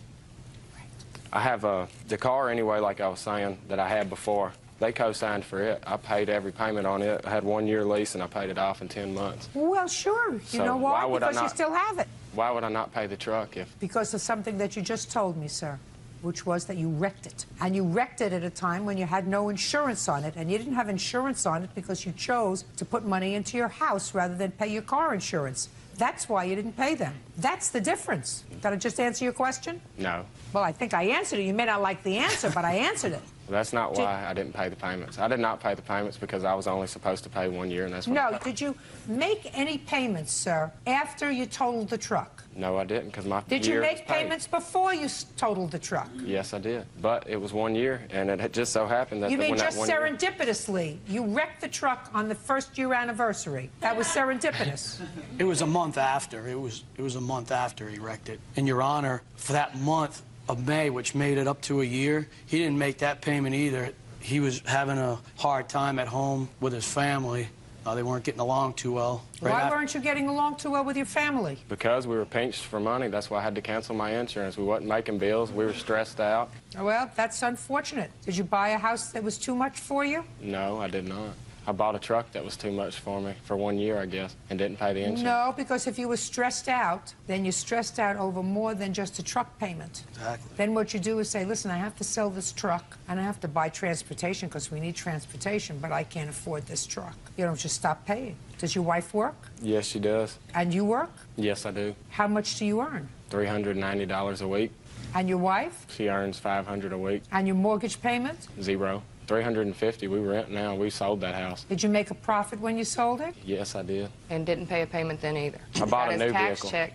I have the car anyway, like I was saying, that I had before. They co-signed for it. I paid every payment on it. I had 1 year lease, and I paid it off in 10 months. Well, sure. You know why? Because you still have it. Why would I not pay the truck if... Because of something that you just told me, sir, which was that you wrecked it. And you wrecked it at a time when you had no insurance on it, and you didn't have insurance on it because you chose to put money into your house rather than pay your car insurance. That's why you didn't pay them. That's the difference. Did I just answer your question? No. Well, I think I answered it. You may not like the answer, but I answered it. That's not why I didn't pay the payments. I did not pay the payments because I was only supposed to pay 1 year, and that's what No, did you make any payments, sir, after you totaled the truck? No, I didn't, because my Did you make payments before you totaled the truck? Yes, I did. But it was 1 year, and it had just so happened that... You mean just serendipitously? You wrecked the truck on the first-year anniversary. That was serendipitous. It was a month after. It was a month after he wrecked it. And, Your Honor, for that month of May, which made it up to a year, he didn't make that payment either. He was having a hard time at home with his family. They weren't getting along too well. Why weren't you getting along too well with your family? Because we were pinched for money. That's why I had to cancel my insurance. We wasn't making bills. We were stressed out. Well, that's unfortunate. Did you buy a house that was too much for you? No, I did not. I bought a truck that was too much for me for 1 year, I guess, and didn't pay the insurance. No, because if you were stressed out, then you're stressed out over more than just a truck payment. Exactly. Then what you do is say, listen, I have to sell this truck, and I have to buy transportation because we need transportation, but I can't afford this truck. You don't just stop paying. Does your wife work? Yes, she does. And you work? Yes, I do. How much do you earn? $390 a week. And your wife? She earns $500 a week. And your mortgage payment? Zero. $350. We rent now. We sold that house. Did you make a profit when you sold it? Yes, I did. And didn't pay a payment then either. I bought a new tax vehicle. check,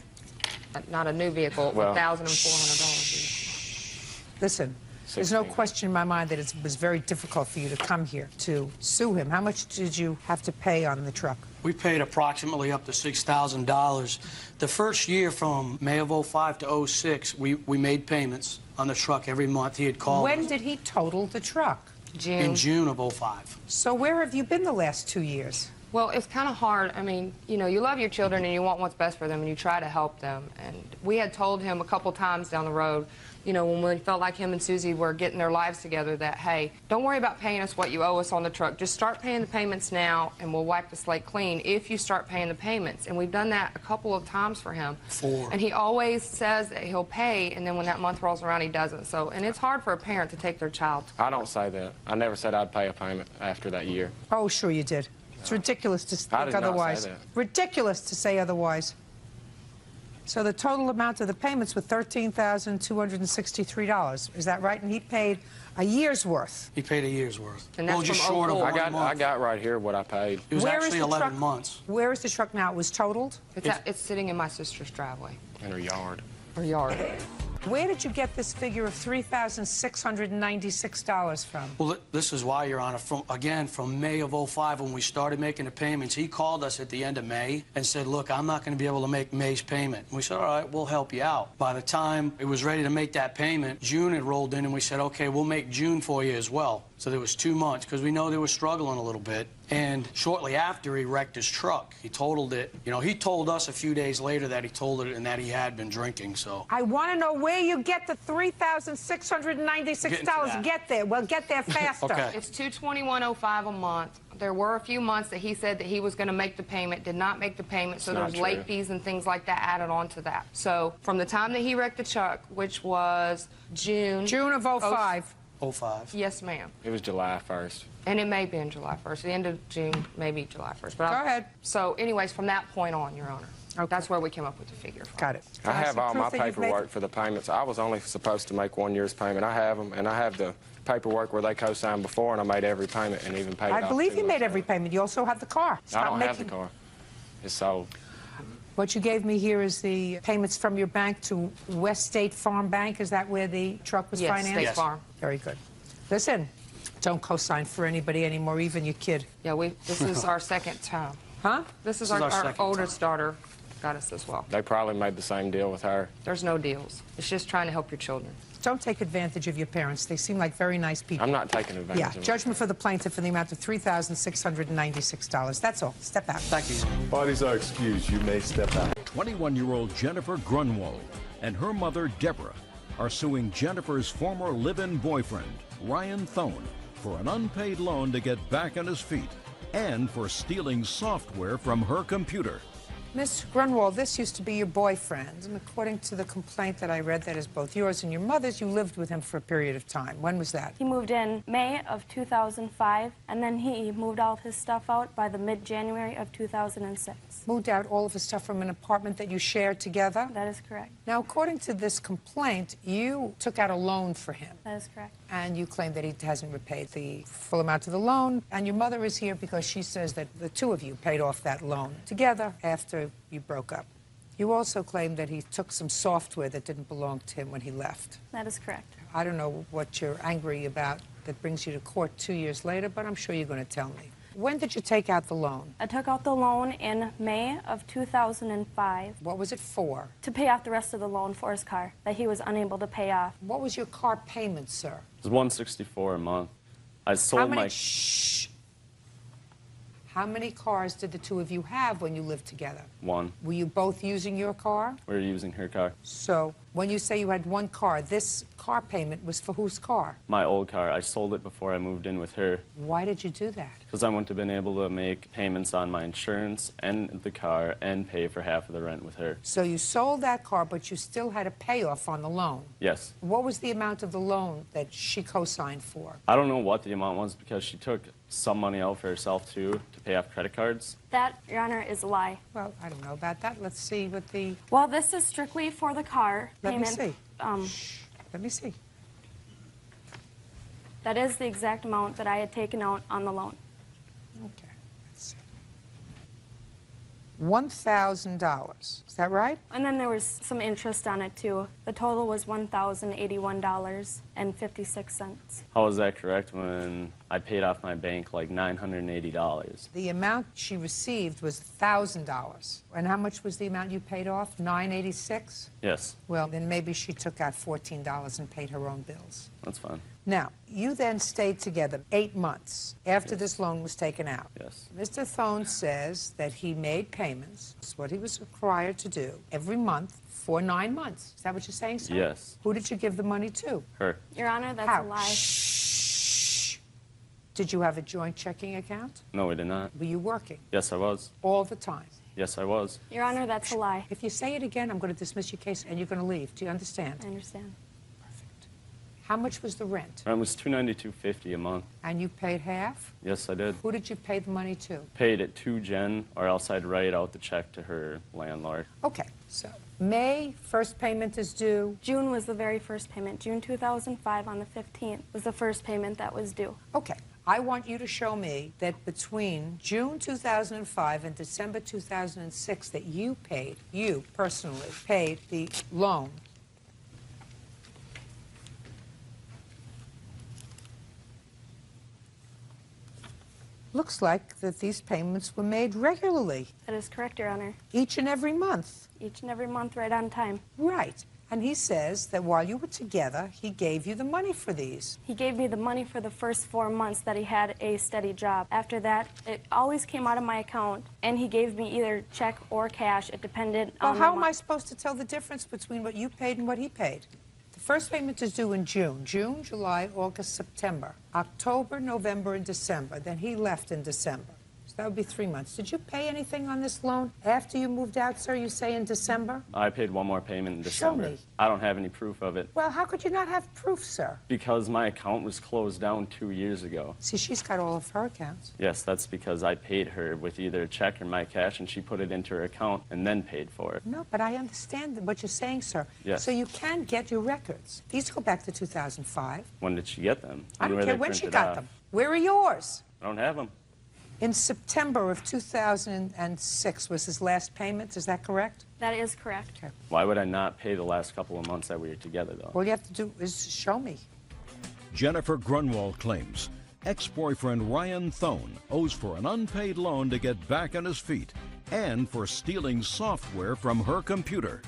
not a new vehicle, Well, $1,400. Listen, there's no question in my mind that it was very difficult for you to come here to sue him. How much did you have to pay on the truck? We paid approximately up to $6,000. The first year from May of 05 to 06, we made payments on the truck every month. He had called When us. did he total the truck? June. In June of 05. So where have you been the last 2 years? Well, it's kind of hard. I mean, you know, you love your children and you want what's best for them and you try to help them. And we had told him a couple times down the road you know, when we felt like him and Susie were getting their lives together, that, hey, don't worry about paying us what you owe us on the truck. Just start paying the payments now, and we'll wipe the slate clean if you start paying the payments. And we've done that a couple of times for him. 4. And he always says that he'll pay, and then when that month rolls around, he doesn't. So, and it's hard for a parent to take their child. I don't say that. I never said I'd pay a payment after that year. Oh, sure you did. It's ridiculous to I think did not say otherwise. that. Ridiculous to say otherwise. So the total amount of the payments was $13,263. Is that right? And he paid a year's worth. He paid a year's worth. And that's just from short of 04. 1 month. I got right here what I paid. It was Where is actually the 11 truck? months. Where is the truck now? It was totaled? It's sitting in my sister's driveway. In her yard. Her yard. Where did you get this figure of $3,696 from? Well, this is why, Your Honor. From May of '05, when we started making the payments, he called us at the end of May and said, look, I'm not going to be able to make May's payment. And we said, all right, we'll help you out. By the time it was ready to make that payment, June had rolled in, and we said, okay, we'll make June for you as well. So there was 2 months, because we know they were struggling a little bit. And shortly after, he wrecked his truck. He totaled it. You know, he told us a few days later that he totaled it and that he had been drinking, so. I want to know where you get the $3,696. Get there. Well, get there faster. Okay. It's $221.05 a month. There were a few months that he said that he was going to make the payment, did not make the payment, so there's late fees and things like that added on to that. So from the time that he wrecked the truck, which was June of '05. 05. Yes, ma'am. It was July 1st. And it may be in July 1st. The end of June, maybe July 1st. But Go ahead. So anyways, from that point on, Your Honor, that's where we came up with the figure. Got it. I have all my paperwork for the payments. I was only supposed to make 1 year's payment. I have them, and I have the paperwork where they co-signed before, and I made every payment and even paid it off. I believe to you them. made every payment. You also have the car. I don't have the car. It's sold. What you gave me here is the payments from your bank to West State Farm Bank. Is that where the truck was financed? Yes, State Farm. Very good. Listen, don't co-sign for anybody anymore, even your kid. Yeah, this is our second time. Huh? This is our oldest daughter got us as well. They probably made the same deal with her. There's no deals. It's just trying to help your children. Don't take advantage of your parents. They seem like very nice people. I'm not taking advantage of them. Judgment for the plaintiff in the amount of $3,696. That's all. Step out. Thank you. Parties are excused. You may step out. 21-year-old Jennifer Grunwald and her mother, Deborah, are suing Jennifer's former live-in boyfriend, Ryan Thone, for an unpaid loan to get back on his feet and for stealing software from her computer. Miss Grunwald, this used to be your boyfriend, and according to the complaint that I read, that is both yours and your mother's, you lived with him for a period of time. When was that? He moved in May of 2005, and then he moved all of his stuff out by the mid-January of 2006. Moved out all of his stuff from an apartment that you shared together? That is correct. Now, according to this complaint, you took out a loan for him. That is correct. And you claim that he hasn't repaid the full amount of the loan. And your mother is here because she says that the two of you paid off that loan together after you broke up. You also claim that he took some software that didn't belong to him when he left. That is correct. I don't know what you're angry about that brings you to court 2 years later, but I'm sure you're going to tell me. When did you take out the loan? I took out the loan in May of 2005. What was it for? To pay off the rest of the loan for his car that he was unable to pay off. What was your car payment, sir? It was $164 a month. I sold my... Shh. How many cars did the two of you have when you lived together? One. Were you both using your car? We were using her car. So, when you say you had one car, this car payment was for whose car? My old car. I sold it before I moved in with her. Why did you do that? Because I wouldn't have been able to make payments on my insurance and the car and pay for half of the rent with her. So you sold that car, but you still had a payoff on the loan. Yes. What was the amount of the loan that she co-signed for? I don't know what the amount was because she took some money out for herself, too, to pay off credit cards. That, Your Honor, is a lie. Well, I don't know about that. Let's see what the... Well, this is strictly for the car payment. Let me see. Shh. Let me see. That is the exact amount that I had taken out on the loan. Okay. Let's see. $1,000. Is that right? And then there was some interest on it, too. The total was $1,081.56. How was that correct when I paid off my bank like $980? The amount she received was $1,000. And how much was the amount you paid off? $986? Yes. Well, then maybe she took out $14 and paid her own bills. That's fine. Now, you then stayed together 8 months after this loan was taken out. Yes. Mr. Thone says that he made payments payments. It's what he was required to do every month for 9 months. Is that what you're saying, sir? Yes. Who did you give the money to? Her. Your Honor, that's How? a lie. Shh. Did you have a joint checking account? No, we did not. Were you working? Yes, I was. All the time? Yes, I was. Your Honor, that's a lie. If you say it again, I'm going to dismiss your case and you're going to leave. Do you understand? I understand. How much was the rent? Rent was $292.50 a month. And you paid half? Yes, I did. Who did you pay the money to? Paid it to Jen, or else I'd write out the check to her landlord. Okay, so May, first payment is due. June was the very first payment. June 2005 on the 15th was the first payment that was due. Okay, I want you to show me that between June 2005 and December 2006 that you personally paid the loan. Looks like that these payments were made regularly. That is correct, Your Honor. Each and every month. Each and every month, right on time. Right. And he says that while you were together, he gave you the money for these. He gave me the money for the first 4 months that he had a steady job. After that, it always came out of my account, and he gave me either check or cash. It depended on Well, how am I supposed to tell the difference between what you paid and what he paid? The first payment is due in June. June, July, August, September. October, November, and December. Then he left in December. So that would be 3 months. Did you pay anything on this loan after you moved out, sir? You say in December? I paid one more payment in December. Show me. I don't have any proof of it. Well, how could you not have proof, sir? Because my account was closed down 2 years ago. See, she's got all of her accounts. Yes, that's because I paid her with either a check or my cash, and she put it into her account and then paid for it. No, but I understand what you're saying, sir. Yes. So you can get your records. These go back to 2005. When did she get them? I don't were care they when she printed got off? them. Where are yours? I don't have them. In September of 2006 was his last payment, is that correct? That is correct. Okay. Why would I not pay the last couple of months that we were together, though? All you have to do is show me. Jennifer Grunwald claims ex-boyfriend Ryan Thone owes for an unpaid loan to get back on his feet and for stealing software from her computer.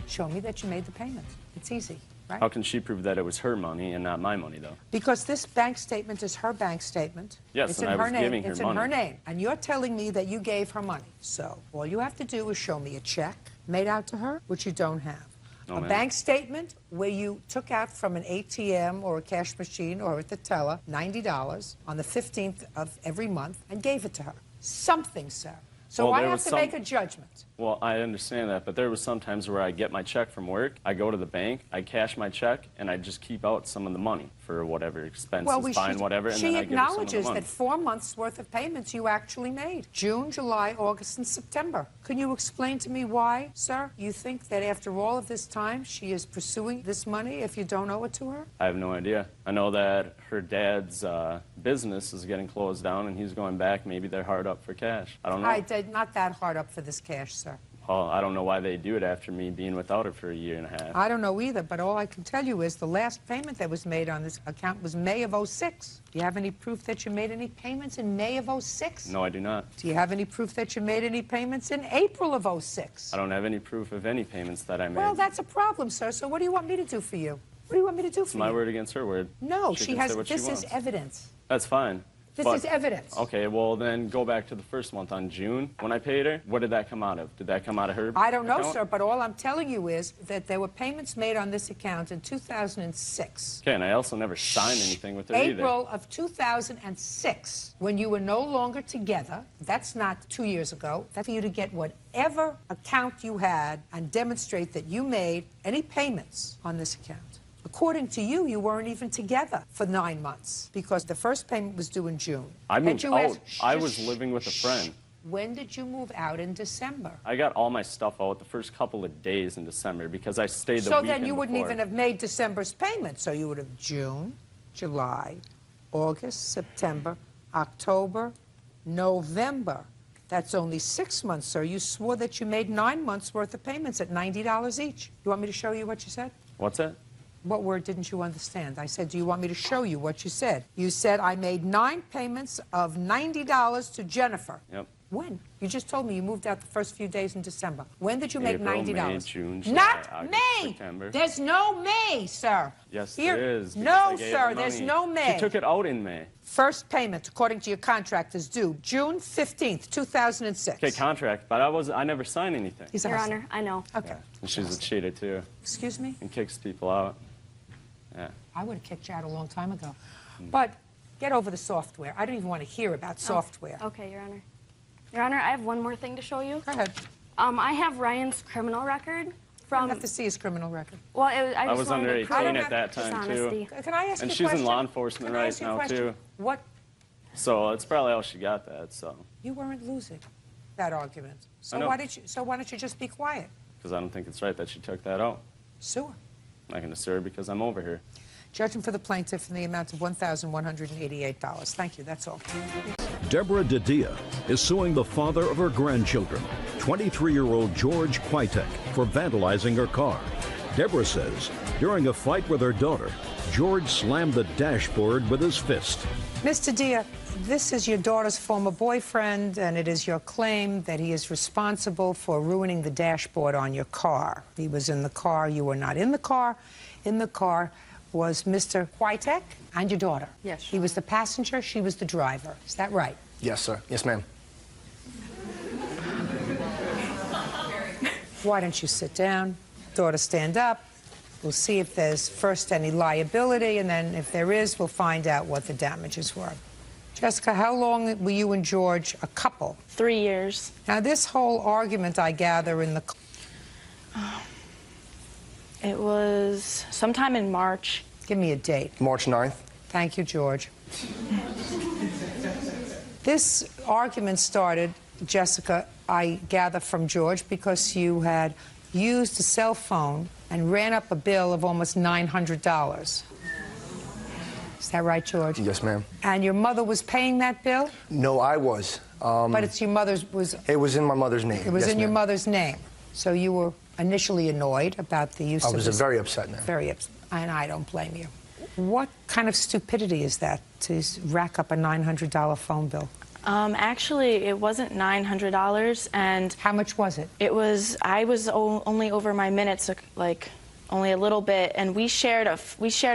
Show me that you made the payment. It's easy, right? How can she prove that it was her money and not my money, though? Because this bank statement is her bank statement. Yes, it's and in I her was name. giving her It's money. in her name. And you're telling me that you gave her money. So all you have to do is show me a check made out to her, which you don't have. No, a ma'am. bank statement where you took out from an ATM or a cash machine or at the teller $90 on the 15th of every month and gave it to her. Something, sir. So Well, I there have was to make a judgment. Well, I understand that, but there was some times where I get my check from work, I go to the bank, I cash my check, and I just keep out some of the money for whatever expenses, fine, whatever, and she then I give her some of the acknowledges money. that 4 months worth of payments you actually made. June, July, August, and September. Can you explain to me why, sir, you think that after all of this time she is pursuing this money if you don't owe it to her? I have no idea. I know that her dad's business is getting closed down, and he's going back. Maybe they're hard up for cash. I don't know. I did not that hard up for this cash, sir. Well, I don't know why they do it after me being without her for a year and a half. I don't know either, but all I can tell you is the last payment that was made on this account was May of '06. Do you have any proof that you made any payments in May of '06? No, I do not. Do you have any proof that you made any payments in April of '06? I don't have any proof of any payments that I made. Well, that's a problem, sir. So what do you want me to do for you? What do you want me to do It's for my you? word against her word. No, She she can has. say what she This is wants. evidence. That's fine. This But- is evidence. Okay, well then go back to the first month on June when I paid her. What did that come out of? Did that come out of her I don't know, account? sir, but all I'm telling you is that there were payments made on this account in 2006. Okay, and I also never signed anything with her either. April of 2006, when you were no longer together. That's not 2 years ago. That's for you to get whatever account you had and demonstrate that you made any payments on this account. According to you, you weren't even together for 9 months because the first payment was due in June. I And moved you out. asked- I was living with a friend. When did you move out in December? I got all my stuff out the first couple of days in December because I stayed the So weekend then you wouldn't before. even have made December's payment. So you would have June, July, August, September, October, November. That's only 6 months, sir. You swore that you made 9 months worth of payments at $90 each. You want me to show you what you said? What's that? What word didn't you understand? I said, do you want me to show you what you said? You said, I made 9 payments of $90 to Jennifer. Yep. When? You just told me you moved out the first few days in December. When did you make April, $90? May, June, July, Not August, May! September. There's no May, sir. Yes, Here. there is. because No, I gave sir, the there's money. no May. She took it out in May. First payment, according to your contract, is due June 15th, 2006. Okay, contract, but I never signed anything. Your Honor, I know. Okay. And she's a cheater too. Excuse me? And kicks people out. Yeah. I would have kicked you out a long time ago. But get over the software. I don't even want to hear about software. Okay, Your Honor. Your Honor, I have one more thing to show you. Go ahead. I have Ryan's criminal record I don't have to see his criminal record. Well, I just was wanted under to prove 18 at that time too. Can I ask and you a she's question? in law enforcement Can I right ask you a now question? too. What? So it's probably how she got that. So You weren't losing that argument. I So know. why don't you just be quiet? because I don't think it's right that she took that out. Sue her. I can sue her because I'm over here. Judgment for the plaintiff in the amount of $1,188. Thank you. That's all. Deborah Didia is suing the father of her grandchildren, 23-year-old George Kwitek, for vandalizing her car. Deborah says during a fight with her daughter, George slammed the dashboard with his fist. Mr. Dia, this is your daughter's former boyfriend, and it is your claim that he is responsible for ruining the dashboard on your car. He was in the car. You were not in the car. In the car was Mr. Kwitek and your daughter. Yes. He was the passenger. She was the driver. Is that right? Yes, sir. Yes, ma'am. Why don't you sit down? Daughter, stand up. We'll see if there's first any liability, and then if there is, we'll find out what the damages were. Jessica, how long were you and George a couple? 3 years. Now, this whole argument, I gather, in the... It was sometime in March. Give me a date. March 9th. Thank you, George. This argument started, Jessica, I gather from George, because you had used a cell phone and ran up a bill of almost $900. Is that right, George? Yes, ma'am. And your mother was paying that bill? No, I was. But it's your mother's... It was in my mother's name. It was yes, in your ma'am. mother's name. So you were initially annoyed about the use I of was this... very upset, ma'am. Very upset. And I don't blame you. What kind of stupidity is that, to rack up a $900 phone bill? Actually, it wasn't $900, and... How much was it? It was... I was only over my minutes, like, only a little bit, and we shared a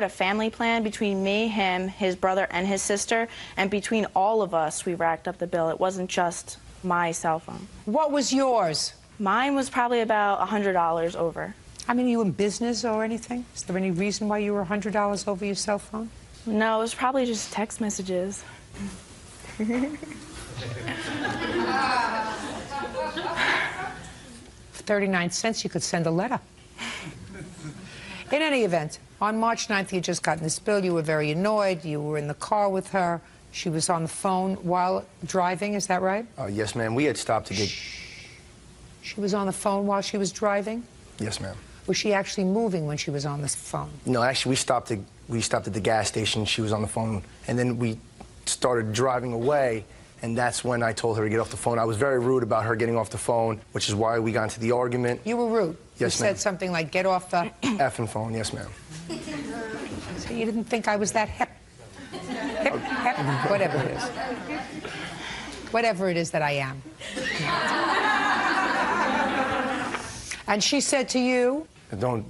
family plan between me, him, his brother, and his sister, and between all of us, we racked up the bill. It wasn't just my cell phone. What was yours? Mine was probably about $100 over. I mean, are you in business or anything? Is there any reason why you were $100 over your cell phone? No, it was probably just text messages. For 39 cents, you could send a letter. In any event, on March 9th, you had just gotten this bill. You were very annoyed. You were in the car with her. She was on the phone while driving. Is that right? Yes, ma'am. We had stopped to get... She was on the phone while she was driving? Yes, ma'am. Was she actually moving when she was on the phone? No, actually, we stopped at the gas station. She was on the phone, and then we started driving away, and that's when I told her to get off the phone. I was very rude about her getting off the phone, which is why we got into the argument. You were rude? Yes, you ma'am. said something like, get off the... effing phone, yes, ma'am. So you didn't think I was that hip? Hip, whatever it is. Whatever it is that I am. And she said to you... Don't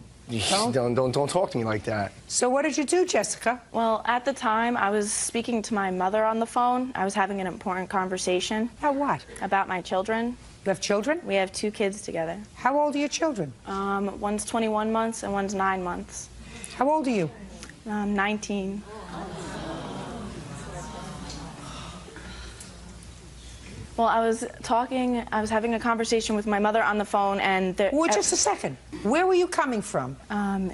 talk to me like that. So what did you do, Jessica? Well, at the time, I was speaking to my mother on the phone. I was having an important conversation. About what? About my children. You have children? We have 2 kids together. How old are your children? One's 21 months and one's 9 months. How old are you? 19. Well, I was having a conversation with my mother on the phone, and... Well, just a second. Where were you coming from?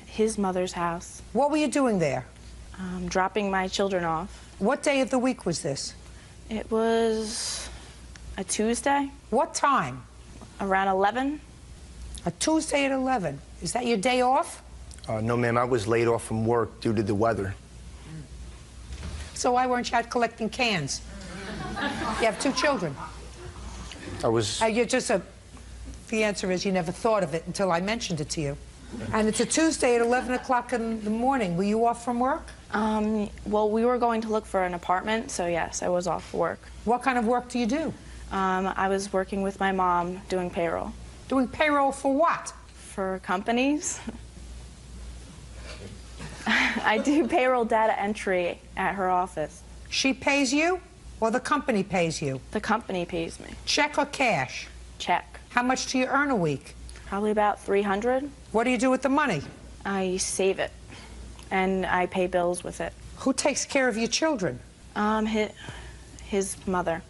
His mother's house. What were you doing there? Dropping my children off. What day of the week was this? It was a Tuesday. What time? Around 11. A Tuesday at 11. Is that your day off? No, ma'am. I was laid off from work due to the weather. So why weren't you out collecting cans? You have 2 children. I was... You're just a... The answer is you never thought of it until I mentioned it to you. And it's a Tuesday at 11 o'clock in the morning. Were you off from work? Well, we were going to look for an apartment, so yes, I was off work. What kind of work do you do? I was working with my mom doing payroll. Doing payroll for what? For companies. I do payroll data entry at her office. She pays you, or the company pays you? The company pays me. Check or cash? Check. How much do you earn a week? Probably about $300. What do you do with the money? I save it, and I pay bills with it. Who takes care of your children? His mother.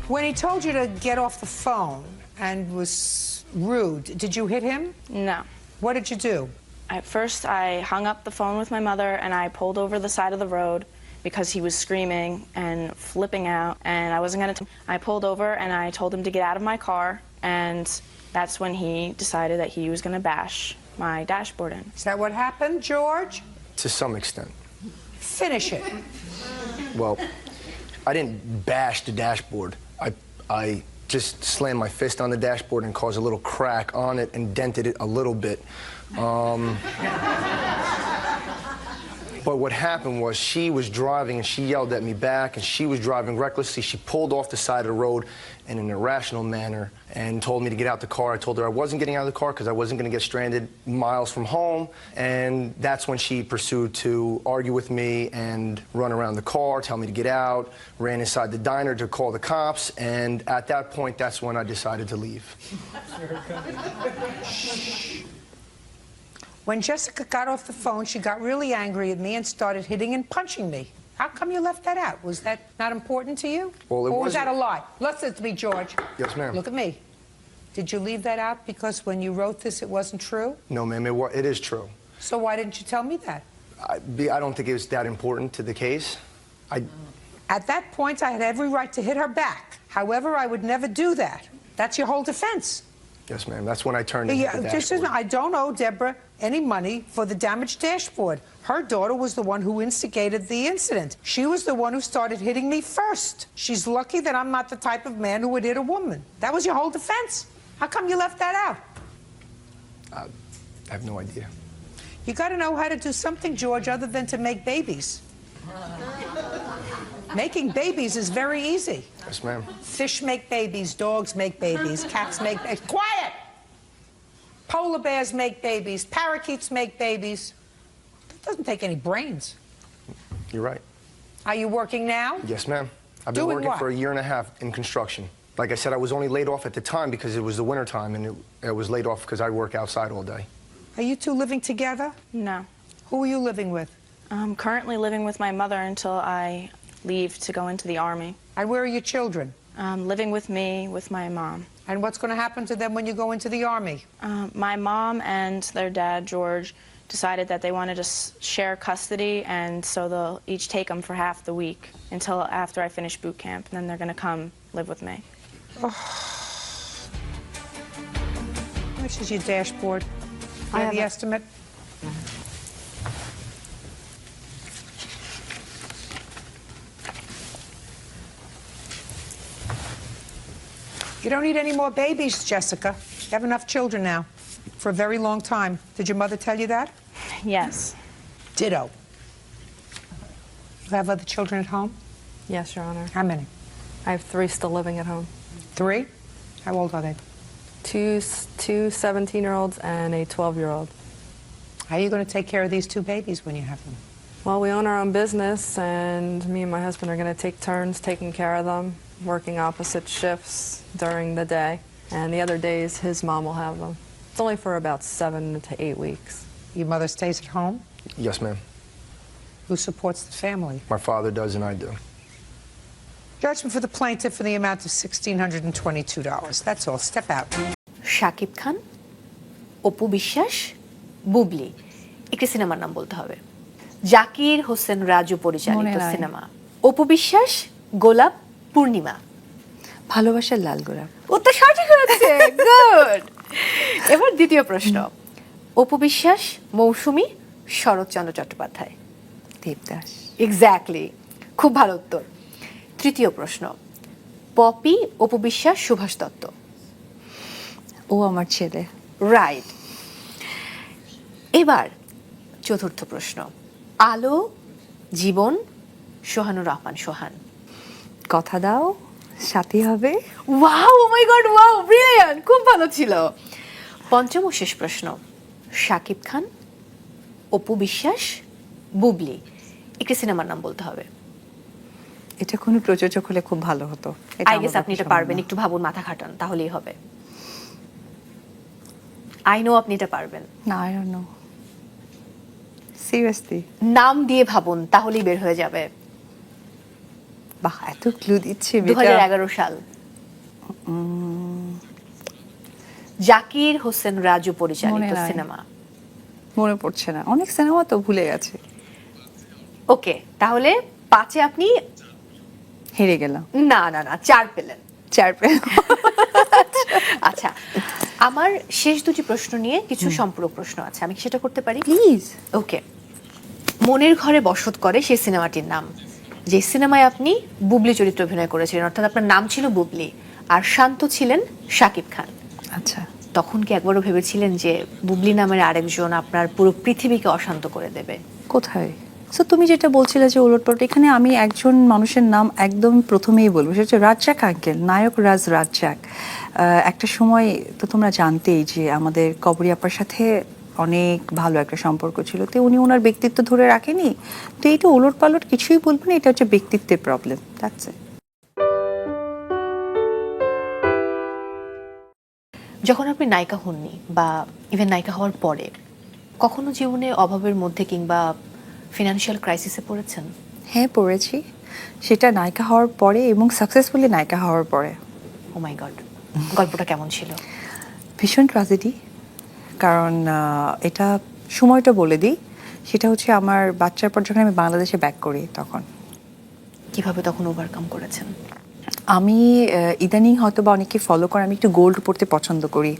When he told you to get off the phone and was rude, did you hit him? No. What did you do? At first, I hung up the phone with my mother, and I pulled over the side of the road because he was screaming and flipping out, and I wasn't going to. I pulled over, and I told him to get out of my car, and that's when he decided that he was going to bash my dashboard in. Is that what happened, George? To some extent. Finish it. Well, I didn't bash the dashboard. I just slammed my fist on the dashboard and caused a little crack on it and dented it a little bit. But what happened was she was driving and she yelled at me back, and she was driving recklessly. She pulled off the side of the road in an irrational manner and told me to get out the car. I told her I wasn't getting out of the car because I wasn't going to get stranded miles from home. And that's when she pursued to argue with me and run around the car, tell me to get out, ran inside the diner to call the cops. And at that point, that's when I decided to leave. When Jessica got off the phone, she got really angry at me and started hitting and punching me. How come you left that out? Was that not important to you? Well, or was that a lie? Listen to me, George. Yes, ma'am. Look at me. Did you leave that out because when you wrote this, it wasn't true? No, ma'am, it is true. So why didn't you tell me that? I don't think it was that important to the case. At that point, I had every right to hit her back. However, I would never do that. That's your whole defense. Yes, ma'am. That's when I turned into the dashboard. I don't owe Deborah any money for the damaged dashboard. Her daughter was the one who instigated the incident. She was the one who started hitting me first. She's lucky that I'm not the type of man who would hit a woman. That was your whole defense. How come you left that out? I have no idea. You got to know how to do something, George, other than to make babies. Making babies is very easy. Yes, ma'am. Fish make babies, dogs make babies, cats make babies. Quiet! Polar bears make babies, parakeets make babies. That doesn't take any brains. You're right. Are you working now? Yes, ma'am. I've been working for a year and a half in construction. Like I said, I was only laid off at the time because it was the winter time, and I was laid off because I work outside all day. Are you two living together? No. Who are you living with? I'm currently living with my mother until I leave to go into the Army. And where are your children? Living with me, with my mom. And what's going to happen to them when you go into the Army? My mom and their dad, George, decided that they wanted to share custody, and so they'll each take them for half the week until after I finish boot camp, and then they're going to come live with me. Oh. How much is your dashboard? I have the estimate. You don't need any more babies, Jessica. You have enough children now for a very long time. Did your mother tell you that? Yes. Ditto. You have other children at home? Yes, Your Honor. How many? I have 3 still living at home. 3? How old are they? Two 17-year-olds and a 12-year-old. How are you going to take care of these 2 babies when you have them? Well, we own our own business, and me and my husband are going to take turns taking care of them, working opposite shifts during the day, and the other days his mom will have them. It's only for about 7 to 8 weeks. Your mother stays at home? Yes, ma'am. Who supports the family? My father does, and I do. Judgment for the plaintiff in the amount of $1,622. That's all. Step out. Shakib Khan, Apu Biswas, Bubly, একটি সিনেমার নাম বলতে হবে। জাকির হোসেন রাজু পরিচালিত cinema. Apu Biswas, গোলাপ, পূর্ণিমা। ভালোবাসার লাল গোলাপ। উত্তর সঠিক হয়েছে। গুড। এবার দ্বিতীয় প্রশ্ন। অপু বিশ্বাস, মৌসুমী, শরৎচন্দ্র চট্টোপাধ্যায়। দেবদাস। এক্স্যাক্টলি। খুব ভালো উত্তর। তৃতীয় প্রশ্ন। পপি, অপু বিশ্বাস, সুভাষ দত্ত। ও আমার ছেলে। রাইট। এবার চতুর্থ প্রশ্ন। আলো, জীবন, সোহানুর রহমান সোহান। কথা দাও সাথী হবে। ওয়াও, ও মাই গড, ওয়াও, ব্রিলিয়ান্ট, খুব ভালো ছিল। পঞ্চম ও শেষ প্রশ্ন, শাকিব খান, অপু বিশ্বাস, বুবলি, একটি সিনেমার নাম বলতে হবে। এটা কোনো প্রযোজক হলে খুব ভালো হতো। আই গেস আপনি এটা পারবেন, একটু ভাবুন, মাথা খাটান, তাহলেই হবে। আই নো আপনি এটা পারবেন। না, আই ডোন্ট নো, সিরিয়াসলি। নাম দিয়ে ভাবুন, তাহলেই বের হয়ে যাবে। বাহ, এত ক্লু দিচ্ছে। 2011 সাল। জাকির হোসেন রাজু পরিচালিত সিনেমা। মনে পড়ছে না, অনেক সিনেমা তো ভুলে গেছে। ওকে, তাহলে 5-এ আপনি হেরে গেলাম। না না না, 4 পেলেন। 4 পেলেন। আচ্ছা, আমার শেষ দুটি প্রশ্ন নিয়ে কিছু সম্পূরক প্রশ্ন আছে, আমি কি সেটা করতে পারি? প্লিজ। ওকে, মনের ঘরে বসত করে সেই সিনেমাটির নাম, যে সিনেমায় আপনি বুবলি চরিত্রে অভিনয় করেছিলেন, অর্থাৎ আপনার নাম ছিল বুবলি আর শান্ত ছিলেন শাকিব খান। আচ্ছা, তখন কি একবারও ভেবেছিলেন যে বুবলি নামের আরেকজন আপনার পুরো পৃথিবীকে অশান্ত করে দেবে? কোথায়? সো তুমি যেটা বলছিলে যে উলটপালট, এখানে আমি একজন মানুষের নাম একদম প্রথমেই বলবো, সেটা হচ্ছে রাজ্জাক আঙ্কেল, নায়ক রাজ্জাক। একটা সময় তো তোমরা জানতেই যে আমাদের কবরী আপার সাথে অনেক ভালো একটা সম্পর্ক ছিল, তো উনি ওনার ব্যক্তিত্ব ধরে রাখেনি। তো এইটা উলটপালট কিছুই বলবো না, এটা হচ্ছে ব্যক্তিত্বের প্রবলেম, দ্যাটস ইট। যখন আপনি নায়িকা হননি বা ইভেন নায়িকা হওয়ার পরে কখনো জীবনে অভাবের মধ্যে কিংবা ফিনান্সিয়াল ক্রাইসিসে পড়েছেন? হ্যাঁ, পড়েছি, সেটা নায়িকা হওয়ার পরে এবং সাকসেসফুলি নায়িকা হওয়ার পরে। ও মাই গড, গল্পটা কেমন ছিল? ভীষণ ট্র্যাজেডি, কারণ এটা সময়টা বলে দিই, সেটা হচ্ছে আমার বাচ্চার পর যখন আমি বাংলাদেশে ব্যাক করি তখন। কিভাবে তখন ওভারকাম করেছেন? আমি ইদানিং হয়তো বা অনেকে ফলো করে, আমি একটু গোল্ড পরতে পছন্দ করি।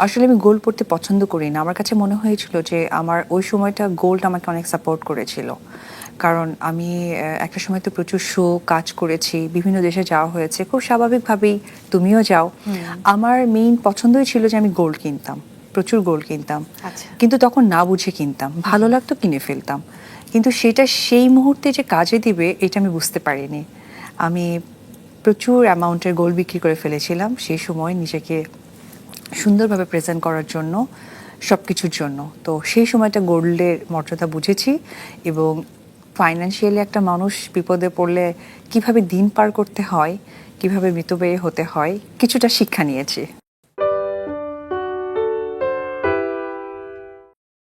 আসলে আমি গোল্ড পরতে পছন্দ করি না, আমার কাছে মনে হয়েছিল যে আমার ওই সময়টা গোল্ড আমাকে অনেক সাপোর্ট করেছিল, কারণ আমি একটা সময় তো প্রচুর শো কাজ করেছি, বিভিন্ন দেশে যাওয়া হয়েছে, খুব স্বাভাবিকভাবেই তুমিও যাও। আমার মেইন পছন্দই ছিল যে আমি গোল্ড কিনতাম, প্রচুর গোল্ড কিনতাম, কিন্তু তখন না বুঝে কিনতাম, ভালো লাগতো কিনে ফেলতাম, কিন্তু সেটা সেই মুহূর্তে যে কাজে দিবে এটা আমি বুঝতে পারিনি। আমি প্রচুর অ্যামাউন্টের গোল্ড বিক্রি করে ফেলেছিলাম সেই সময় নিজেকে সুন্দরভাবে প্রেজেন্ট করার জন্য, সব কিছুর জন্য। তো সেই সময়টা গোল্ডের মর্যাদা বুঝেছি এবং ফাইন্যান্সিয়ালি একটা মানুষ বিপদে পড়লে কিভাবে দিন পার করতে হয়, কিভাবে মিতব্যয়ী হতে হয়, কিছুটা শিক্ষা নিয়েছি।